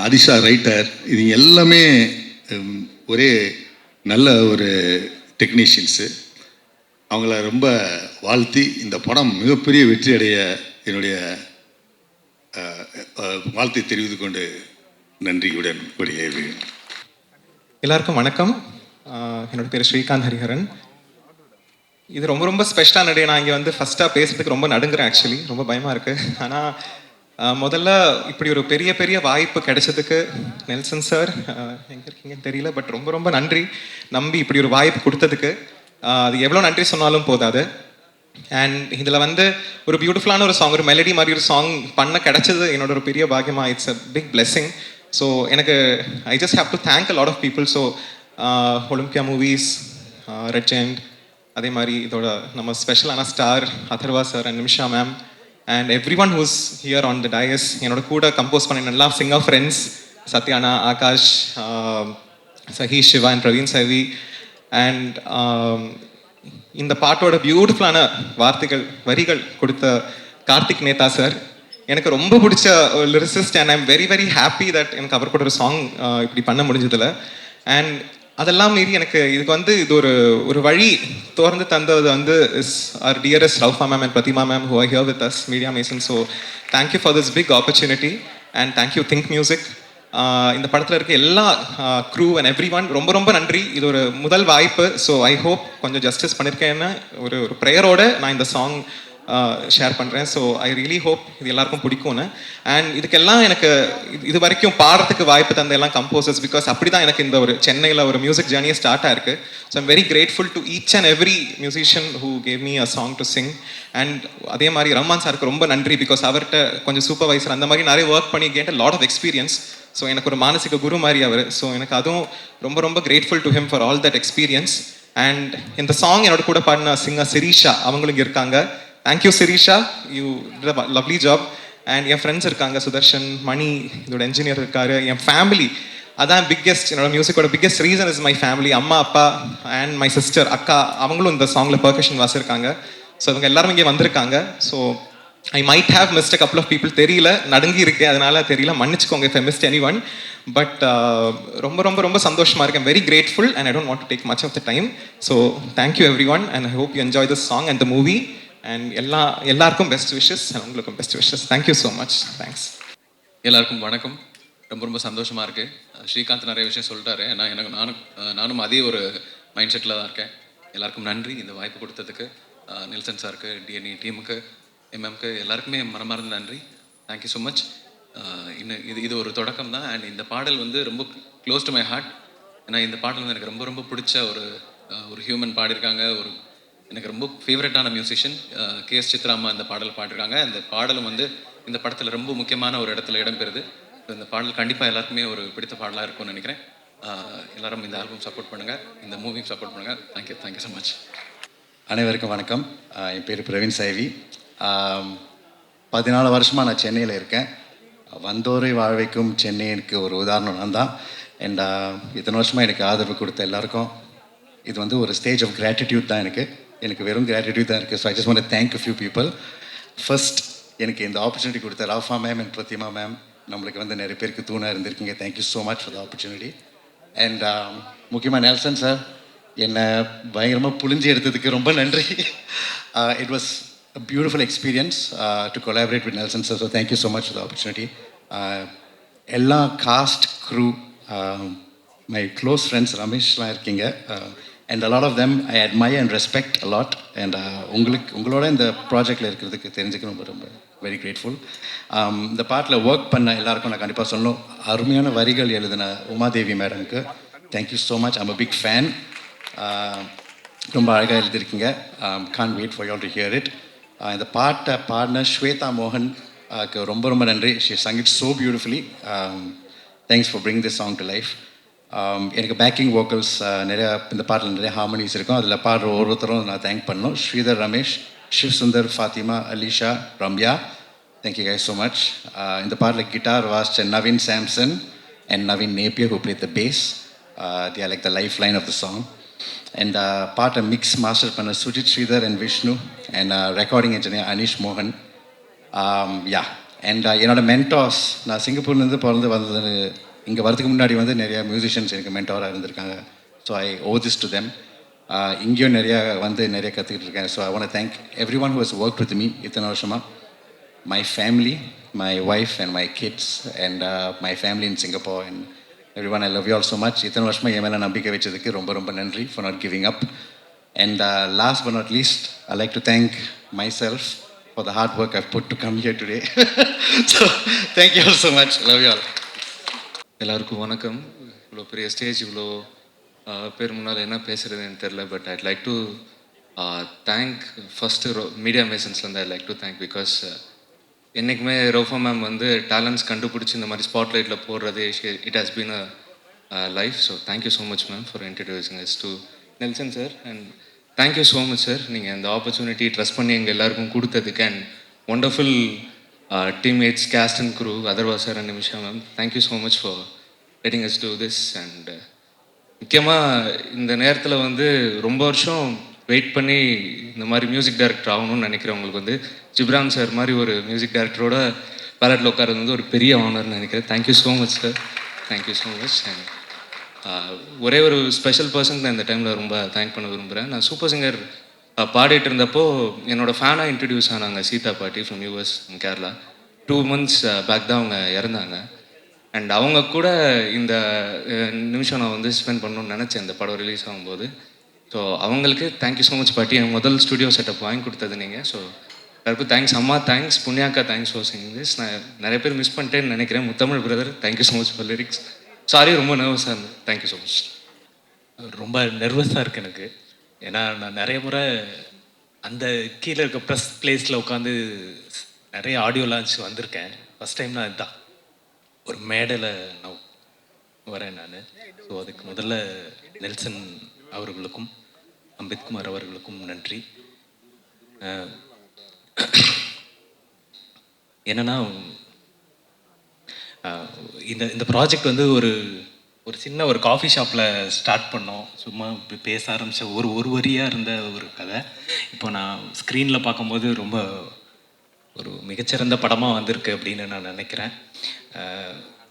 அதிஷா ரைட்டர், இது எல்லாமே ஒரே நல்ல ஒரு டெக்னீஷியன்ஸு. அவங்கள ரொம்ப வாழ்த்தி இந்த படம் மிகப்பெரிய வெற்றி அடைய என்னுடைய வாழ்த்தை தெரிவித்துக் கொண்டு நன்றியுடன் வெளியேறுகிறேன். எல்லாருக்கும் வணக்கம். என்னோட பேர் ஸ்ரீகாந்த் ஹரிஹரன். இது ரொம்ப ரொம்ப ஸ்பெஷலான டே. நான் இங்கே வந்து ஃபஸ்ட்டாக பேசுறதுக்கு ரொம்ப நடுங்குறேன். ஆக்சுவலி ரொம்ப பயமாக இருக்குது. ஆனால் முதல்ல இப்படி ஒரு பெரிய பெரிய வாய்ப்பு கிடைச்சதுக்கு நெல்சன் சார் எங்கே இருக்கீங்கன்னு தெரியல, பட் ரொம்ப ரொம்ப நன்றி. நம்பி இப்படி ஒரு வாய்ப்பு கொடுத்ததுக்கு அது எவ்வளோ நன்றி சொன்னாலும் போதாது. அண்ட் இதில் வந்து ஒரு பியூட்டிஃபுல்லான ஒரு சாங், ஒரு மெலடி மாதிரி ஒரு சாங் பண்ண கிடைச்சது என்னோட ஒரு பெரிய பாக்கியமாக. It's a big blessing. So எனக்கு I just have to thank a lot of people. So Olympia Movies, Red Giant, அதே மாதிரி இதோட நம்ம ஸ்பெஷலான star Atharva sir and Nimisha ma'am and every one who's here on the dais, என்னோட கூட compose பண்ண நல்லா singer friends Sathyana, Akash, Saheesh, Siva and Praveen Savi. And இந்த பாட்டோட பியூட்டிஃபுல்லான வார்த்தைகள் வரிகள் கொடுத்த கார்த்திக் நேதா சார். எனக்கு ரொம்ப பிடிச்ச lyricist and I'm very very happy that எனக்கு அவர் கூட ஒரு சாங் இப்படி பண்ண முடிஞ்சதில்ல. அண்ட் அதெல்லாம் மீறி எனக்கு இதுக்கு வந்து இது ஒரு வழி திறந்து தந்தது வந்து is our dearest Raufa ma'am and Prathima ma'am who are here with us media mason. So thank you for this big opportunity and thank you Think Music. இந்த படத்தில் இருக்க எல்லா க்ரூ அண்ட் எவ்ரி ஒன் ரொம்ப ரொம்ப நன்றி. இது ஒரு முதல் வாய்ப்பு. ஸோ ஐ ஹோப் கொஞ்சம் ஜஸ்டிஸ் பண்ணியிருக்கேன்னு ஒரு ப்ரேயரோடு நான் இந்த சாங் ஷேர் பண்ணுறேன். ஸோ ஐ ரியலி ஹோப் இது எல்லாருக்கும் பிடிக்கும்னு. அண்ட் இதுக்கெல்லாம் எனக்கு இது வரைக்கும் பாடுறதுக்கு வாய்ப்பு தந்த எல்லாம் கம்போசர்ஸ், பிகாஸ் அப்படி தான் எனக்கு இந்த ஒரு சென்னையில் ஒரு மியூசிக் ஜேர்னியே ஸ்டார்ட் ஆயிருக்கு. So I'm very grateful to each and every musician who gave me a song to Singh. And அதே மாதிரி ரஹ்மான் சாருக்கு ரொம்ப நன்றி, பிகாஸ் அவர்கிட்ட கொஞ்சம் சூப்பர்வைசர் அந்த மாதிரி நிறைய ஒர்க் பண்ணி கேட்ட லாட் ஆஃப் எக்ஸ்பீரியன்ஸ். ஸோ எனக்கு ஒரு மானசிக குரு மாதிரி அவர். ஸோ எனக்கு அதுவும் ரொம்ப ரொம்ப grateful to him for all that experience. And இந்த சாங் என்னோட கூட பாடின சிங்கர் சிரீஷா, அவங்களும் இங்கே இருக்காங்க. Thank you Sirisha, you did a lovely job. And N friends இருக்காங்க, சுதர்ஷன், மணி இதோட என்ஜினியர் இருக்காரு. என் ஃபேமிலி, அதான் பிக்கெஸ்ட், என்னோட மியூசிக்கோட biggest reason is my family. அம்மா, அப்பா அண்ட் மை சிஸ்டர், அக்கா, அவங்களும் இந்த சாங்கில் பெர்கஷன் வாசிருக்காங்க. ஸோ இவங்க எல்லாரும் இங்கே வந்திருக்காங்க. So I might have missed a couple of people, தெரியல, நடுங்கி இருக்கேன், அதனால தெரியல, மன்னிச்சுக்கோங்க if I missed any one. But ரொம்ப ரொம்ப ரொம்ப சந்தோஷமாக இருக்கேன். Very grateful and I don't want to take much of the time. So thank you every one and I hope you enjoy this song and the movie. And எல்லாருக்கும் best wishes and உங்களுக்கும் best wishes. Thank you so much. Thanks. எல்லாருக்கும் வணக்கம். ரொம்ப ரொம்ப சந்தோஷமாக இருக்குது. ஸ்ரீகாந்த் நிறைய விஷயம் சொல்லிட்டாரு. ஏன்னா நானும் அதே ஒரு மைண்ட் செட்டில் தான் இருக்கேன். எல்லாருக்கும் நன்றி இந்த வாய்ப்பு கொடுத்ததுக்கு. நெல்சன் சாருக்கு, டிஎன்இ டீமுக்கு, எம்எம்க்கு எல்லாருக்குமே மனமார்ந்த நன்றி. Thank you so much. இன்னும் இது ஒரு தொடக்கம் தான். அண்ட் இந்த பாடல் வந்து ரொம்ப க்ளோஸ் டு மை ஹார்ட். ஏன்னா இந்த பாடல் வந்து எனக்கு ரொம்ப ரொம்ப பிடிச்ச ஒரு ஹியூமன் பாடியிருக்காங்க. எனக்கு ரொம்ப ஃபேவரட்டான மியூசிஷியன் கேஎஸ் சித்ராமா இந்த பாடல் பாடிருக்காங்க. அந்த பாடலும் வந்து இந்த படத்தில் ரொம்ப முக்கியமான ஒரு இடத்துல இடம்பெறுது. இந்த பாடல் கண்டிப்பாக எல்லாருக்குமே ஒரு பிடித்த பாடலாக இருக்கும்னு நினைக்கிறேன். எல்லாரும் இந்த ஆல்பம் சப்போர்ட் பண்ணுங்கள், இந்த மூவியும் சப்போர்ட் பண்ணுங்கள். Thank you so much. அனைவருக்கும் வணக்கம். என் பேர் பிரவீன் சைவி. 14 வருஷமாக நான் சென்னையில் இருக்கேன். வந்தோரை வாழ வைக்கும் சென்னைக்கு ஒரு உதாரணம் நான் தான். அண்ட் இத்தனை வருஷமாக எனக்கு ஆதரவு கொடுத்த எல்லாருக்கும் இது வந்து ஒரு ஸ்டேஜ் ஆஃப் கிராட்டிடியூட் தான். எனக்கு வெறும் கிராட்டிடியூட் தான் இருக்குது. So I just want to thank few people. First, எனக்கு இந்த ஆப்பர்ச்சுனிட்டி கொடுத்த Rafah ma'am and Prathima ma'am, நம்மளுக்கு வந்து நிறைய பேருக்கு தூணாக இருந்திருக்கீங்க. Thank you so much for the opportunity. And முக்கியமாக நெல்சன் சார், என்னை பயங்கரமாக புழிஞ்சு எடுத்ததுக்கு ரொம்ப நன்றி. It was a beautiful experience to collaborate with Nelson sir. So thank you so much for the opportunity. Ella cast crew, my close friends Ramesh la irkinga, and a lot of them I admire and respect a lot. And ungaloda இந்த ப்ராஜெக்டில் இருக்கிறதுக்கு தெரிஞ்சுக்க ரொம்ப very grateful. இந்த பாட்டில் work பண்ண எல்லாருக்கும் நான் கண்டிப்பாக சொல்லணும். அருமையான வரிகள் எழுதின உமாதேவி மேடம்க்கு thank you so much. I'm a big fan. ரொம்ப அழகாக எழுதியிருக்கீங்க. Can't wait for you all to hear it. இந்த பாட்டை பாடின ஸ்வேதா மோகன் ரொம்ப ரொம்ப நன்றி. She sung it so beautifully. Thanks for bring this song to life. எனக்கு பேக்கிங் வோக்கல்ஸ் நிறையா இந்த பாட்டில் நிறைய ஹார்மனிஸ் இருக்கும். அதில் பாடுற ஒவ்வொருத்தரும் நான் தேங்க் பண்ணணும். Sridhar Ramesh, Shiv Sundar, Fatima, Alisha, Ramya, thank you guys so much. இந்த பாட்டில் கிட்டார் வாசிச்ச Naveen Samson and Naveen Napier who played the bass. They are like the lifeline of the song. And பாட்டை மிக்ஸ் மாஸ்டர் பண்ண Sujith Sridhar and Vishnu and recording engineer Aneesh மோகன். யா அண்ட் என்னோடய மென்டார்ஸ், நான் சிங்கப்பூர்லேருந்து பிறந்து வந்தது, இங்கே வரதுக்கு முன்னாடி வந்து நிறையா மியூசிஷியன்ஸ் எனக்கு மென்டாராக இருந்திருக்காங்க. So I owe this to them. இங்கேயும் நிறையா கற்றுக்கிட்டு இருக்கேன். So I want thank every one who has work with me இத்தனை வருஷமாக. My family, my wife and my kids and my family in Singapore and everyone, I love you all so much. இத்தனை வருஷமாக என் மேலே நம்பிக்கை வச்சதுக்கு ரொம்ப ரொம்ப நன்றி for not giving up. And last but not least, I like to thank myself for the hard work I've put to come here today. So thank you all so much. Love you all. எல்லாருக்கும் வணக்கம். இவ்வளோ பெரிய stage, இவ்வளோ பேர் முன்னால் என்ன பேசுகிறதுன்னு தெரில. But I'd like to thank first media மேசன்ஸ்லேருந்து I like to thank. Because என்றைக்குமே ரோஃபா மேம் வந்து டேலண்ட்ஸ் கண்டுபிடிச்சி இந்த மாதிரி ஸ்பாட்லைட்டில் போடுறது it has been a life. So thank you so much ma'am for introducing us to Nelson sir. And thank you so much sir, நீங்கள் இந்த opportunity trust பண்ணி எங்கள் எல்லாருக்கும் கொடுத்ததுக்கு. And wonderful teammates, cast and crew, Atharva sir and Nimisha ma'am, thank you so much for letting us do this. And முக்கியமாக இந்த நேரத்தில் வந்து ரொம்ப வருஷம் வெயிட் பண்ணி இந்த மாதிரி மியூசிக் டைரக்டர் ஆகணும்னு நினைக்கிறவங்களுக்கு வந்து ஜிப்ரான் சார் மாதிரி ஒரு மியூசிக் டைரக்டரோட பேலட்டில் உட்காரது வந்து ஒரு பெரிய ஆனர்னு நினைக்கிறேன். Thank you so much sir, thank you so much. And ஒரே ஒரு ஸ்பெஷல் பர்சனுக்கு நான் இந்த டைமில் ரொம்ப தேங்க் பண்ண விரும்புகிறேன். நான் சூப்பர் சிங்கர் பாடிட்டு இருந்தப்போ என்னோடய ஃபேனாக இன்ட்ரடியூஸ் ஆனாங்க சீதா பாட்டி from US Kerala. 2 months back தான் அவங்க இறந்தாங்க. அண்ட் அவங்க கூட இந்த நிமிஷம் நான் வந்து ஸ்பெண்ட் பண்ணணும்னு நினச்சேன் இந்த படம் ரிலீஸ் ஆகும்போது. ஸோ அவங்களுக்கு தேங்க்யூ ஸோ மச் பாட்டி, என் முதல் ஸ்டுடியோ செட்டப் வாங்கி கொடுத்தது நீங்கள். ஸோ எல்லாருக்கும் தேங்க்ஸ். அம்மா தேங்க்ஸ், புண்ணியாக்கா தேங்க்ஸ் ஃபார் சிங்கிங் திஸ். நான் நிறைய பேர் மிஸ் பண்ணிட்டேன்னு நினைக்கிறேன். Muthamizh brother thank you so much for lyrics. Sorry, ரொம்ப நர்வஸாக இருந்தேன். Thank you so much. ரொம்ப நர்வஸாக இருக்குது எனக்கு. ஏன்னா நான் நிறைய முறை அந்த கீழே இருக்க ப்ரெஸ் பிளேஸில் உட்காந்து நிறைய ஆடியோ லான்ச் வந்திருக்கேன். ஃபஸ்ட் டைம் நான் இதுதான் ஒரு மேடையில் நான் வரேன் நான். ஸோ அதுக்கு முதல்ல நெல்சன் அவர்களுக்கும் அம்பேத்குமார் அவர்களுக்கும் நன்றி. என்னென்னா இந்த ப்ராஜெக்ட் வந்து ஒரு சின்ன ஒரு காஃபி ஷாப்பில் ஸ்டார்ட் பண்ணோம். சும்மா பேச ஆரம்பித்த ஒரு வரியாக இருந்த ஒரு கதை இப்போ நான் ஸ்க்ரீனில் பார்க்கும்போது ரொம்ப ஒரு மிகச்சிறந்த படமாக வந்திருக்கு அப்படின்னு நான் நினைக்கிறேன்.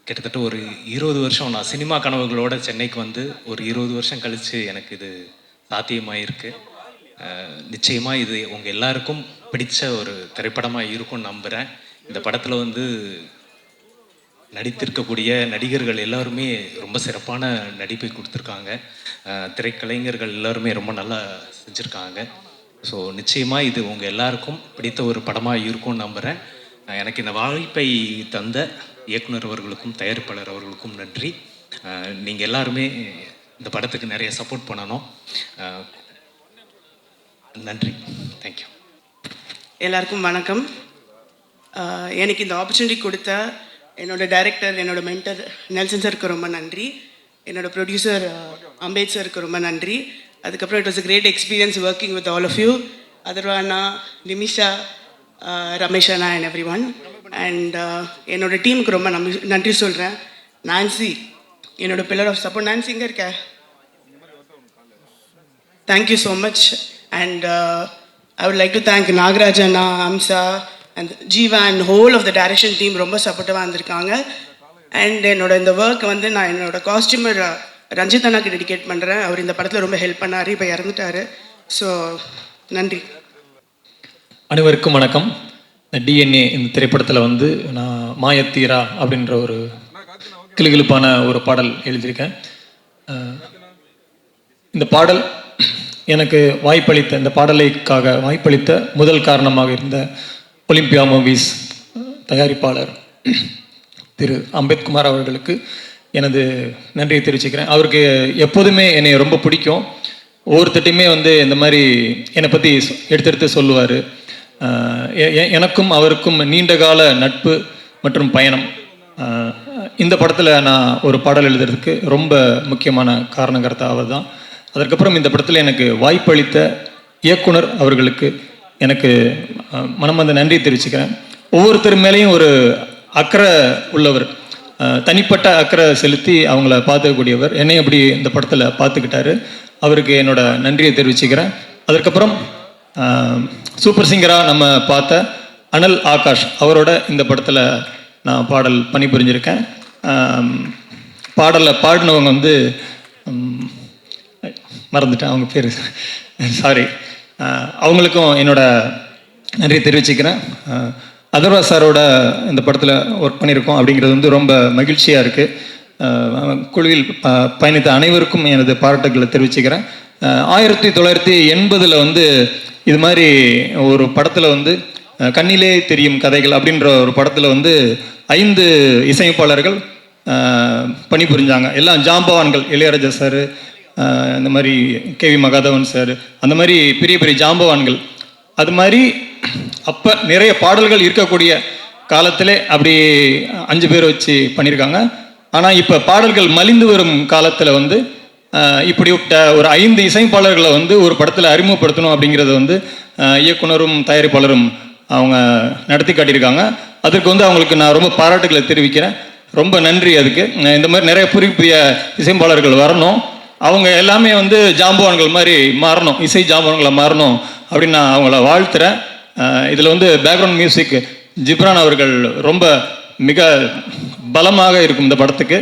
கிட்டத்தட்ட ஒரு 20 வருஷம் நான் சினிமா கனவுகளோட சென்னைக்கு வந்து ஒரு 20 வருஷம் கழித்து எனக்கு இது சாத்தியமாயிருக்கு. நிச்சயமாக இது உங்கள் எல்லாருக்கும் பிடிச்ச ஒரு திரைப்படமாக இருக்கும்னு நம்புகிறேன். இந்த படத்தில் வந்து நடித்திருக்கக்கூடிய நடிகர்கள் எல்லாருமே ரொம்ப சிறப்பான நடிப்பை கொடுத்துருக்காங்க. திரைக்கலைஞர்கள் எல்லாருமே ரொம்ப நல்லா செஞ்சுருக்காங்க. ஸோ நிச்சயமாக இது உங்கள் எல்லாருக்கும் பிடித்த ஒரு படமாக இருக்கும்னு நம்புகிறேன். எனக்கு இந்த வாய்ப்பை தந்த இயக்குனர் அவர்களுக்கும் தயாரிப்பாளர் அவர்களுக்கும் நன்றி. நீங்கள் எல்லாருமே இந்த படத்துக்கு நிறைய சப்போர்ட் பண்ணணும். நன்றி, தேங்க்யூ. எல்லாருக்கும் வணக்கம். எனக்கு இந்த ஆப்பர்ச்சுனிட்டி கொடுத்த என்னோட டைரக்டர், என்னோட மென்டர் நெல்சன் சாருக்கு ரொம்ப நன்றி. என்னோட ப்ரொடியூசர் அம்பேத் சாருக்கு ரொம்ப நன்றி. அதுக்கப்புறம் it was a great experience working with all of you, Atharva அண்ணா, நிமிஷா, ரமேஷ் அண்ணா அண்ட் எவ்ரி ஒன். அண்ட் என்னோட டீமுக்கு ரொம்ப நன்றி சொல்கிறேன். நான்சி என்னோட பில்லர் ஆஃப் சப்போர்ட். நான்சி இங்கே இருக்க. Thank you so much. And I would like to thank Nagaraj அண்ணா, Amsa and Jeeva and whole of the direction team ரொம்ப சப்போர்ட்டிவாக இருந்திருக்காங்க. அண்ட் என்னோட இந்த ஒர்க் வந்து நான் என்னோட காஸ்டியூமர் ரஞ்சித் அண்ணாக்கு டெடிகேட் பண்ணுறேன். அவர் இந்த படத்தில் ரொம்ப ஹெல்ப் பண்ணார், இப்போ இறந்துட்டார். ஸோ நன்றி. அனைவருக்கும் வணக்கம். டிஎன்ஏ இந்த திரைப்படத்தில் வந்து நான் மாயத்தீரா அப்படின்ற ஒரு கிளுகிளுப்பான ஒரு பாடல் எழுதியிருக்கேன். இந்த பாடல் எனக்கு வாய்ப்பளித்த, இந்த பாடலுக்காக வாய்ப்பளித்த முதல் காரணமாக இருந்த ஒலிம்பியா மூவிஸ் தயாரிப்பாளர் திரு அம்பேத்குமார் அவர்களுக்கு எனது நன்றியை தெரிவிச்சுக்கிறேன். அவருக்கு எப்போதுமே என்னை ரொம்ப பிடிக்கும். ஒவ்வொருத்தட்டையுமே வந்து இந்த மாதிரி என்னை பற்றி எடுத்து சொல்லுவார். எனக்கும் அவருக்கும் நீண்டகால நட்பு மற்றும் பயணம். இந்த படத்தில் நான் ஒரு பாடல் எழுதுறதுக்கு ரொம்ப முக்கியமான காரணகர்த்தா அவர் தான். அதற்கப்புறம் இந்த படத்தில் எனக்கு வாய்ப்பளித்த இயக்குனர் அவர்களுக்கு எனக்கு மனமார்ந்த நன்றி தெரிவிச்சுக்கிறேன். ஒவ்வொருத்தர் மேலேயும் ஒரு அக்கறை உள்ளவர், தனிப்பட்ட அக்கறை செலுத்தி அவங்கள பார்த்துக்கக்கூடியவர். என்னை அப்படி இந்த படத்தில் பார்த்துக்கிட்டாரு. அவருக்கு என்னோட நன்றியை தெரிவிச்சுக்கிறேன். அதற்கப்புறம் சூப்பர் சிங்கராக நம்ம பார்த்த அனல் ஆகாஷ் அவரோட இந்த படத்தில் நான் பாடல் பணிபுரிஞ்சிருக்கேன். பாடலில் பாடினவங்க வந்து மறந்துட்டேன் அவங்க பேர், சாரி. அவங்களுக்கும் என்னோட நன்றி தெரிவிச்சுக்கிறேன். அதர்வா சாரோட இந்த படத்தில் ஒர்க் பண்ணியிருக்கோம் அப்படிங்கிறது வந்து ரொம்ப மகிழ்ச்சியாக இருக்குது. குழுவில் பயணித்த அனைவருக்கும் எனது பாராட்டுகளை தெரிவிச்சுக்கிறேன். 1980 வந்து இது மாதிரி ஒரு படத்தில் வந்து கண்ணிலே தெரியும் கதைகள் அப்படின்ற ஒரு படத்தில் வந்து 5 இசையமைப்பாளர்கள் பணிபுரிஞ்சாங்க. எல்லாம் ஜாம்பவான்கள், இளையராஜா சார், இந்த மாதிரி கேவி மகாதவன் சார், அந்த மாதிரி பெரிய பெரிய ஜாம்பவான்கள். அது மாதிரி அப்போ நிறைய பாடல்கள் இருக்கக்கூடிய காலத்திலே அப்படி 5 பேர் வச்சு பண்ணியிருக்காங்க. ஆனால் இப்போ பாடல்கள் மலிந்து வரும் காலத்தில் வந்து இப்படிப்பட்ட ஒரு 5 இசைப்பாளர்களை வந்து ஒரு படத்தில் அறிமுகப்படுத்தணும் அப்படிங்கிறது வந்து இயக்குனரும் தயாரிப்பாளரும் அவங்க நடத்தி காட்டியிருக்காங்க. அதற்கு வந்து அவங்களுக்கு நான் ரொம்ப பாராட்டுகளை தெரிவிக்கிறேன். ரொம்ப நன்றி அதுக்கு. இந்த மாதிரி நிறைய புதிய இசையமைப்பாளர்கள் வரணும், அவங்க எல்லாமே வந்து ஜாம்பவான்கள் மாதிரி மாறணும், இசை ஜாம்பவான்களை மாறணும் அப்படின்னு நான் அவங்கள வாழ்த்துறேன். இதில் வந்து பேக்ரவுண்ட் மியூசிக் ஜிப்ரான் அவர்கள் ரொம்ப மிக பலமாக இருக்கும் இந்த படத்துக்கு.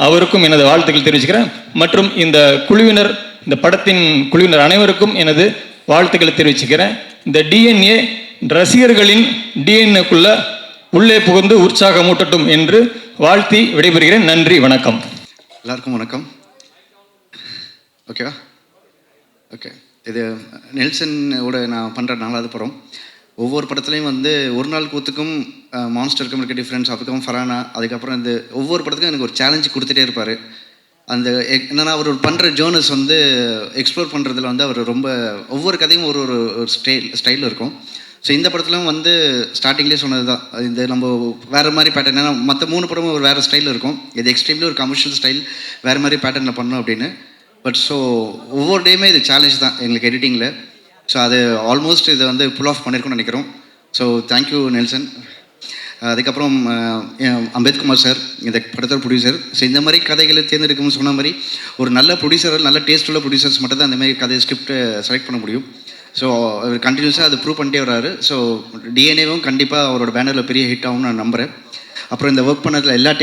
அவருக்கும் எனது வாழ்த்துக்கள் தெரிவிச்சுக்கிறேன். மற்றும் இந்த குழுவினர், இந்த படத்தின் குழுவினர் அனைவருக்கும் எனது வாழ்த்துக்களை தெரிவிச்சுக்கிறேன். இந்த டிஎன்ஏ ரசிகர்களின் டிஎன்ஏக்குள்ள உள்ளே புகுந்து உற்சாகமூட்டட்டும் என்று வாழ்த்தி விடைபெறுகிறேன். நன்றி, வணக்கம். எல்லாருக்கும் வணக்கம். ஓகேவா? ஓகே, இது நெல்சனோட நான் பண்ணுற 4வது படம். ஒவ்வொரு படத்துலையும் வந்து ஒரு நாள் கூத்துக்கும் மான்ஸ்டருக்கும் இருக்க டிஃப்ரென்ஸ், அதுக்கும் ஃபரானா, அதுக்கப்புறம் இந்த ஒவ்வொரு படத்துக்கும் எனக்கு ஒரு சேலஞ்சு கொடுத்துட்டே இருப்பார். அந்த என்னென்னா அவர் பண்ணுற ஜேர்னல்ஸ் வந்து எக்ஸ்ப்ளோர் பண்ணுறதுல வந்து அவர் ரொம்ப ஒவ்வொரு கதையும் ஒரு ஒரு ஸ்டைல் இருக்கும். ஸோ இந்த படத்துலையும் வந்து ஸ்டார்டிங்லேயே சொன்னது தான், இந்த நம்ம வேறு மாதிரி பேட்டர்ன், ஏன்னா மற்ற 3 படமும் ஒரு வேறு ஸ்டைலில் இருக்கும், இது எக்ஸ்ட்ரீம்லி ஒரு கமர்ஷியல் ஸ்டைல், வேறு மாதிரி பேட்டர்னில் பண்ணணும் அப்படின்னு. பட் ஸோ ஒவ்வொரு டேயுமே இது சேலஞ்ச் தான் எங்களுக்கு எடிட்டிங்கில். ஸோ அது ஆல்மோஸ்ட் இதை வந்து புல் ஆஃப் பண்ணியிருக்கோம்னு நினைக்கிறோம். So thank you Nelson. அதுக்கப்புறம் அம்பேத்குமார் சார், இந்த படத்தோட ப்ரொடியூசர். ஸோ இந்த மாதிரி கதைகளை தேர்ந்தெடுக்கும்னு சொன்ன மாதிரி ஒரு நல்ல ப்ரொடியூசர், நல்ல டேஸ்ட் உள்ள ப்ரொடியூசர்ஸ் மட்டும் தான் அந்த மாதிரி கதை ஸ்கிரிப்டை செலக்ட் பண்ண முடியும். ஸோ அவர் கண்டினியூஸாக அதை ப்ரூவ் பண்ணிட்டே வர்றாரு. ஸோ டிஎன்ஏவும் கண்டிப்பாக அவரோட பேனரில் பெரிய ஹிட் ஆகும்னு நான் நம்புகிறேன். அப்புறம் இந்த ஒர்க் பண்ணதில் எல்லா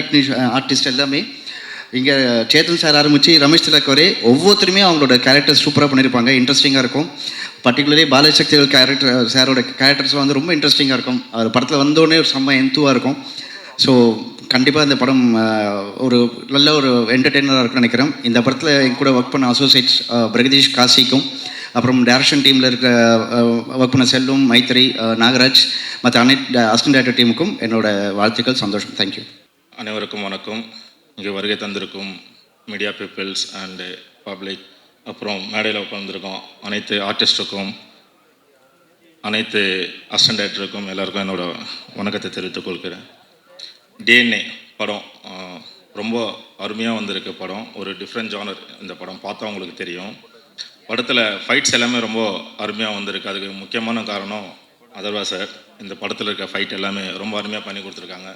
ஆர்டிஸ்ட் எல்லாமே இங்கே சேத்தன் சார் ஆரம்பித்து ரமேஷ் திலக் வரை ஒவ்வொருத்தருமே அவங்களோட கேரக்டர் சூப்பராக பண்ணியிருப்பாங்க, இன்ட்ரெஸ்டிங்காக இருக்கும். பர்டிகுலர்லி பாலசக்திகள் கேரக்டர், சாரோட கேரக்டர்ஸ் வந்து ரொம்ப இன்ட்ரெஸ்டிங்காக இருக்கும். அது படத்தில் வந்தோடனே ஒரு செம்ம எந்துவாக இருக்கும். ஸோ கண்டிப்பாக இந்த படம் ஒரு நல்ல ஒரு என்டர்டெய்னராக இருக்குன்னு நினைக்கிறேன். இந்த படத்தில் என் கூட ஒர்க் பண்ண அசோசியேட்ஸ் பிரகதீஷ் காசிக்கும், அப்புறம் டைரக்ஷன் டீமில் இருக்க ஒர்க் பண்ண செல்வம், மைத்ரி, நாகராஜ், மற்ற அனைத்து அசிஸ்டன்ட் டைரக்டர் டீமுக்கும் என்னோட வாழ்த்துக்கள். சந்தோஷம். தேங்க்யூ. அனைவருக்கும் வணக்கம். இங்கே வருகை தந்திருக்கும் மீடியா பீப்புள்ஸ் அண்டு பப்ளிக், அப்புறம் மேடையில் உட்காந்துருக்கோம் அனைத்து ஆர்டிஸ்ட்டுக்கும், அனைத்து அசிஸ்டன்ட் டைரக்டருக்கும் எல்லாருக்கும் என்னோட வணக்கத்தை தெரிவித்துக் கொள்கிறேன். டிஎன்ஏ படம் ரொம்ப அருமையாக வந்திருக்கு படம். ஒரு டிஃப்ரெண்ட் ஜானர் இந்த படம் பார்த்தா உங்களுக்கு தெரியும். படத்தில் ஃபைட்ஸ் எல்லாமே ரொம்ப அருமையாக வந்திருக்கு. அதுக்கு முக்கியமான காரணம் அதர்வா சார். இந்த படத்தில் இருக்க ஃபைட் எல்லாமே ரொம்ப அருமையாக பண்ணி கொடுத்துருக்காங்க.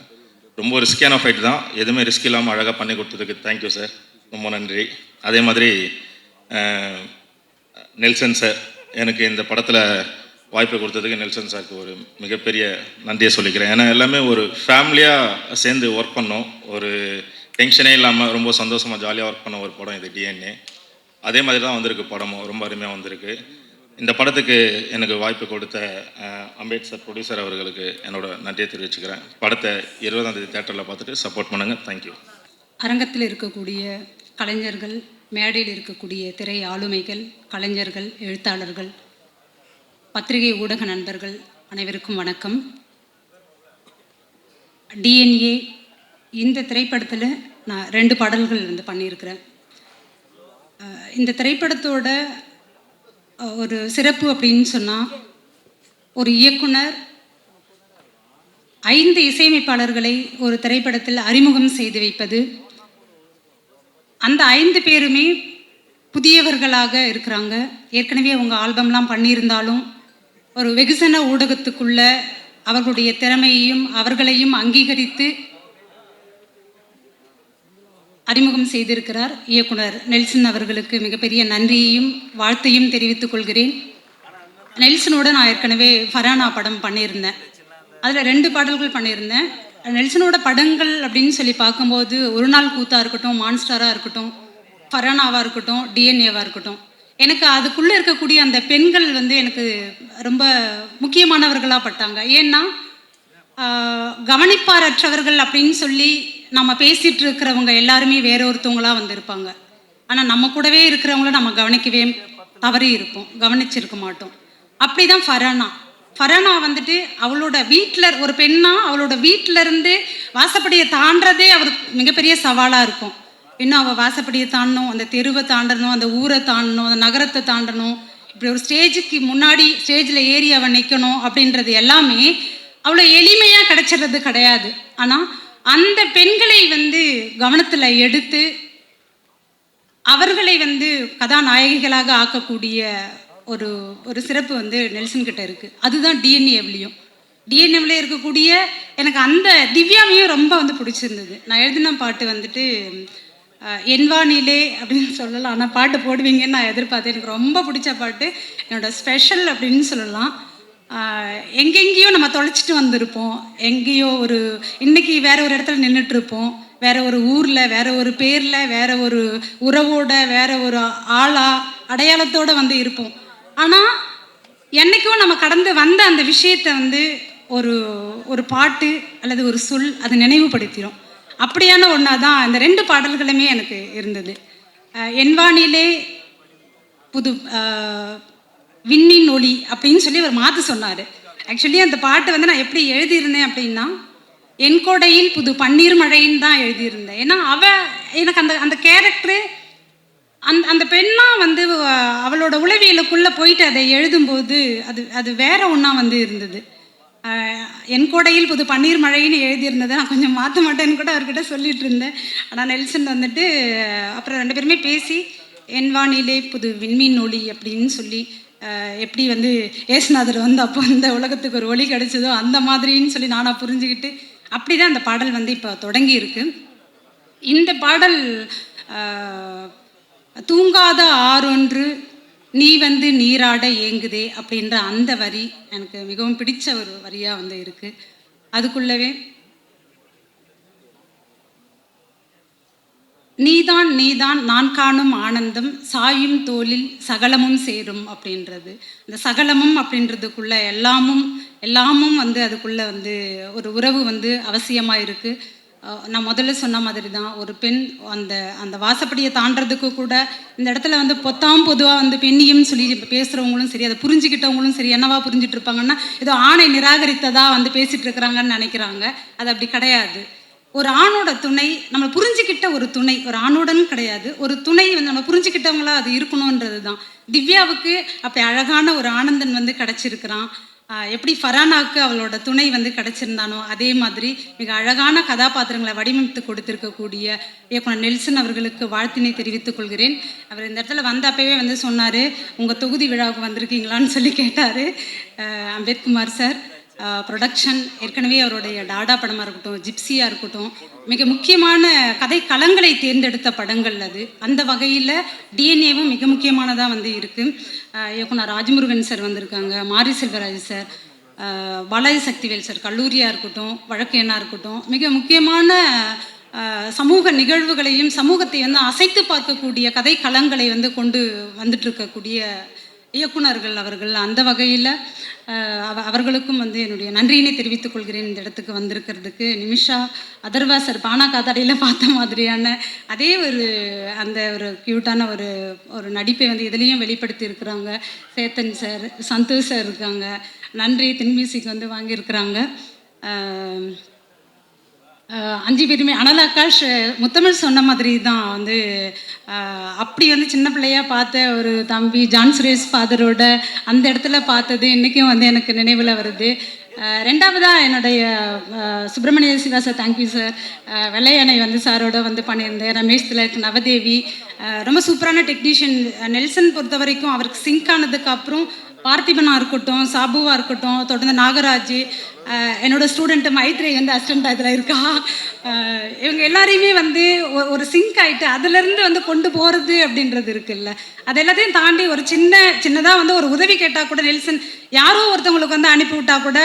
ரொம்ப ரிஸ்கியான ஃபைட் தான், எதுவுமே ரிஸ்க் இல்லாமல் அழகாக பண்ணி கொடுத்ததுக்கு தேங்க்யூ சார், ரொம்ப நன்றி. அதே மாதிரி நெல்சன் சார், எனக்கு இந்த படத்தில் வாய்ப்பு கொடுத்ததுக்கு நெல்சன் சாருக்கு ஒரு மிகப்பெரிய நன்றியை சொல்லிக்கிறேன். ஏன்னா எல்லாமே ஒரு ஃபேமிலியாக சேர்ந்து ஒர்க் பண்ணோம், ஒரு டென்ஷனே இல்லாமல் ரொம்ப சந்தோஷமாக ஜாலியாக ஒர்க் பண்ண ஒரு படம் இது டிஎன்ஏ. அதே மாதிரி தான் வந்திருக்கு படமும், ரொம்ப அருமையாக வந்திருக்கு. இந்த படத்துக்கு எனக்கு வாய்ப்பு கொடுத்த அம்பேத்கர் ப்ரொடியூசர் அவர்களுக்கு என்னோட நன்றியை தெரிவிச்சுக்கிறேன். படத்தை 20ஆம் தேதி தேட்டரில் பார்த்துட்டு சப்போர்ட் பண்ணுங்கள். தேங்க்யூ. அரங்கத்தில் இருக்கக்கூடிய கலைஞர்கள், மேடையில் இருக்கக்கூடிய திரை ஆளுமைகள், கலைஞர்கள், எழுத்தாளர்கள், பத்திரிகை ஊடக நண்பர்கள் அனைவருக்கும் வணக்கம். டிஎன்ஏ இந்த திரைப்படத்தில் நான் 2 பாடல்கள் வந்து பண்ணியிருக்கிறேன். இந்த திரைப்படத்தோட ஒரு சிறப்பு அப்படின்னு சொன்னால், ஒரு இயக்குனர் 5 இசையமைப்பாளர்களை ஒரு திரைப்படத்தில் அறிமுகம் செய்து வைப்பது. அந்த 5 பேருமே புதியவர்களாக இருக்கிறாங்க. ஏற்கனவே அவங்க ஆல்பம்லாம் பண்ணியிருந்தாலும் ஒரு வெகுசன ஊடகத்துக்குள்ள அவர்களுடைய திறமையையும் அவர்களையும் அங்கீகரித்து அறிமுகம் செய்திருக்கிறார் இயக்குனர் நெல்சன் அவர்களுக்கு மிகப்பெரிய நன்றியையும் வாழ்த்தையும் தெரிவித்துக் கொள்கிறேன். நெல்சனோட நான் ஏற்கனவே ஃபரானா படம் பண்ணியிருந்தேன், அதில் 2 பாடல்கள் பண்ணியிருந்தேன். நெல்சனோட படங்கள் அப்படின்னு சொல்லி பார்க்கும்போது ஒரு நாள் கூத்தாக இருக்கட்டும், மான்ஸ்டராக இருக்கட்டும், ஃபரானாவாக இருக்கட்டும், டிஎன்ஏவாக இருக்கட்டும், எனக்கு அதுக்குள்ளே இருக்கக்கூடிய அந்த பெண்கள் வந்து எனக்கு ரொம்ப முக்கியமானவர்களாக பட்டாங்க. ஏன்னா கவனிப்பாரற்றவர்கள் அப்படின்னு சொல்லி நம்ம பேசிகிட்டு இருக்கிறவங்க எல்லாருமே வேற ஒருத்தவங்களாக வந்திருப்பாங்க. ஆனால் நம்ம கூடவே இருக்கிறவங்கள நம்ம கவனிக்கவே தவறி இருப்போம், கவனிச்சிருக்க மாட்டோம். அப்படி தான் ஃபரானா வந்துட்டு அவளோட வீட்டில் ஒரு பெண்ணா அவளோட வீட்டிலருந்து வாசப்படியை தாண்டதே அவருக்கு மிகப்பெரிய சவாலாக இருக்கும். இன்னும் அவள் வாசப்படியை தாண்டணும், அந்த தெருவை தாண்டணும், அந்த ஊரை தாண்டணும், அந்த நகரத்தை தாண்டணும், இப்படி ஒரு ஸ்டேஜுக்கு முன்னாடி ஸ்டேஜில் ஏறி அவன் நிற்கணும் அப்படின்றது எல்லாமே அவ்வளோ எளிமையாக கிடைச்சிடுறது கிடையாது. ஆனால் அந்த பெண்களை வந்து கவனத்தில் எடுத்து அவர்களை வந்து கதாநாயகிகளாக ஆக்கக்கூடிய ஒரு சிறப்பு வந்து நெல்சன் கிட்ட இருக்குது. அதுதான் டிஎன்ஏவிலையும் டிஎன்எம்ல இருக்கக்கூடிய எனக்கு அந்த திவ்யாவையும் ரொம்ப வந்து பிடிச்சிருந்தது. நான் எழுதின பாட்டு வந்துட்டு என்வானிலே அப்படின்னு சொல்லலாம். ஆனால் பாட்டு போடுவீங்கன்னு நான் எதிர்பார்த்தேன். எனக்கு ரொம்ப பிடிச்ச பாட்டு, என்னோட ஸ்பெஷல் அப்படின்னு சொல்லலாம். எங்கெங்கேயோ நம்ம தொலைச்சிட்டு வந்திருப்போம், எங்கேயோ ஒரு இன்னைக்கு வேற ஒரு இடத்துல நின்றுட்டு இருப்போம், வேற ஒரு ஊரில், வேற ஒரு பேரில், வேற ஒரு உறவோட, வேற ஒரு ஆளா அடையாளத்தோடு வந்து இருப்போம். ஆனால் என்றைக்கும் நம்ம கடந்து வந்த அந்த விஷயத்தை வந்து ஒரு ஒரு பாட்டு அல்லது ஒரு சொல் அது நினைவுபடுத்திடும். அப்படியான ஒன்றா தான் இந்த 2 பாடல்களுமே எனக்கு இருந்தது. என்வானிலே புது விண்ணின் ஒளி அப்படின்னு சொல்லி அவர் மாற்ற சொன்னார். ஆக்சுவலி அந்த பாட்டு வந்து நான் எப்படி எழுதியிருந்தேன் அப்படின்னா, என் கோடையில் புது பன்னீர் மழைன்னு தான் எழுதியிருந்தேன். ஏன்னா எனக்கு அந்த அந்த கேரக்டரு அந்த பெண்ணாக வந்து அவளோட உளவியலுக்குள்ளே போயிட்டு அதை எழுதும்போது அது வேற ஒன்றா வந்து இருந்தது. என் கோடையில் புது பன்னீர் மழைன்னு எழுதியிருந்ததை நான் கொஞ்சம் மாற்ற மாட்டேன்னு கூட அவர்கிட்ட சொல்லிட்டு இருந்தேன். ஆனால் நெல்சன் வந்துட்டு அப்புறம் 2 பேருமே பேசி என்வானிலே புது விண்மீன் ஒளி அப்படின்னு சொல்லி எப்படி வந்து ஏசுநாதர் வந்து அப்போ இந்த உலகத்துக்கு ஒரு ஒளி கிடைச்சதோ அந்த மாதிரின்னு சொல்லி நானாக புரிஞ்சுக்கிட்டு அப்படி தான் அந்த பாடல் வந்து இப்போ தொடங்கி இருக்கு. இந்த பாடல் தூங்காத ஆறொன்று நீ வந்து நீராட ஏங்குதே அப்படின்ற அந்த வரி எனக்கு மிகவும் பிடிச்ச ஒரு வரியாக வந்து இருக்குது. அதுக்குள்ளவே நீதான் நீதான் நான் காணும் ஆனந்தம் சாயும் தோளில் சகலமும் சேரும் அப்படின்றது. இந்த சகலமும் அப்படின்றதுக்குள்ள எல்லாமும் வந்து அதுக்குள்ளே வந்து ஒரு உறவு வந்து அவசியமாக இருக்குது. நான் முதல்ல சொன்ன மாதிரி தான் ஒரு பெண் அந்த வாசப்படியை தாண்டறதுக்கு கூட இந்த இடத்துல வந்து பொதுவாக வந்து பெண்ணியம் சொல்லி இப்போ பேசுகிறவங்களும் சரி, அதை புரிஞ்சுக்கிட்டவங்களும் சரி என்னவா புரிஞ்சுட்டு இருப்பாங்கன்னா, ஏதோ ஆணை நிராகரித்ததா வந்து பேசிகிட்டு இருக்கிறாங்கன்னு நினைக்கிறாங்க. அது அப்படி கிடையாது. ஒரு ஆணோட துணை நம்மளை புரிஞ்சுக்கிட்ட ஒரு துணை, ஒரு ஆணோடன்னு கிடையாது, ஒரு துணை வந்து நம்ம புரிஞ்சுக்கிட்டவங்களா அது இருக்கணுன்றது தான். திவ்யாவுக்கு அப்படி அழகான ஒரு ஆனந்தன் வந்து கிடச்சிருக்கிறான். எப்படி ஃபரானாவுக்கு அவளோட துணை வந்து கிடச்சிருந்தானோ அதே மாதிரி மிக அழகான கதாபாத்திரங்களை வடிவமைத்து கொடுத்துருக்கக்கூடிய இயக்குனர் நெல்சன் அவர்களுக்கு வாழ்த்தினை தெரிவித்துக் கொள்கிறேன். அவர் இந்த இடத்துல வந்த அப்பவே வந்து சொன்னார், உங்கள் தொகுதி விழாவுக்கு வந்திருக்கீங்களான்னு சொல்லி கேட்டார். அம்பேத்குமார் சார் ப்ரொடக்ஷன் ஏற்கனவே அவருடைய டாடா படமாக இருக்கட்டும், ஜிப்சியாக இருக்கட்டும், மிக முக்கியமான கதை களங்களை தேர்ந்தெடுத்த படங்கள் அது. அந்த வகையில் டிஎன்ஏவும் மிக முக்கியமானதாக வந்து இருக்குது. இயக்குனர் ராஜமுருகன் சார் வந்திருக்காங்க, மாரி செல்வராஜ் சார், பாலாஜி சக்திவேல் சார், கல்லூரியாக இருக்கட்டும், வழக்கேனா இருக்கட்டும், மிக முக்கியமான சமூக நிகழ்வுகளையும் சமூகத்தை வந்து அசைத்து பார்க்கக்கூடிய கதை களங்களை வந்து கொண்டு வந்துட்டு இருக்கக்கூடிய இயக்குனர்கள் அவர்கள். அந்த வகையில் அவர்களுக்கும் வந்து என்னுடைய நன்றியினை தெரிவித்துக் கொள்கிறேன் இந்த இடத்துக்கு வந்திருக்கிறதுக்கு. நிமிஷா, அதர்வா சார் பானா காத்தாடியில் பார்த்த மாதிரியான அதே அந்த ஒரு க்யூட்டான ஒரு நடிப்பை வந்து இதுலேயும் வெளிப்படுத்தி இருக்கிறாங்க. சேத்தன் சார், சந்தோஷ் சார் இருக்காங்க, நன்றி தென் மியூசிக் வந்து வாங்கியிருக்கிறாங்க. 5 பேருமே அனல் ஆகாஷ் முத்தமிழ் சொன்ன மாதிரி தான் வந்து அப்படி வந்து சின்ன பிள்ளையாக பார்த்த ஒரு தம்பி ஜான் சுரேஷ் ஃபாதரோட அந்த இடத்துல பார்த்தது இன்றைக்கும் வந்து எனக்கு நினைவில் வருது. 2வதாக என்னுடைய Subramaniya Siva sir, thank you sir. வெள்ளையணை வந்து சாரோட வந்து பண்ணியிருந்தேன். ரமேஷ் திலக், நவதேவி, ரொம்ப சூப்பரான டெக்னீஷியன். நெல்சன் பொறுத்த வரைக்கும் அவருக்கு சிங்க் ஆனதுக்கு அப்புறம் பார்த்திபனாக இருக்கட்டும், சாபுவாக இருக்கட்டும், தொடர்ந்து நாகராஜ், என்னோட ஸ்டூடெண்ட்டு மைத்ரி வந்து அசிஸ்டண்ட் இதில் இருக்கா, இவங்க எல்லாரையுமே வந்து ஒரு சிங்க் ஆகிட்டு அதுலேருந்து வந்து கொண்டு போகிறது அப்படின்றது இருக்குல்ல, அது எல்லாத்தையும் தாண்டி ஒரு சின்னதாக வந்து ஒரு உதவி கேட்டால் கூட நெல்சன் யாரோ ஒருத்தவங்களுக்கு வந்து அனுப்பிவிட்டா கூட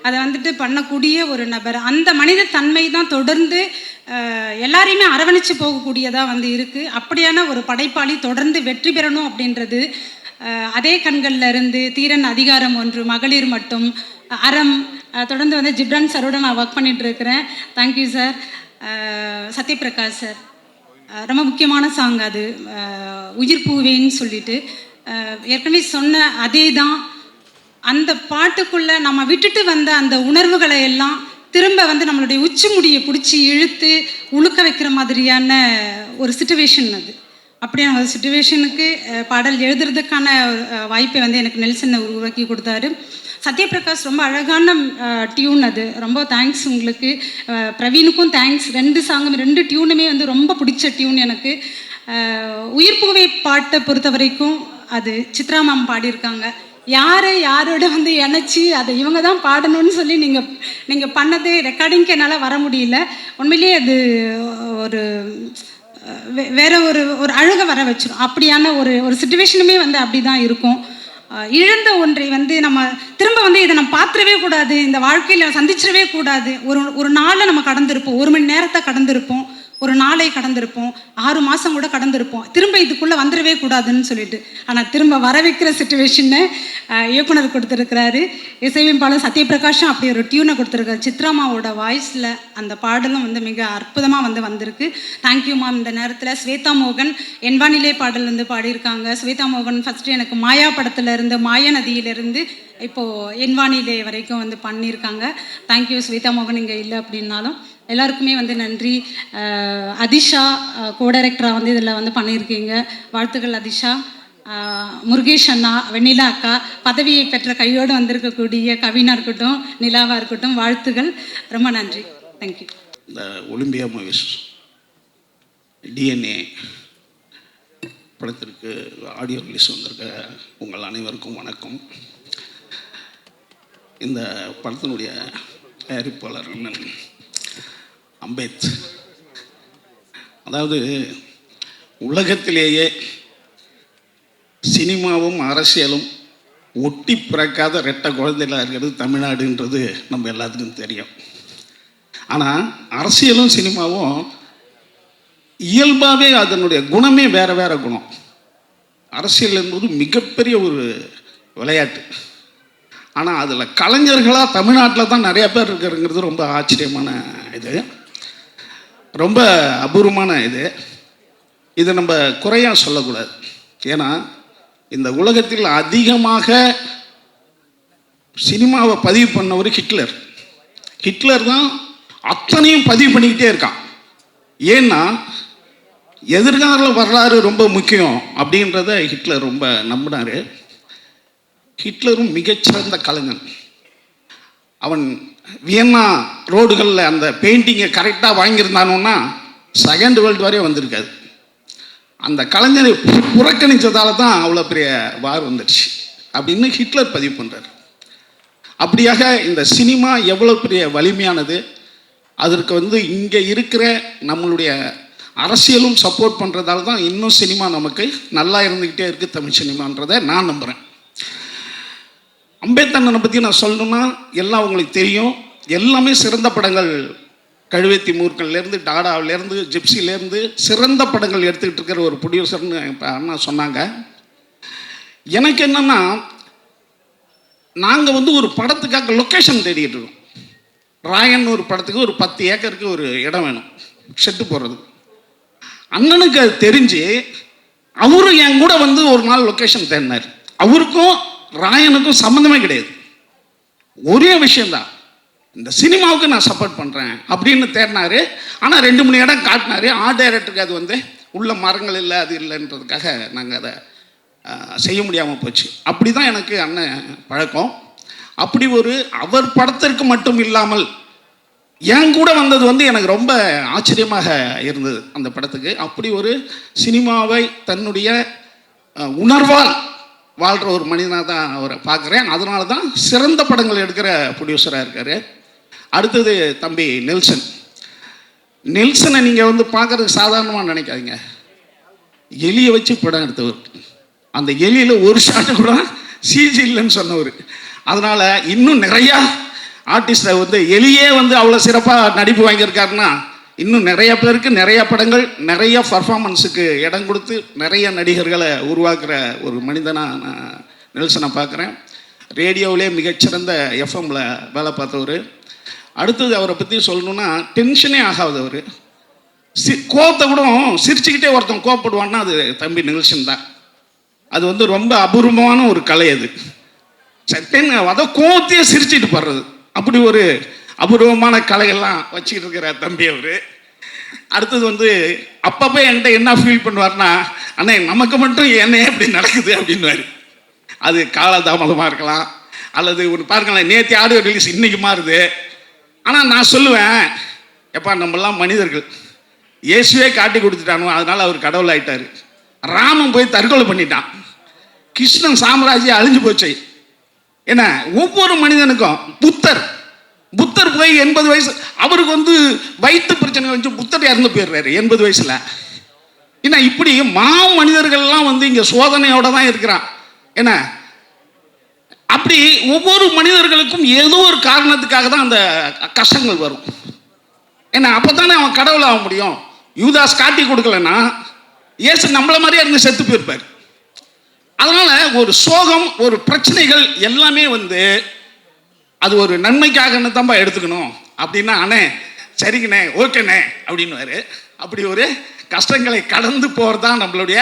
அதை வந்துட்டு பண்ணக்கூடிய ஒரு நபர். அந்த மனித தன்மை தான் தொடர்ந்து எல்லாரையுமே அரவணைச்சு போகக்கூடியதாக வந்து இருக்குது. அப்படியான ஒரு படைப்பாளி தொடர்ந்து வெற்றி பெறணும் அப்படின்றது அதே கண்களில் இருந்து தீரன், அதிகாரம் 1, மகளிர் மட்டும், அறம், தொடர்ந்து வந்து ஜிப்ரான் சாரோட நான் ஒர்க் பண்ணிட்டு இருக்கிறேன். Thank you sir. சத்யபிரகாஷ் சார், ரொம்ப முக்கியமான சாங் அது, உயிர் பூவேன்னு சொல்லிட்டு ஏற்கனவே சொன்ன அதே தான். அந்த பாட்டுக்குள்ளே நம்ம விட்டுட்டு வந்த அந்த உணர்வுகளை எல்லாம் திரும்ப வந்து நம்மளுடைய உச்சி முடியை பிடிச்சி இழுத்து உழுக்க வைக்கிற மாதிரியான ஒரு சிச்சுவேஷன் அது. அப்படியான ஒரு சுச்சுவேஷனுக்கு பாடல் எழுதுறதுக்கான வாய்ப்பை வந்து எனக்கு நெல்சன் உருவாக்கி கொடுத்தாரு. சத்யபிரகாஷ் ரொம்ப அழகான டியூன் அது, ரொம்ப தேங்க்ஸ் உங்களுக்கு. பிரவீனுக்கும் தேங்க்ஸ். 2 சாங்கும் 2 டியூனுமே வந்து ரொம்ப பிடிச்ச டியூன் எனக்கு. உயிர் பூவை பாட்டை பொறுத்த வரைக்கும் அது சித்ரா மேம் பாடியிருக்காங்க. யாரோட வந்து இணைச்சி அதை இவங்க தான் பாடணும்னு சொல்லி நீங்கள் பண்ணது ரெக்கார்டிங்க்கு என்னால் வர முடியல. உண்மையிலேயே அது ஒரு வேற ஒரு அழுக வர வச்சிடும். அப்படியான ஒரு சுச்சுவேஷனுமே வந்து அப்படி தான் இருக்கும். இழந்த ஒன்றை வந்து நம்ம திரும்ப வந்து இதை நம்ம பார்த்துடவே கூடாது, இந்த வாழ்க்கையில் சந்திச்சிடவே கூடாது. ஒரு நாளை நம்ம கடந்திருப்போம், 1 மணி நேரத்தை கடந்திருப்போம், ஒரு நாளை கடந்திருப்போம், 6 மாதம் கூட கடந்திருப்போம். திரும்ப இதுக்குள்ளே வந்துடவே கூடாதுன்னு சொல்லிட்டு, ஆனால் திரும்ப வர வைக்கிற சுச்சுவேஷனை இயக்குனர் கொடுத்துருக்கிறாரு. இசையமைப்பாளர் சத்யபிரகாஷும் அப்படி ஒரு டியூனை கொடுத்துருக்காரு. சித்ராமாவோட வாய்ஸில் அந்த பாடலும் வந்து மிக அற்புதமாக வந்திருக்கு. Thank you ma'am. இந்த நேரத்தில் ஸ்வேதா மோகன் என்வானிலே பாடல் வந்து பாடியிருக்காங்க. ஸ்வேதா மோகன் ஃபஸ்ட்டு எனக்கு மாயா படத்தில் இருந்து, மாயா நதியிலிருந்து இப்போது என்வானிலே வரைக்கும் வந்து பண்ணியிருக்காங்க. தேங்க்யூ ஸ்வேதா மோகன் இங்கே இல்லை அப்படின்னாலும். எல்லாருக்குமே வந்து நன்றி. அதிஷா கோ-டைரக்டராக வந்து இதில் வந்து பண்ணியிருக்கீங்க, வாழ்த்துக்கள் அதிஷா. முருகேஷ் அண்ணா, வெண்ணிலா அக்கா, பதவியை பெற்ற கையோடு வந்திருக்கக்கூடிய கவினா இருக்கட்டும், நிலாவாக இருக்கட்டும், வாழ்த்துக்கள். ரொம்ப நன்றி. தேங்க்யூ. இந்த ஒலிம்பியா மூவிஸ் டிஎன்ஏ படத்திற்கு ஆடியோ ரிலீஸ் வந்திருக்க உங்கள் அனைவருக்கும் வணக்கம். இந்த படத்தினுடைய தயாரிப்பாளர் அண்ணன் அம்பேத், அதாவது உலகத்திலேயே சினிமாவும் அரசியலும் ஒட்டி பிறக்காத ரெட்டை குழந்தைகளாக இருக்கிறது தமிழ்நாடுன்றது நம்ம எல்லாத்துக்கும் தெரியும். ஆனால் அரசியலும் சினிமாவும் இயல்பாகவே அதனுடைய குணமே வேறு வேறு குணம். அரசியல் என்பது மிகப்பெரிய ஒரு விளையாட்டு. ஆனால் அதில் கலைஞர்களாக தமிழ்நாட்டில் தான் நிறைய பேர் இருக்கிறங்கிறது ரொம்ப ஆச்சரியமான இது, ரொம்ப அபூர்வமான இது. இதை நம்ம குறையாக சொல்லக்கூடாது. ஏன்னா இந்த உலகத்தில் அதிகமாக சினிமாவை பதிவு பண்ணவர் ஹிட்லர். ஹிட்லர் தான் அத்தனையும் பதிவு பண்ணிக்கிட்டே இருக்கான். ஏன்னா எதிர்கால வரலாறு ரொம்ப முக்கியம் அப்படின்றத ஹிட்லர் ரொம்ப நம்பினார். ஹிட்லரும் மிகச்சிறந்த கலைஞன். அவன் வியன்னா ரோடுகளில் அந்த பெயிண்டிங்கை கரெக்டாக வாங்கியிருந்தானோன்னா செகண்ட் வேர்ல்டு வாரே வந்திருக்காது. அந்த கலைஞரை புறக்கணித்ததால தான் அவ்வளோ பெரிய வார் வந்துடுச்சு அப்படின்னு ஹிட்லர் பதிவு பண்ணுறார். அப்படியாக இந்த சினிமா எவ்வளோ பெரிய வலிமையானது, அதற்கு வந்து இங்கே இருக்கிற நம்மளுடைய அரசியலும் சப்போர்ட் பண்ணுறதால தான் இன்னும் சினிமா நமக்கு நல்லா இருந்துக்கிட்டே இருக்குது, தமிழ் சினிமான்றதை நான் நம்புகிறேன். அம்பேத்கரனை பற்றி நான் சொல்லணும்னா எல்லாம் உங்களுக்கு தெரியும். எல்லாமே சிறந்த படங்கள், கழுவேத்தி மூர்க்கன்லேருந்து, டாடாவிலேருந்து, ஜிப்சிலேருந்து சிறந்த படங்கள் எடுத்துக்கிட்டு இருக்கிற ஒரு ப்ரொடியூசர்னு இப்போ அண்ணா சொன்னாங்க. எனக்கு என்னென்னா, நாங்கள் வந்து ஒரு படத்துக்காக லொக்கேஷன் தேடிட்டு இருக்கோம். ராயன் ஒரு படத்துக்கு ஒரு 10 ஏக்கருக்கு ஒரு இடம் வேணும் செட்டு போடுறதுக்கு. அண்ணனுக்கு அது தெரிஞ்சு அவரும் என் கூட வந்து ஒரு நாள் லொக்கேஷன் தேடினார். அவருக்கும் ராயனுக்கும் சம்மந்தமே கிடையாது. ஒரே விஷயந்தான், இந்த சினிமாவுக்கு நான் சப்போர்ட் பண்ணுறேன் அப்படின்னு தேடினாரு. ஆனால் 2-3 இடம் காட்டினாரு. ஆர்ட் டைரக்டருக்கு அது வந்து உள்ள மரங்கள் இல்லை, அது இல்லைன்றதுக்காக நாங்கள் அதை செய்ய முடியாமல் போச்சு. அப்படி தான் எனக்கு அண்ணன் பழக்கம். அப்படி ஒரு அவர் படத்திற்கு மட்டும் இல்லாமல் என் கூட வந்தது வந்து எனக்கு ரொம்ப ஆச்சரியமாக இருந்தது அந்த படத்துக்கு. அப்படி ஒரு சினிமாவை தன்னுடைய உணர்வால் வாழ்கிற ஒரு மனிதனாக தான் அவரை பார்க்குறேன். அதனால தான் சிறந்த படங்கள் எடுக்கிற ப்ரொடியூசராக இருக்கார். அடுத்தது தம்பி நெல்சன். நெல்சனை நீங்கள் வந்து பார்க்குறதுக்கு சாதாரணமாக நினைக்காதீங்க. எலியை வச்சு படம் எடுத்தவர். அந்த எலியில் ஒரு ஷாட்டு கூட சிஜி இல்லைன்னு சொன்னவர். அதனால் இன்னும் நிறையா ஆர்டிஸ்டை வந்து எலியே வந்து அவ்வளோ சிறப்பாக நடிப்பு வாங்கியிருக்காருன்னா, இன்னும் நிறைய பேருக்கு நிறைய படங்கள், நிறைய பர்ஃபார்மன்ஸுக்கு இடம் கொடுத்து நிறைய நடிகர்களை உருவாக்குற ஒரு மனிதனாக நான் நெல்சனை பார்க்குறேன். ரேடியோவிலே மிகச்சிறந்த எஃப்எம்மில் வேலை பார்த்தவர். அடுத்தது அவரை பற்றி சொல்லணுன்னா, டென்ஷனே ஆகாதவர். கோவத்தை கூட சிரிச்சுக்கிட்டே ஒருத்தன் கோவப்படுவான்னா அது தம்பி நெல்சன் தான். அது வந்து ரொம்ப அபூர்வமான ஒரு கலை. அது சட்டன் அதான் கோவத்தையே சிரிச்சுட்டு போடுறது, அப்படி ஒரு அபூர்வமான கலையெல்லாம் வச்சுக்கிட்டு இருக்கிற தம்பி அவர். அடுத்தது வந்து அப்பப்போ என்கிட்ட என்ன ஃபீல் பண்ணுவார்னா, அண்ணே நமக்கு மட்டும் என்ன எப்படி நடக்குது அப்படின்வார். அது காலதாமதமாக இருக்கலாம், அல்லது ஒன்று பாருங்களேன், நேற்று ஆடியோ ரிலீஸ் இன்னைக்கு மாறுது. ஆனால் நான் சொல்லுவேன், எப்பா நம்மளாம் மனிதர்கள், இயேசுவே காட்டி கொடுத்துட்டானோ அதனால் அவர் கடவுள் ஆகிட்டார். ராமன் போய் தற்கொலை பண்ணிட்டான். கிருஷ்ணன் சாம்ராஜ்யம் அழிஞ்சு போச்சு. என்ன ஒவ்வொரு மனிதனுக்கும் புத்தர் போய் 80 வயசு, அவருக்கு வந்து வயிற்று பிரச்சனை வந்து புத்தர் இறந்து போயிடுறாரு 80 வயசுல. ஏன்னா இப்படி மனிதர்கள்லாம் வந்து இங்கே சோதனையோட தான் இருக்கிறான். என்ன அப்படி ஒவ்வொரு மனிதர்களுக்கும் ஏதோ ஒரு காரணத்துக்காக தான் அந்த கஷ்டங்கள் வரும். ஏன்னா அப்போ தானே அவன் கடவுள் ஆக முடியும். யூதாஸ் காட்டி கொடுக்கலன்னா இயேசு நம்மள மாதிரியே இருந்து செத்து போயிருப்பார். அதனால ஒரு சோகம், ஒரு பிரச்சனைகள் எல்லாமே வந்து அது ஒரு நன்மைக்காகன்னு தான்ப்பா எடுத்துக்கணும். அப்படின்னா அண்ணே சரிங்கண்ணே ஓகேண்ணே அப்படின்னுவாரு. அப்படி ஒரு கஷ்டங்களை கடந்து போகிறது தான் நம்மளுடைய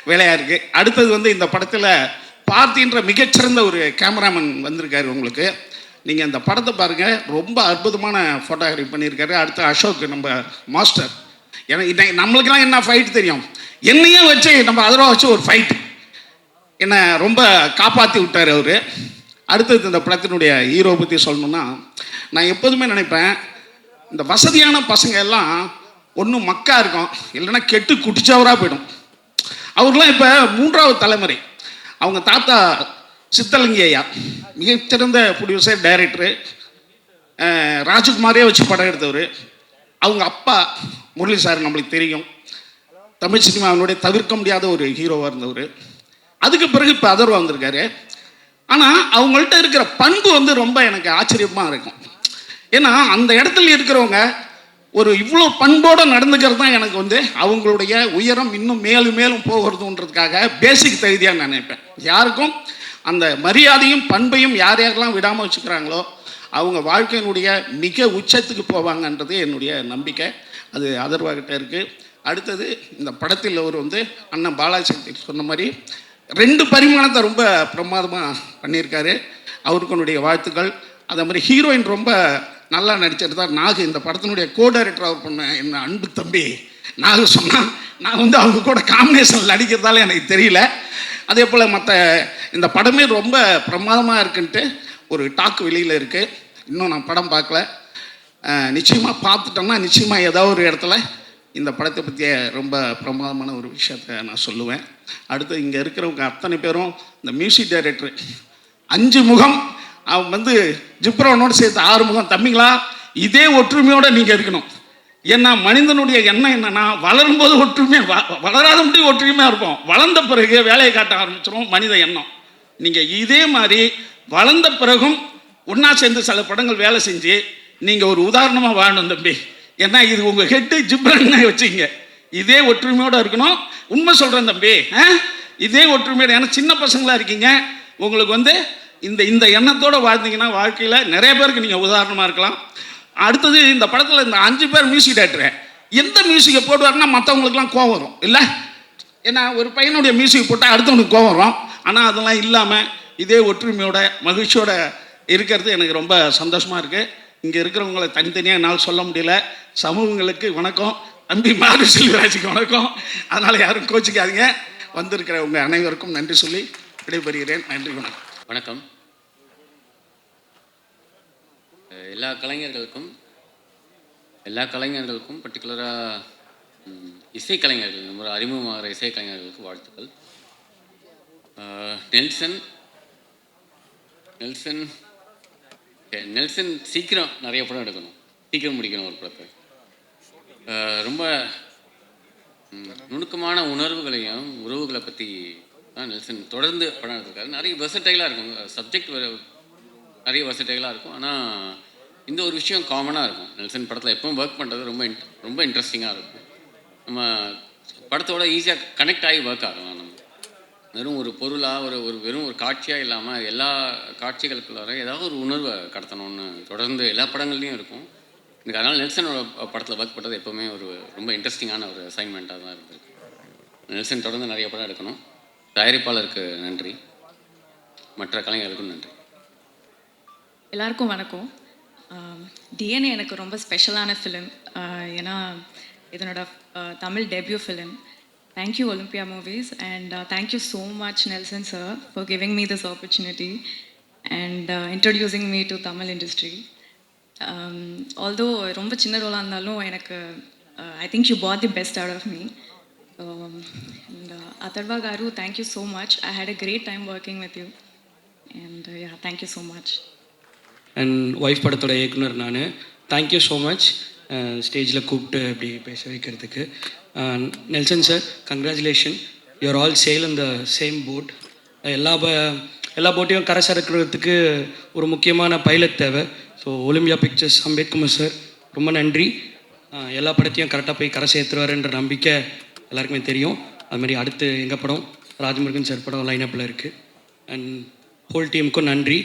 வேலையாக இருக்குது. அடுத்தது வந்து இந்த படத்தில் பார்த்தின்ற மிகச்சிறந்த ஒரு கேமராமேன் வந்திருக்காரு. உங்களுக்கு நீங்கள் அந்த படத்தை பாருங்கள், ரொம்ப அற்புதமான ஃபோட்டோகிராஃபி பண்ணியிருக்காரு. அடுத்து அசோக் நம்ம மாஸ்டர். ஏன்னா நம்மளுக்கெல்லாம் என்ன ஃபைட் தெரியும், என்னையே வச்சு நம்ம அதில் வச்சு ஒரு ஃபைட்டு என்னை ரொம்ப காப்பாற்றி விட்டார் அவர். அடுத்தது இந்த படத்தினுடைய ஹீரோ பற்றி சொல்லணும்னா, நான் எப்போதுமே நினைப்பேன் இந்த வசதியான பசங்க எல்லாம் ஒன்றும் மக்கா இருக்கும், இல்லைன்னா கெட்டு குடிச்சவராக போயிடும். அவர்லாம் இப்போ 3வது தலைமுறை. அவங்க தாத்தா சித்தலிங்கி ஐயா மிகச்சிறந்த ப்ரொடியூசர், டைரக்டரு, ராஜகுமாரே வச்சு படம் எடுத்தவர். அவங்க அப்பா முரளி சார் நம்மளுக்கு தெரியும், தமிழ் சினிமாவினுடைய தவிர்க்க முடியாத ஒரு ஹீரோவாக இருந்தவர். அதுக்கு பிறகு இப்போ அதர்வா வந்திருக்காரு. ஆனால் அவங்கள்ட்ட இருக்கிற பண்பு வந்து ரொம்ப எனக்கு ஆச்சரியமாக இருக்கும். ஏன்னா அந்த இடத்துல இருக்கிறவங்க ஒரு இவ்வளோ பண்போடு நடந்துக்கிறது தான் எனக்கு வந்து அவங்களுடைய உயரம் இன்னும் மேலும் மேலும் போகிறதுன்றதுக்காக பேசிக் தகுதியாக நான் நினைப்பேன். யாருக்கும் அந்த மரியாதையும் பண்பையும் யார் யாரெல்லாம் விடாமல் வச்சுக்கிறாங்களோ அவங்க வாழ்க்கையினுடைய மிக உச்சத்துக்கு போவாங்கன்றது என்னுடைய நம்பிக்கை. அது அதர்வாகிட்ட இருக்குது. அடுத்தது இந்த படத்தில் அவர் வந்து அண்ணன் பாலாசக்தி சொன்ன மாதிரி 2 பரிமாணத்தை ரொம்ப பிரமாதமாக பண்ணியிருக்காரு. அவருக்கு என்னுடைய வாழ்த்துக்கள். அதே மாதிரி ஹீரோயின் ரொம்ப நல்லா நடிச்சிருந்தார். நாகு இந்த படத்தினுடைய கோ டைரக்டர் அவர் பண்ண என்ன அன்பு தம்பி நாகு சொன்னால், நான் வந்து அவங்க கூட காம்பினேஷன் நடிக்கிறதால எனக்கு தெரியல. அதே போல் மற்ற இந்த படமே ரொம்ப பிரமாதமாக இருக்குன்ட்டு ஒரு டாக் வெளியில் இருக்குது. இன்னும் நான் படம் பார்க்கல. நிச்சயமாக பார்த்துட்டோம்னா நிச்சயமாக ஏதாவது ஒரு இடத்துல இந்த படத்தை பற்றிய ரொம்ப பிரமாதமான ஒரு விஷயத்தை நான் சொல்லுவேன். அடுத்து இங்கே இருக்கிறவங்க அத்தனை பேரும் இந்த மியூசிக் டைரக்டர் 5 முகம், அவன் வந்து ஜிப்ரோனோடு சேர்த்து 6 முகம். தம்பிங்களா, இதே ஒற்றுமையோடு நீங்கள் இருக்கணும். ஏன்னா மனிதனுடைய எண்ணம் என்னன்னா, வளரும்போது ஒற்றுமையாக வளராத முடியும் ஒற்றுமையாக இருப்போம், வளர்ந்த பிறகு வேலையை காட்ட ஆரம்பிச்சிடும் மனித எண்ணம். நீங்கள் இதே மாதிரி வளர்ந்த பிறகும் ஒன்றா சேர்ந்து சில படங்கள் வேலை செஞ்சு நீங்கள் ஒரு உதாரணமாக வாழணும் தம்பி. ஏன்னா இது உங்கள் ஹெட்டு ஜிப்ரன்னு வச்சுங்க. இதே ஒற்றுமையோடு இருக்கணும். உண்மை சொல்கிறேன் தம்பி, இதே ஒற்றுமையோடு. ஏன்னா சின்ன பசங்களாக இருக்கீங்க, உங்களுக்கு வந்து இந்த எண்ணத்தோடு வாழ்ந்தீங்கன்னா வாழ்க்கையில் நிறைய பேருக்கு நீங்கள் உதாரணமாக இருக்கலாம். அடுத்தது இந்த படத்தில் இந்த 5 பேர் மியூசிக் டைரக்டரு எந்த மியூசிக்கை போடுவாருன்னா மற்றவங்களுக்குலாம் கோவம் வரும் இல்லை. ஏன்னா ஒரு பையனுடைய மியூசிக் போட்டால் அடுத்தவனுக்கு கோவம் வரும். ஆனால் அதெல்லாம் இல்லாமல் இதே ஒற்றுமையோட மகிழ்ச்சியோட இருக்கிறது எனக்கு ரொம்ப சந்தோஷமாக இருக்குது. இங்கே இருக்கிறவங்களை தனித்தனியாக என்னால் சொல்ல முடியல. சமூகங்களுக்கு வணக்கம், தம்பி மாரி செல்வராஜுக்கு வணக்கம். அதனால் யாரும் கோச்சிக்காதீங்க. வந்திருக்கிறவங்க அனைவருக்கும் நன்றி சொல்லி விடைபெறுகிறேன். நன்றி, வணக்கம். வணக்கம். எல்லா கலைஞர்களுக்கும் பர்டிகுலராக இசைக்கலைஞர்கள், நம்ம அறிமுகமாகிற இசைக்கலைஞர்களுக்கு வாழ்த்துக்கள். நெல்சன் சீக்கிரம் நிறைய படம் எடுக்கணும், சீக்கிரம் முடிக்கணும் ஒரு படத்தை. ரொம்ப நுணுக்கமான உணர்வுகளையும் உறவுகளை பற்றி தான் நெல்சன் தொடர்ந்து படம் எடுத்திருக்காரு. நிறைய வெர்சடைலாக இருக்கும், சப்ஜெக்ட் நிறைய வெர்சடைலாக இருக்கும். ஆனால் இந்த ஒரு விஷயம் காமனாக இருக்கும். நெல்சன் படத்தில் எப்பவும் ஒர்க் பண்ணுறது ரொம்ப இன்ட்ரெஸ்டிங்காக இருக்கும். நம்ம படத்தோட ஈஸியாக கனெக்ட் ஆகி ஒர்க் ஆகலாம். நம்ம வெறும் ஒரு பொருளாக வெறும் ஒரு காட்சியாக இல்லாமல் எல்லா காட்சிகளுக்குள்ளார ஏதாவது ஒரு உணர்வை கடத்தணும்னு தொடர்ந்து எல்லா படங்கள்லையும் இருக்கும். எனக்கு அதனால் நெல்சனோட படத்தில் ஒர்க் பண்ணுறது எப்போவுமே ரொம்ப இன்ட்ரெஸ்டிங்கான ஒரு அசைன்மெண்ட்டாக தான் இருந்திருக்கு. நெல்சன் தொடர்ந்து நிறைய படம் எடுக்கணும். தயாரிப்பாளருக்கு நன்றி, மற்ற கலைஞர்களுக்கும் நன்றி. எல்லாருக்கும் வணக்கம். டிஎன்ஏ எனக்கு ரொம்ப ஸ்பெஷலான ஃபிலிம். ஏன்னா இதனோட Tamil debut film. Thank you Olympia Movies, and thank you so much Nelson sir for giving me this opportunity and introducing me to Tamil industry. Although ரொம்ப சின்ன ரோலாக இருந்தாலும் எனக்கு I think you brought the best out of me. And Atharva Garu, thank you so much. I had a great time working with you. And thank you so much. And wife படத்தோட இயக்குனர் நான். Thank you so much ஸ்டேஜில் கூப்பிட்டு இப்படி பேச வைக்கிறதுக்கு. Nelson sir, congratulation, you're all sail in the same boat. எல்லா போட்டையும் கரை சேர்க்கிறதுக்கு ஒரு முக்கியமான பைலட் தேவை. So Olympia Pictures Ambethkumar sir ரொம்ப நன்றி. எல்லா படத்தையும் கரெக்டாக போய் கரை சேர்த்துருவாருன்ற நம்பிக்கை எல்லாருக்குமே தெரியும். அதுமாதிரி அடுத்து எங்கள் படம் ராஜமுருகன் சார் படம் லைனப்பில் இருக்குது. அண்ட் ஹோல் டீமுக்கும் நன்றி.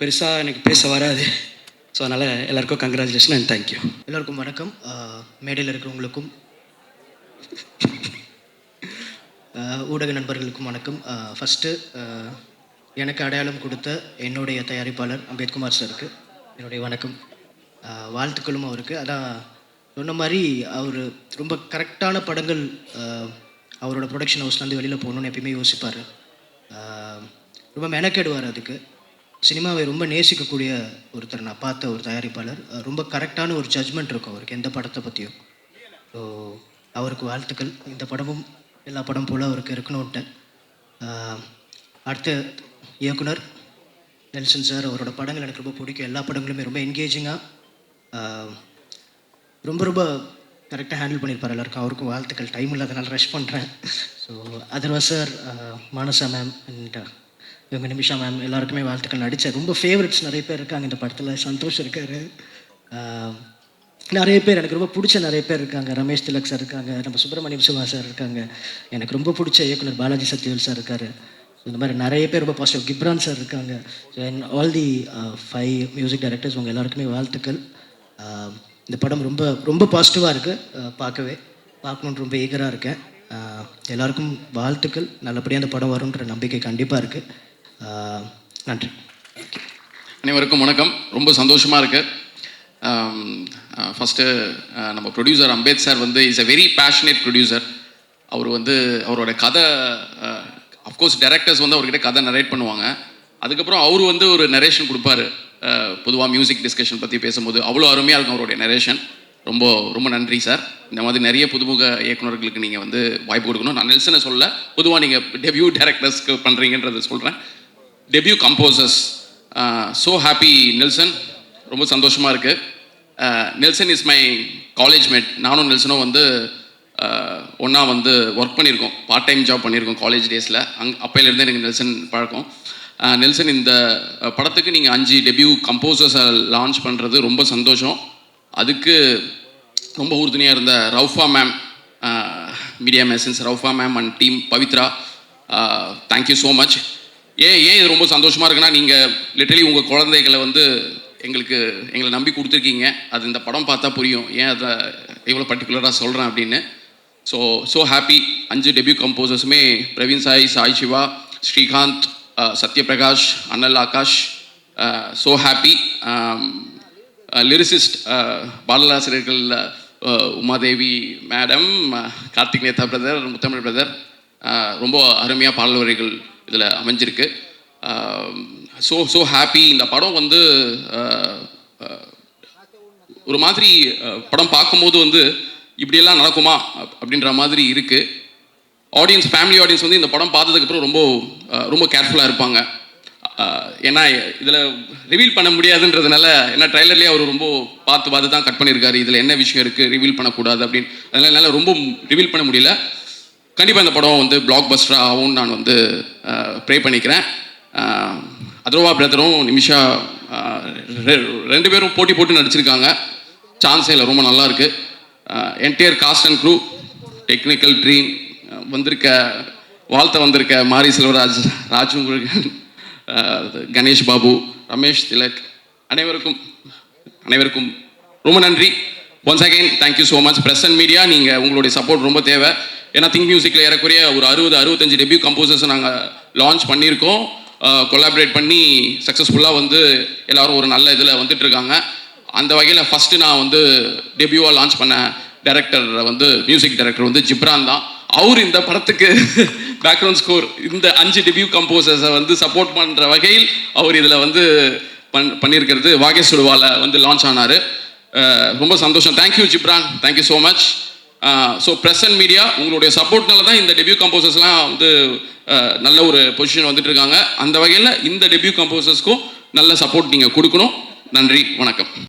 பெருசாக எனக்கு பேச வராது, ஸோ அதனால் எல்லாருக்கும் கங்க்ராச்சுலேஷன் அண்ட் தேங்க்யூ. எல்லாருக்கும் வணக்கம். மேடையில் இருக்கிறவங்களுக்கும் ஊடக நண்பர்களுக்கும் வணக்கம். ஃபஸ்ட்டு எனக்கு அடையாளம் கொடுத்த என்னுடைய தயாரிப்பாளர் அம்பேத்குமார் சாருக்கு என்னுடைய வணக்கம், வாழ்த்துக்களும் அவருக்கு. அதான் சொன்ன மாதிரி அவர் ரொம்ப கரெக்டான படங்கள் அவரோட ப்ரொடக்ஷன் ஹவுஸ்லேருந்து வெளியில் போகணுன்னு எப்பயுமே யோசிப்பார், ரொம்ப மெனக்கெடுவார். அதுக்கு சினிமாவை ரொம்ப நேசிக்கக்கூடிய ஒருத்தர் நான் பார்த்த ஒரு தயாரிப்பாளர். ரொம்ப கரெக்டான ஒரு ஜட்ஜ்மெண்ட் இருக்கும் அவருக்கு எந்த படத்தை பற்றியும். ஸோ அவருக்கு வாழ்த்துக்கள். இந்த படமும் எல்லா படம் போல் அவருக்கு இருக்கணும்ட்டு. அடுத்த இயக்குனர் நெல்சன் சார், அவரோட படங்கள் எனக்கு ரொம்ப பிடிக்கும். எல்லா படங்களுமே ரொம்ப என்கேஜிங்காக ரொம்ப ரொம்ப கரெக்டாக ஹேண்டில் பண்ணியிருப்பார் எல்லாருக்கும். அவருக்கும் வாழ்த்துக்கள். டைம் இல்லாதனால ரஷ் பண்ணுறேன். So Atharva sir, Manasa ma'am and இவங்க நிமிஷா மேம் எல்லாருக்குமே வாழ்த்துக்கள். நடித்த ரொம்ப ஃபேவரட்ஸ் நிறைய பேர் இருக்காங்க இந்த படத்தில். சந்தோஷ் இருக்கார், நிறைய பேர் எனக்கு ரொம்ப பிடிச்ச நிறைய பேர் இருக்காங்க. ரமேஷ் திலக் சார் இருக்காங்க, நம்ம சுப்பிரமணியம் சிவா சார் இருக்காங்க, எனக்கு ரொம்ப பிடிச்ச இயக்குனர் பாலாஜி சத்யவேல் சார் இருக்கார். ஸோ இந்த மாதிரி நிறைய பேர் ரொம்ப பாசிட்டிவ். கிப்ரான் சார் இருக்காங்க. So and all the 5 music directors உங்கள் எல்லாருக்குமே வாழ்த்துக்கள். இந்த படம் ரொம்ப ரொம்ப பாசிட்டிவாக இருக்குது, பார்க்கணுன்னு ரொம்ப ஈகராக இருக்கேன். எல்லாருக்கும் வாழ்த்துக்கள். நல்லபடியாக அந்த படம் வரும்ன்ற நம்பிக்கை கண்டிப்பாக இருக்குது. நன்றி. அனைவருக்கும் வணக்கம். ரொம்ப சந்தோஷமாக இருக்குது. ஃபஸ்ட்டு நம்ம ப்ரொடியூசர் அம்பேத் சார் வந்து is a very passionate producer. அவர் வந்து அவரோட கதை, அஃப்கோர்ஸ் டைரக்டர்ஸ் வந்து அவர்கிட்ட கதை நரேட் பண்ணுவாங்க. அதுக்கப்புறம் அவர் வந்து ஒரு நரேஷன் கொடுப்பாரு. பொதுவாக மியூசிக் டிஸ்கஷன் பற்றி பேசும்போது அவ்வளோ அருமையாக இருக்கும் அவருடைய நரேஷன். ரொம்ப ரொம்ப நன்றி சார். இந்த மாதிரி நிறைய புதுமுக இயக்குநர்களுக்கு நீங்கள் வந்து வாய்ப்பு கொடுக்கணும். நான் நெல்சனை சொல்ல, பொதுவாக நீங்கள் டெபியூ டைரக்டர்ஸ்க்கு பண்ணுறீங்கன்றதை சொல்கிறேன். Debut composers, so happy Nelson, ரொம்ப சந்தோஷமாக இருக்குது. Nelson is my college mate. நானும் நெல்சனும் வந்து ஒன்றா வந்து ஒர்க் பண்ணியிருக்கோம், பார்ட் டைம் ஜாப் பண்ணியிருக்கோம் காலேஜ் டேஸில். அப்போலேருந்தே எனக்கு நெல்சன் பழக்கம். நெல்சன், இந்த படத்துக்கு நீங்கள் 5 டெபியூ கம்போசர்ஸை லான்ச் பண்ணுறது ரொம்ப சந்தோஷம். அதுக்கு ரொம்ப உறுதுணையாக இருந்த Raufa ma'am, Media Masons Raufa ma'am and team Pavithra, thank you so much. ஏன் இது ரொம்ப சந்தோஷமாக இருக்குன்னா, நீங்கள் லிட்டரலி உங்கள் குழந்தைகளை வந்து எங்களை நம்பி கொடுத்துருக்கீங்க. அது இந்த படம் பார்த்தா புரியும் ஏன் அதை எவ்வளோ பர்டிகுலராக சொல்கிறேன் அப்படின்னு. So happy. 5 டெபியூ கம்போசர்ஸுமே Praveen Sai, Sai Siva, Srikanth, Sathyaprakash, Anal Akash. So happy. Lyricist பாடலாசிரியர்கள் Umadevi madam, Karthik Netha brother, Muthamizh brother, ரொம்ப அருமையாக பாடல் வரிகள் இதில் அமைஞ்சிருக்கு. So happy. இந்த படம் வந்து ஒரு மாதிரி படம் பார்க்கும்போது வந்து இப்படியெல்லாம் நடக்குமா அப்படின்ற மாதிரி இருக்குது. ஆடியன்ஸ், ஃபேமிலி ஆடியன்ஸ் வந்து இந்த படம் பார்த்ததுக்கப்புறம் ரொம்ப கேர்ஃபுல்லாக இருப்பாங்க. ஏன்னா இதில் ரிவீல் பண்ண முடியாதுன்றதுனால, ஏன்னா ட்ரைலர்லேயே அவர் ரொம்ப பார்த்து தான் கட் பண்ணியிருக்காரு. இதில் என்ன விஷயம் இருக்குது ரிவீல் பண்ணக்கூடாது அப்படின்னு. அதனால் என்னால் ரொம்ப ரிவீல் பண்ண முடியல. கண்டிப்பாக இந்த படம் வந்து பிளாக் பஸ்டராக ஆகும்னு நான் வந்து ப்ரே பண்ணிக்கிறேன். அதர்வா பிரதரும் நிமிஷா 2 பேரும் போட்டு நடிச்சிருக்காங்க. சான்ஸே இல்லை, ரொம்ப நல்லா இருக்குது. Entire cast and crew, technical team வந்திருக்க மாரி செல்வராஜ், ராஜமுருகன், கணேஷ் பாபு, ரமேஷ் திலக், அனைவருக்கும் ரொம்ப நன்றி. Once again thank you so much. Press and media, நீங்கள் உங்களுடைய சப்போர்ட் ரொம்ப தேவை. ஏன்னா திங்க் மியூசிக்கில் ஏறக்குறைய ஒரு 60-65 டெபியூ கம்போசர்ஸை நாங்கள் லான்ச் பண்ணியிருக்கோம். கொலாபரேட் பண்ணி சக்ஸஸ்ஃபுல்லாக வந்து எல்லோரும் ஒரு நல்ல இதில் வந்துட்டுருக்காங்க. அந்த வகையில் ஃபஸ்ட்டு நான் வந்து டெபியூவாக லான்ச் பண்ண டைரக்டர் வந்து மியூசிக் டைரக்டர் வந்து ஜிப்ரான் தான். அவர் இந்த படத்துக்கு பேக்ரவுண்ட் ஸ்கோர், இந்த 5 டெபியூ கம்போசர்ஸை வந்து சப்போர்ட் பண்ணுற வகையில் அவர் இதில் வந்து பண்ணியிருக்கிறது. வாகேஷ் சுடுவாவில் வந்து லான்ச் ஆனார். ரொம்ப சந்தோஷம். Thank you Ghibran, thank you so much. So press and media உங்களுடைய சப்போர்ட்னால தான் இந்த டெபியூ கம்போசர்ஸ்லாம் வந்து நல்ல ஒரு பொசிஷன் வந்துட்டு இருக்காங்க. அந்த வகையில் இந்த டெபியூ கம்போசர்ஸ்க்கும் நல்ல சப்போர்ட் நீங்கள் கொடுக்கணும். நன்றி, வணக்கம்.